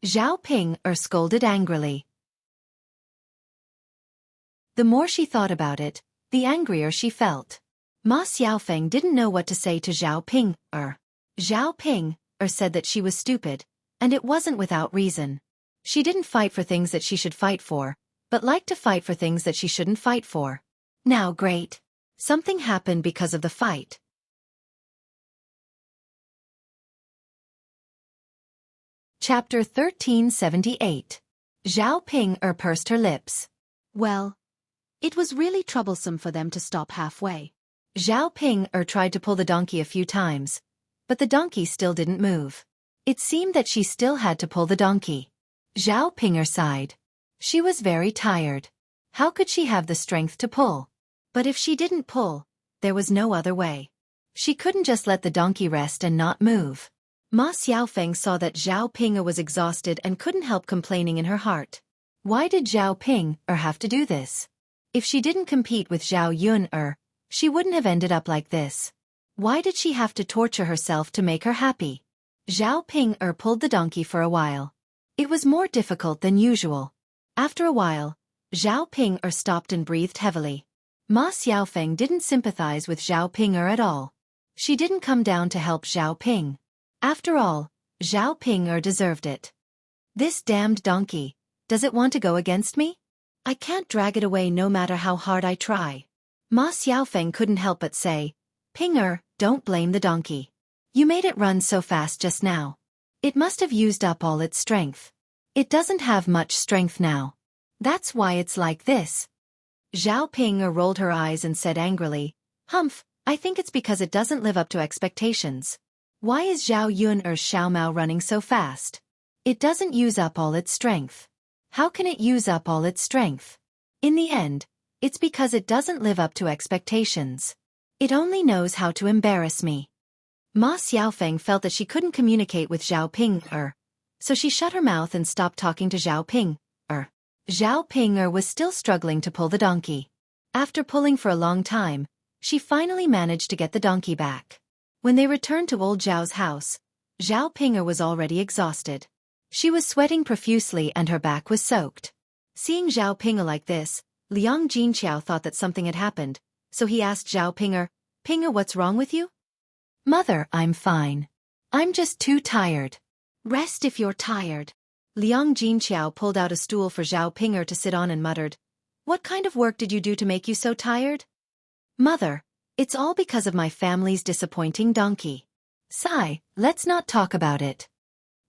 S1: Zhao Ping scolded angrily. The more she thought about it, the angrier she felt. Ma Xiaofeng didn't know what to say to Zhao Ping. Zhao Ping said that she was stupid, and it wasn't without reason. She didn't fight for things that she should fight for, but liked to fight for things that she shouldn't fight for. Now great. Something happened because of the fight. Chapter 1378. Zhao Ping pursed her lips. Well, it was really troublesome for them to stop halfway. Zhao Ping tried to pull the donkey a few times, but the donkey still didn't move. It seemed that she still had to pull the donkey. Zhao Ping sighed. She was very tired. How could she have the strength to pull? But if she didn't pull, there was no other way. She couldn't just let the donkey rest and not move. Ma Xiaofeng saw that Zhao Ping was exhausted and couldn't help complaining in her heart. Why did Zhao Ping have to do this? If she didn't compete with Zhao Yun she wouldn't have ended up like this. Why did she have to torture herself to make her happy? Zhao Ping pulled the donkey for a while. It was more difficult than usual. After a while, Zhao Ping stopped and breathed heavily. Ma Xiaofeng didn't sympathize with Zhao Ping at all. She didn't come down to help Zhao Ping. After all, Zhao Ping deserved it. This damned donkey, does it want to go against me? I can't drag it away no matter how hard I try. Ma Xiaofeng couldn't help but say, Ping don't blame the donkey. You made it run so fast just now. It must have used up all its strength. It doesn't have much strength now. That's why it's like this. Zhao Ping rolled her eyes and said angrily, Humph, I think it's because it doesn't live up to expectations. Why is Zhao Yun Xiao Mao running so fast? It doesn't use up all its strength. How can it use up all its strength? In the end, it's because it doesn't live up to expectations. It only knows how to embarrass me. Ma Xiaofeng felt that she couldn't communicate with Zhao Ping so she shut her mouth and stopped talking to Zhao Ping Zhao Ping was still struggling to pull the donkey. After pulling for a long time, she finally managed to get the donkey back. When they returned to old Zhao's house, Zhao Ping was already exhausted. She was sweating profusely and her back was soaked. Seeing Zhao Ping like this, Liang Jinqiao thought that something had happened, so he asked Zhao Ping, Ping, what's wrong with you? Mother, I'm fine. I'm just too tired. Rest if you're tired. Liang Jinqiao pulled out a stool for Zhao Ping to sit on and muttered, What kind of work did you do to make you so tired? Mother, it's all because of my family's disappointing donkey. Sigh, let's not talk about it.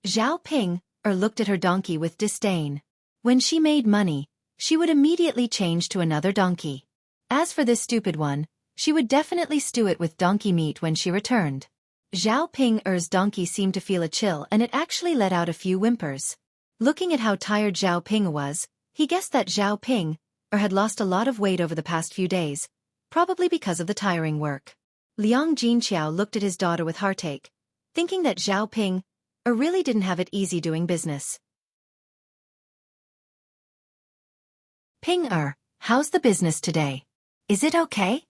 S1: Zhao Ping looked at her donkey with disdain. When she made money, she would immediately change to another donkey. As for this stupid one, she would definitely stew it with donkey meat when she returned. Zhao Ping's donkey seemed to feel a chill and it actually let out a few whimpers. Looking at how tired Zhao Ping was, he guessed that Zhao Ping had lost a lot of weight over the past few days, probably because of the tiring work. Liang Jinqiao looked at his daughter with heartache, thinking that Zhao Ping really didn't have it easy doing business. Ping how's the business today? Is it okay?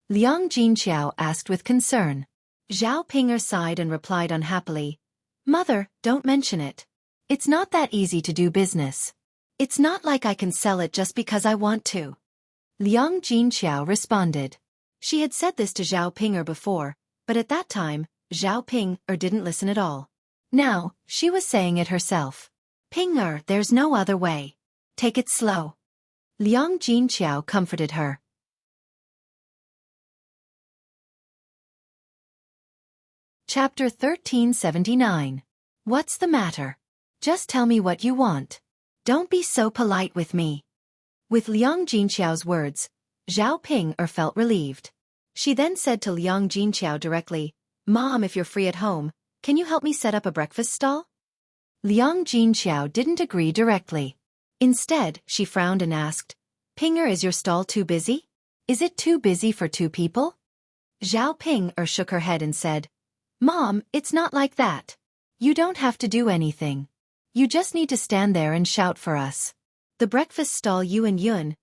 S1: Liang Jinqiao asked with concern. Zhao Ping sighed and replied unhappily, Mother, don't mention it. It's not that easy to do business. It's not like I can sell it just because I want to. Liang Jinqiao responded. She had said this to Zhao Ping before, but at that time, Zhao Ping didn't listen at all. Now, she was saying it herself. Ping there's no other way. Take it slow. Liang Jinqiao comforted her. Chapter 1379. What's the matter? Just tell me what you want. Don't be so polite with me. With Liang Jinqiao's words, Zhao Ping felt relieved. She then said to Liang Jinqiao directly, Mom, if you're free at home, can you help me set up a breakfast stall? Liang Jinqiao didn't agree directly. Instead, she frowned and asked, Ping is your stall too busy? Is it too busy for 2 people? Zhao Ping shook her head and said, Mom, it's not like that. You don't have to do anything. You just need to stand there and shout for us. The breakfast stall you and Yun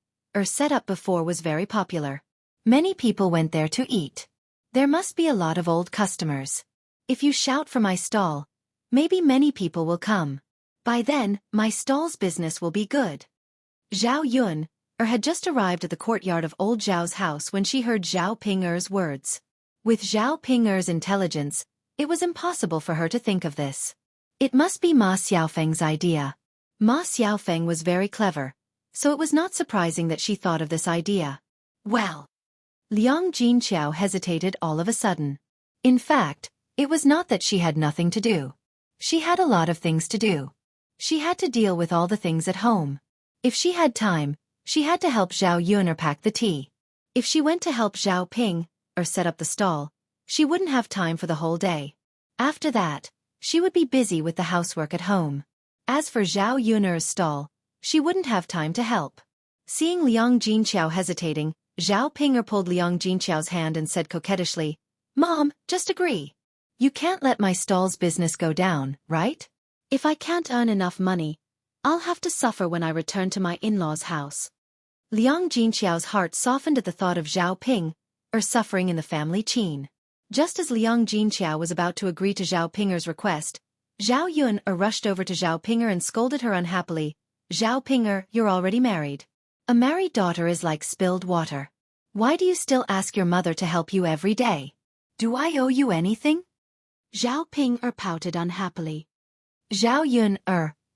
S1: set up before was very popular. Many people went there to eat. There must be a lot of old customers. If you shout for my stall, maybe many people will come. By then, my stall's business will be good. Zhao Yun had just arrived at the courtyard of old Zhao's house when she heard Zhao Ping's words. With Zhao Ping's intelligence, it was impossible for her to think of this. It must be Ma Xiaofeng's idea. Ma Xiaofeng was very clever, so it was not surprising that she thought of this idea. Well, Liang Jinqiao hesitated all of a sudden. In fact, it was not that she had nothing to do. She had a lot of things to do. She had to deal with all the things at home. If she had time, she had to help Zhao Yun pack the tea. If she went to help Zhao Ping set up the stall, she wouldn't have time for the whole day. After that, she would be busy with the housework at home. As for Zhao Yun's stall, she wouldn't have time to help. Seeing Liang Jinqiao hesitating, Zhao Ping pulled Liang Jinqiao's hand and said coquettishly, "Mom, just agree. You can't let my stall's business go down, right? If I can't earn enough money, I'll have to suffer when I return to my in-laws' house." Liang Jinqiao's heart softened at the thought of Zhao Ping suffering in the family qin. Just as Liang Jinqiao was about to agree to Zhao Ping's request, Zhao Yun rushed over to Zhao Ping and scolded her unhappily. "Zhao Ping, you're already married. A married daughter is like spilled water. Why do you still ask your mother to help you every day? Do I owe you anything?" Zhao Ping pouted unhappily. "Zhao Yun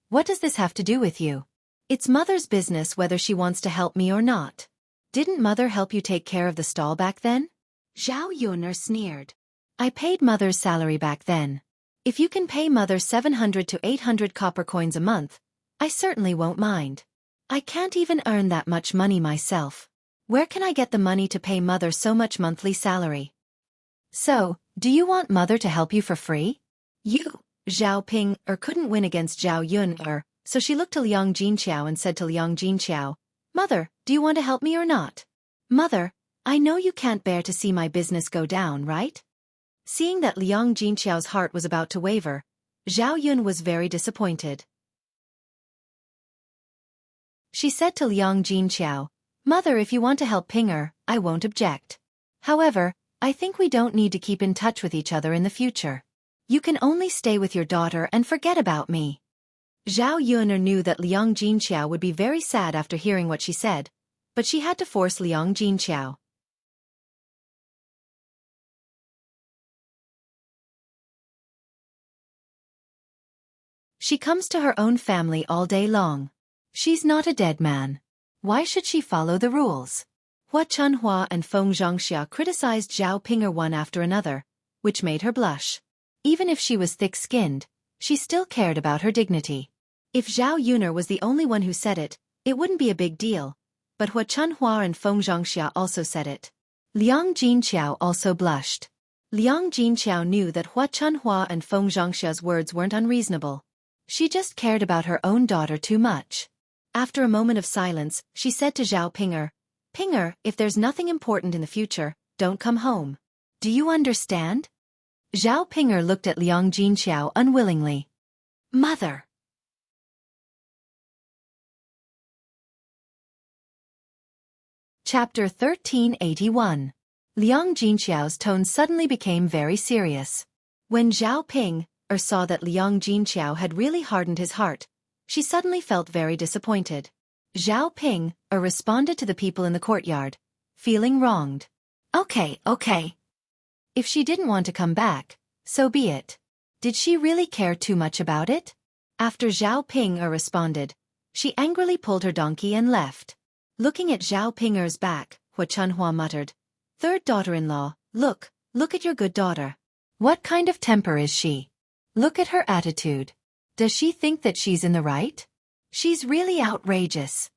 S1: what does this have to do with you? It's mother's business whether she wants to help me or not. Didn't mother help you take care of the stall back then?" Zhao Yun sneered. "I paid mother's salary back then. If you can pay mother 700 to 800 copper coins a month, I certainly won't mind. I can't even earn that much money myself. Where can I get the money to pay mother so much monthly salary? So, do you want mother to help you for free?" Zhao Ping couldn't win against Zhao Yun so she looked to Liang Jinqiao and said to Liang Jinqiao, "Mother, do you want to help me or not?" "Mother, I know you can't bear to see my business go down, right?" Seeing that Liang Jinqiao's heart was about to waver, Zhao Yun was very disappointed. She said to Liang Jinqiao, "Mother, if you want to help Pinger, I won't object. However, I think we don't need to keep in touch with each other in the future. You can only stay with your daughter and forget about me." Zhao Yun knew that Liang Jinqiao would be very sad after hearing what she said, but she had to force Liang Jinqiao. She comes to her own family all day long. She's not a dead man. Why should she follow the rules? Hua Chunhua and Feng Zhangxia criticized Zhao Ping one after another, which made her blush. Even if she was thick-skinned, she still cared about her dignity. If Zhao Yun was the only one who said it, it wouldn't be a big deal, but Hua Chunhua and Feng Zhangxia also said it. Liang Jinqiao also blushed. Liang Jinqiao knew that Hua Chunhua and Feng Zhangxia's words weren't unreasonable. She just cared about her own daughter too much. After a moment of silence, she said to Zhao Ping, "Ping, if there's nothing important in the future, don't come home. Do you understand?" Zhao Ping looked at Liang Jinqiao unwillingly. "Mother." Chapter 1381. Liang Jinqiao's tone suddenly became very serious. When Zhao Ping saw that Liang Jinqiao had really hardened his heart, she suddenly felt very disappointed. Zhao Ping responded to the people in the courtyard, feeling wronged. Okay. If she didn't want to come back, so be it. Did she really care too much about it? After Zhao Ping responded, she angrily pulled her donkey and left. Looking at Zhao Ping's back, Hua Chunhua muttered, "Third daughter-in-law, look at your good daughter. What kind of temper is she? Look at her attitude. Does she think that she's in the right? She's really outrageous."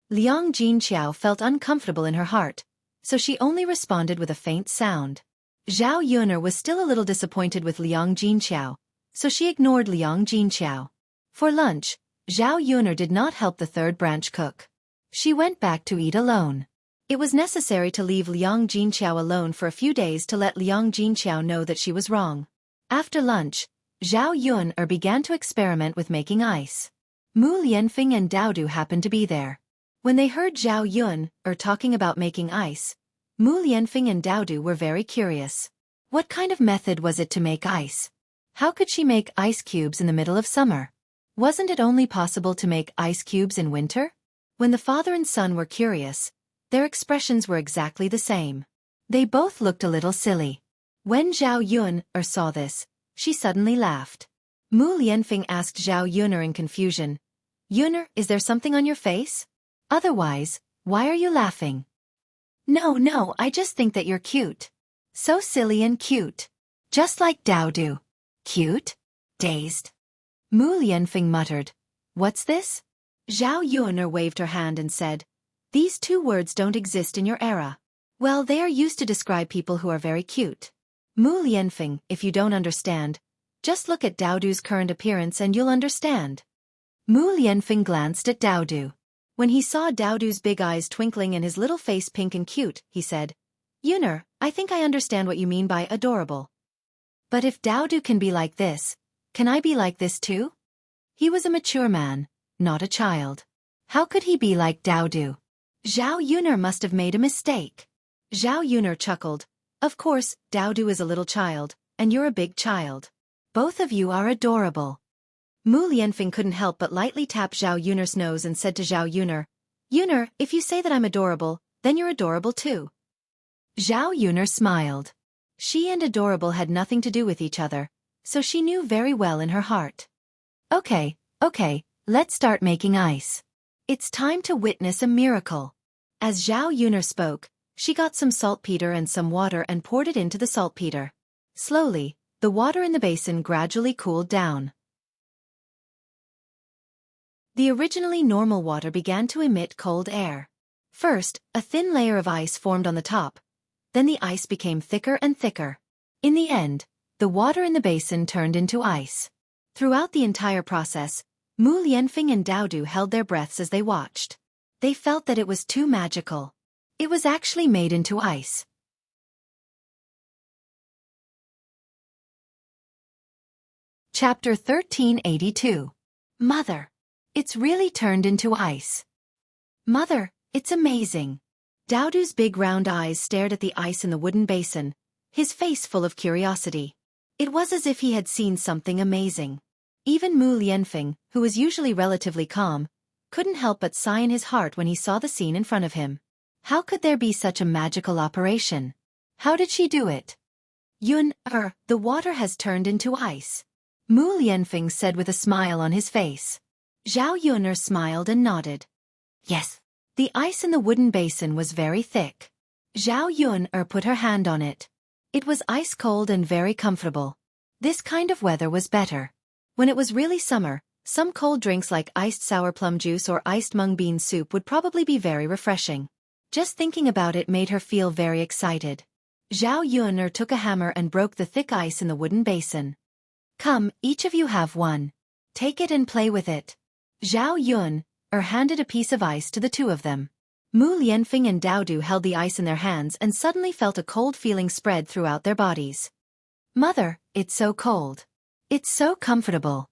S1: Liang Jinqiao felt uncomfortable in her heart, so she only responded with a faint sound. Zhao Yun was still a little disappointed with Liang Jinqiao, so she ignored Liang Jinqiao. For lunch, Zhao Yun did not help the third branch cook. She went back to eat alone. It was necessary to leave Liang Jinqiao alone for a few days to let Liang Jinqiao know that she was wrong. After lunch, Zhao Yun began to experiment with making ice. Mu Lianfeng and Daodu happened to be there. When they heard Zhao Yun talking about making ice, Mu Lianfeng and Daodu were very curious. What kind of method was it to make ice? How could she make ice cubes in the middle of summer? Wasn't it only possible to make ice cubes in winter? When the father and son were curious, their expressions were exactly the same. They both looked a little silly. When Zhao Yun saw this, she suddenly laughed. Mu Lianfeng asked Zhao Yun in confusion, "Yun, is there something on your face? Otherwise, why are you laughing?" No, I just think that you're cute. So silly and cute. Just like Daodu. Cute? Dazed. Mu Lianfeng muttered, "What's this?" Zhao Yun waved her hand and said, "These two words don't exist in your era. Well, they are used to describe people who are very cute. Mu Lianfeng, if you don't understand, just look at Daodu's current appearance and you'll understand." Mu Lianfeng glanced at Daodu. When he saw Daodu's big eyes twinkling and his little face pink and cute, he said, "Yuner, I think I understand what you mean by adorable. But if Daodu can be like this, can I be like this too?" He was a mature man, not a child. How could he be like Daodu? Zhao Yuner must have made a mistake. Zhao Yuner chuckled, "Of course, Daodu is a little child, and you're a big child. Both of you are adorable." Mu Lianfeng couldn't help but lightly tap Zhao Yuner's nose and said to Zhao Yuner, "Yuner, if you say that I'm adorable, then you're adorable too." Zhao Yuner smiled. She and adorable had nothing to do with each other, so she knew very well in her heart. Okay, let's start making ice. It's time to witness a miracle." As Zhao Yuner spoke, she got some saltpeter and some water and poured it into the saltpeter. Slowly, the water in the basin gradually cooled down. The originally normal water began to emit cold air. First, a thin layer of ice formed on the top. Then the ice became thicker and thicker. In the end, the water in the basin turned into ice. Throughout the entire process, Mu Lianfeng and Daodu held their breaths as they watched. They felt that it was too magical. It was actually made into ice. Chapter 1382. Mother. It's really turned into ice. Mother, it's amazing. Daodu's big round eyes stared at the ice in the wooden basin, his face full of curiosity. It was as if he had seen something amazing. Even Mu Lianfeng, who was usually relatively calm, couldn't help but sigh in his heart when he saw the scene in front of him. How could there be such a magical operation? How did she do it? Yun, the water has turned into ice. Mu Lianfeng said with a smile on his face. Zhao Yuner smiled and nodded. Yes. The ice in the wooden basin was very thick. Zhao Yun put her hand on it. It was ice cold and very comfortable. This kind of weather was better. When it was really summer, some cold drinks like iced sour plum juice or iced mung bean soup would probably be very refreshing. Just thinking about it made her feel very excited. Zhao Yun took a hammer and broke the thick ice in the wooden basin. Come, each of you have one. Take it and play with it. Zhao Yun handed a piece of ice to the two of them. Mu Lianfeng and Daodu held the ice in their hands and suddenly felt a cold feeling spread throughout their bodies. Mother, it's so cold. It's so comfortable.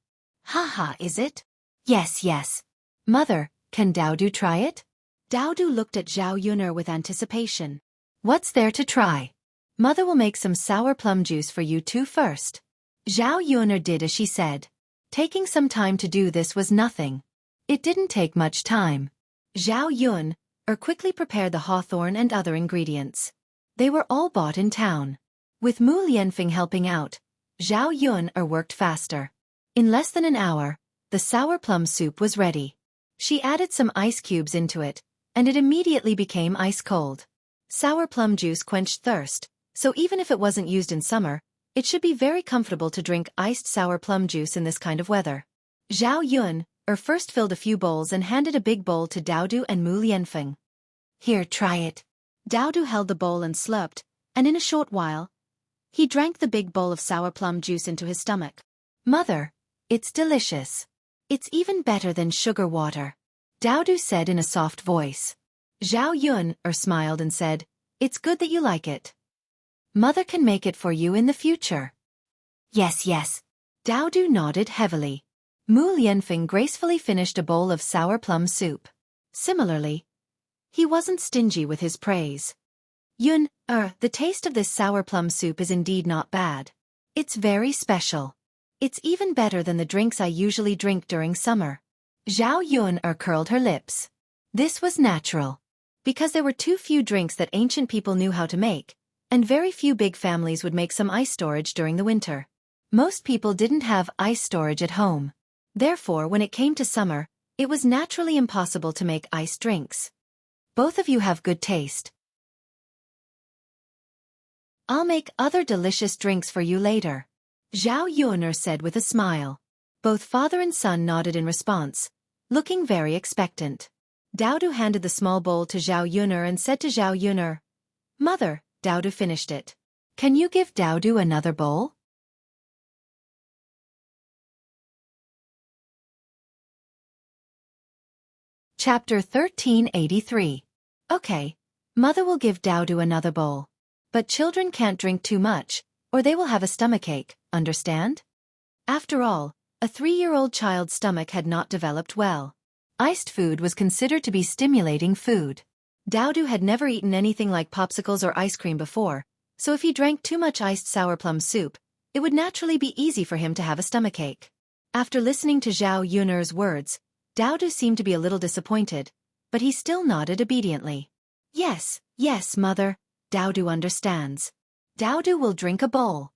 S1: Haha, is it? Yes. Mother, can Daodu try it? Daodu looked at Zhao Yuner with anticipation. What's there to try? Mother will make some sour plum juice for you two first. Zhao Yuner did as she said. Taking some time to do this was nothing. It didn't take much time. Zhao Yun quickly prepared the hawthorn and other ingredients. They were all bought in town. With Mu Lianfeng helping out, Zhao Yun worked faster. In less than an hour, the sour plum soup was ready. She added some ice cubes into it, and it immediately became ice cold. Sour plum juice quenched thirst, so even if it wasn't used in summer, it should be very comfortable to drink iced sour plum juice in this kind of weather. Zhao Yun first filled a few bowls and handed a big bowl to Daodu and Mu Lianfeng. Here, try it. Daodu held the bowl and slurped, and in a short while, he drank the big bowl of sour plum juice into his stomach. Mother, it's delicious. It's even better than sugar water. Daodu said in a soft voice. Zhao Yun smiled and said, It's good that you like it. Mother can make it for you in the future. Yes. Daodu nodded heavily. Mu Lianfeng gracefully finished a bowl of sour plum soup. Similarly, he wasn't stingy with his praise. The taste of this sour plum soup is indeed not bad. It's very special. It's even better than the drinks I usually drink during summer. Zhao Yun curled her lips. This was natural. Because there were too few drinks that ancient people knew how to make, and very few big families would make some ice storage during the winter. Most people didn't have ice storage at home. Therefore, when it came to summer, it was naturally impossible to make iced drinks. Both of you have good taste. I'll make other delicious drinks for you later, Zhao Yun said with a smile. Both father and son nodded in response, looking very expectant. Daodu handed the small bowl to Zhao Yun and said to Zhao Yun, "Mother," Daodu finished it. "Can you give Daodu another bowl?" Chapter 1383. Okay, Mother will give Daodu another bowl. But children can't drink too much, or they will have a stomachache, understand? After all, a 3-year-old child's stomach had not developed well. Iced food was considered to be stimulating food. Daodu had never eaten anything like popsicles or ice cream before, so if he drank too much iced sour plum soup, it would naturally be easy for him to have a stomachache. After listening to Zhao Yun's words, Daodu seemed to be a little disappointed, but he still nodded obediently. Yes, Mother, Daodu understands. Daodu will drink a bowl.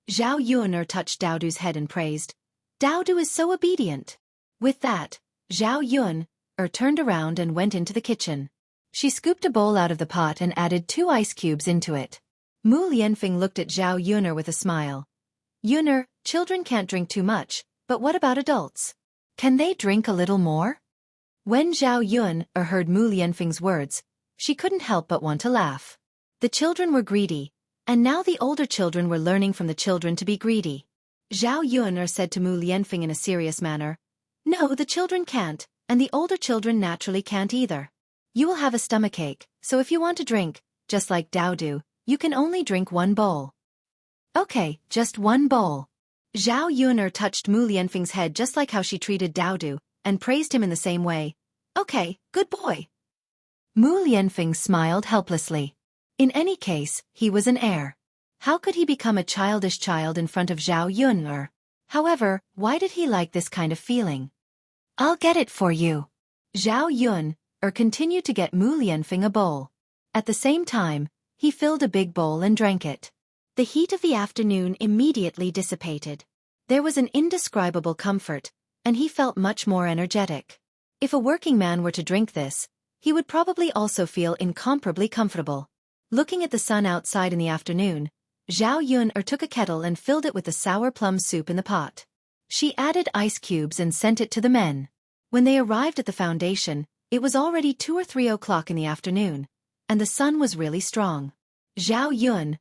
S1: Zhao Yun touched Daodu's head and praised, "Daodu is so obedient." With that, Zhao Yun turned around and went into the kitchen. She scooped a bowl out of the pot and added 2 ice cubes into it. Mu Lianfeng looked at Zhao Yun with a smile. "Yun, children can't drink too much, but what about adults? Can they drink a little more?" When Zhao Yun heard Mu Lianfeng's words, she couldn't help but want to laugh. The children were greedy, and now the older children were learning from the children to be greedy. Zhao Yun said to Mu Lianfeng in a serious manner, "No, the children can't, and the older children naturally can't either. You will have a stomachache, so if you want to drink, just like Daodu, you can only drink 1 bowl." "Okay, just 1 bowl." Zhao Yun touched Mu Lianfeng's head just like how she treated Daodu, and praised him in the same way. "Okay, good boy." Mu Lianfeng smiled helplessly. In any case, he was an heir. How could he become a childish child in front of Zhao Yun? However, why did he like this kind of feeling? "I'll get it for you." Zhao Yun continued to get Mu Lianfeng a bowl. At the same time, he filled a big bowl and drank it. The heat of the afternoon immediately dissipated. There was an indescribable comfort, and he felt much more energetic. If a working man were to drink this, he would probably also feel incomparably comfortable. Looking at the sun outside in the afternoon, Zhao Yun took a kettle and filled it with the sour plum soup in the pot. She added ice cubes and sent it to the men. When they arrived at the foundation, it was already 2 or 3 o'clock in the afternoon, and the sun was really strong. Zhao Yun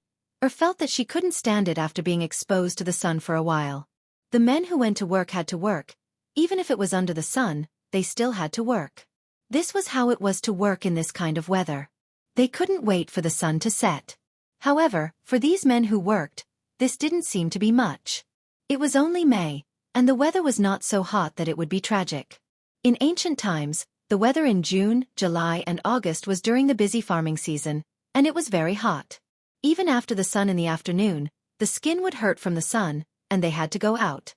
S1: felt that she couldn't stand it after being exposed to the sun for a while. The men who went to work had to work. Even if it was under the sun, they still had to work. This was how it was to work in this kind of weather. They couldn't wait for the sun to set. However, for these men who worked, this didn't seem to be much. It was only May, and the weather was not so hot that it would be tragic. In ancient times, the weather in June, July, and August was during the busy farming season, and it was very hot. Even after the sun in the afternoon, the skin would hurt from the sun, and they had to go out.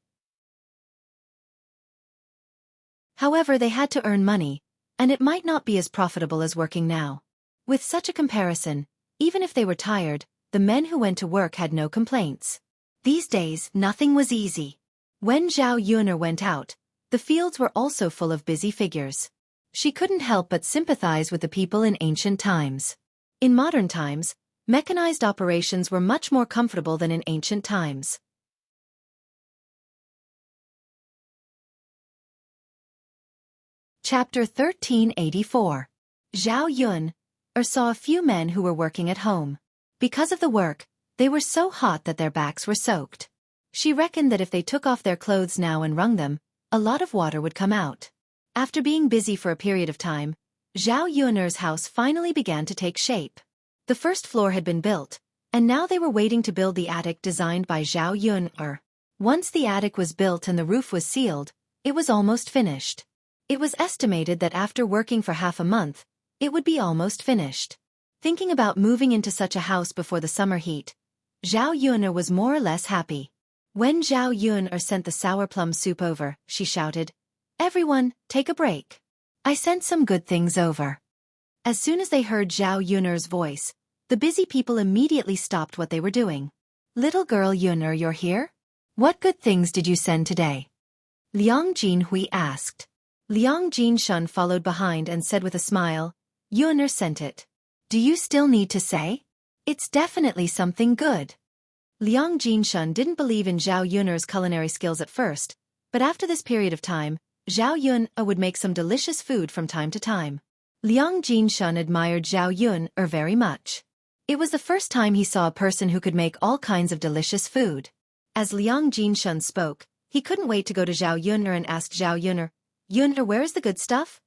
S1: However, they had to earn money, and it might not be as profitable as working now. With such a comparison, even if they were tired, the men who went to work had no complaints. These days, nothing was easy. When Zhao Yun went out, the fields were also full of busy figures. She couldn't help but sympathize with the people in ancient times. In modern times, mechanized operations were much more comfortable than in ancient times. Chapter 1384. Zhao Yun saw a few men who were working at home. Because of the work, they were so hot that their backs were soaked. She reckoned that if they took off their clothes now and wrung them, a lot of water would come out. After being busy for a period of time, Zhao Yun's house finally began to take shape. The first floor had been built, and now they were waiting to build the attic designed by Zhao Yun. Once the attic was built and the roof was sealed, it was almost finished. It was estimated that after working for half a month, it would be almost finished. Thinking about moving into such a house before the summer heat, Zhao Yuner was more or less happy. When Zhao Yuner sent the sour plum soup over, she shouted, "Everyone, take a break. I sent some good things over." As soon as they heard Zhao Yuner's voice, the busy people immediately stopped what they were doing. "Little girl Yuner, you're here? What good things did you send today?" Liang Jinhui asked. Liang Jinshun followed behind and said with a smile, "Yuner sent it. Do you still need to say? It's definitely something good." Liang Jinshun didn't believe in Zhao Yuner's culinary skills at first, but after this period of time, Zhao Yuner would make some delicious food from time to time. Liang Jinshun admired Zhao Yuner very much. It was the first time he saw a person who could make all kinds of delicious food. As Liang Jinshun spoke, he couldn't wait to go to Zhao Yuner and ask Zhao Yuner, "Yuner, where is the good stuff?"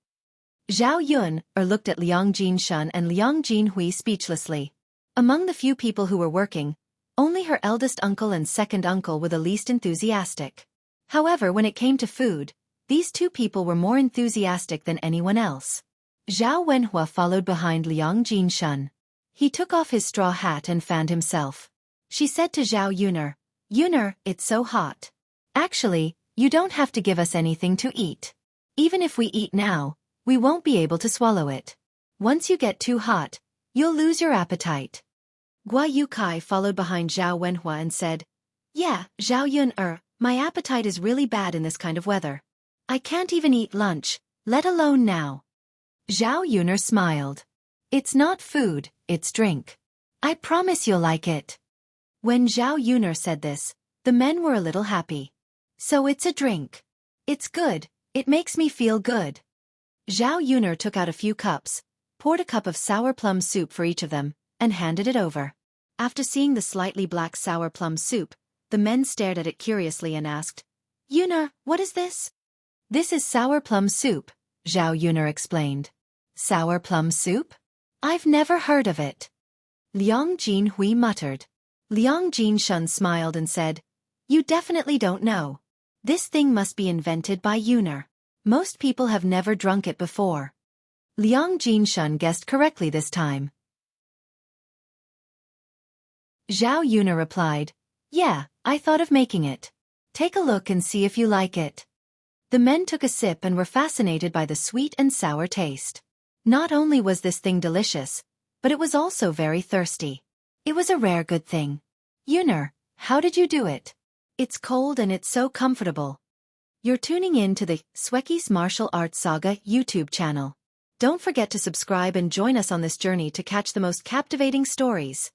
S1: Zhao Yuner looked at Liang Jinshun and Liang Jinhui speechlessly. Among the few people who were working, only her eldest uncle and second uncle were the least enthusiastic. However, when it came to food, these two people were more enthusiastic than anyone else. Zhao Wenhua followed behind Liang Jinshun. He took off his straw hat and fanned himself. She said to Zhao Yuner, "Yuner, it's so hot. Actually, you don't have to give us anything to eat. Even if we eat now, we won't be able to swallow it. Once you get too hot, you'll lose your appetite." Gua Yukai followed behind Zhao Wenhua and said, "Yeah, Zhao Yuner, my appetite is really bad in this kind of weather. I can't even eat lunch, let alone now." Zhao Yuner smiled. "It's not food, it's drink. I promise you'll like it." When Zhao Yuner said this, the men were a little happy. "So it's a drink. It's good, it makes me feel good." Zhao Yuner took out a few cups, poured a cup of sour plum soup for each of them, and handed it over. After seeing the slightly black sour plum soup, the men stared at it curiously and asked, "Yuner, what is this?" "This is sour plum soup," Zhao Yuner explained. "Sour plum soup? I've never heard of it." Liang Jinhui muttered. Liang Jinshun smiled and said, "You definitely don't know. This thing must be invented by Yuner. Most people have never drunk it before." Liang Jinshun guessed correctly this time. Zhao Yuner replied, "Yeah, I thought of making it. Take a look and see if you like it." The men took a sip and were fascinated by the sweet and sour taste. Not only was this thing delicious, but it was also very thirsty. It was a rare good thing. "Yuner, how did you do it? It's cold and it's so comfortable." You're tuning in to the Xueqi's Martial Arts Saga YouTube channel. Don't forget to subscribe and join us on this journey to catch the most captivating stories.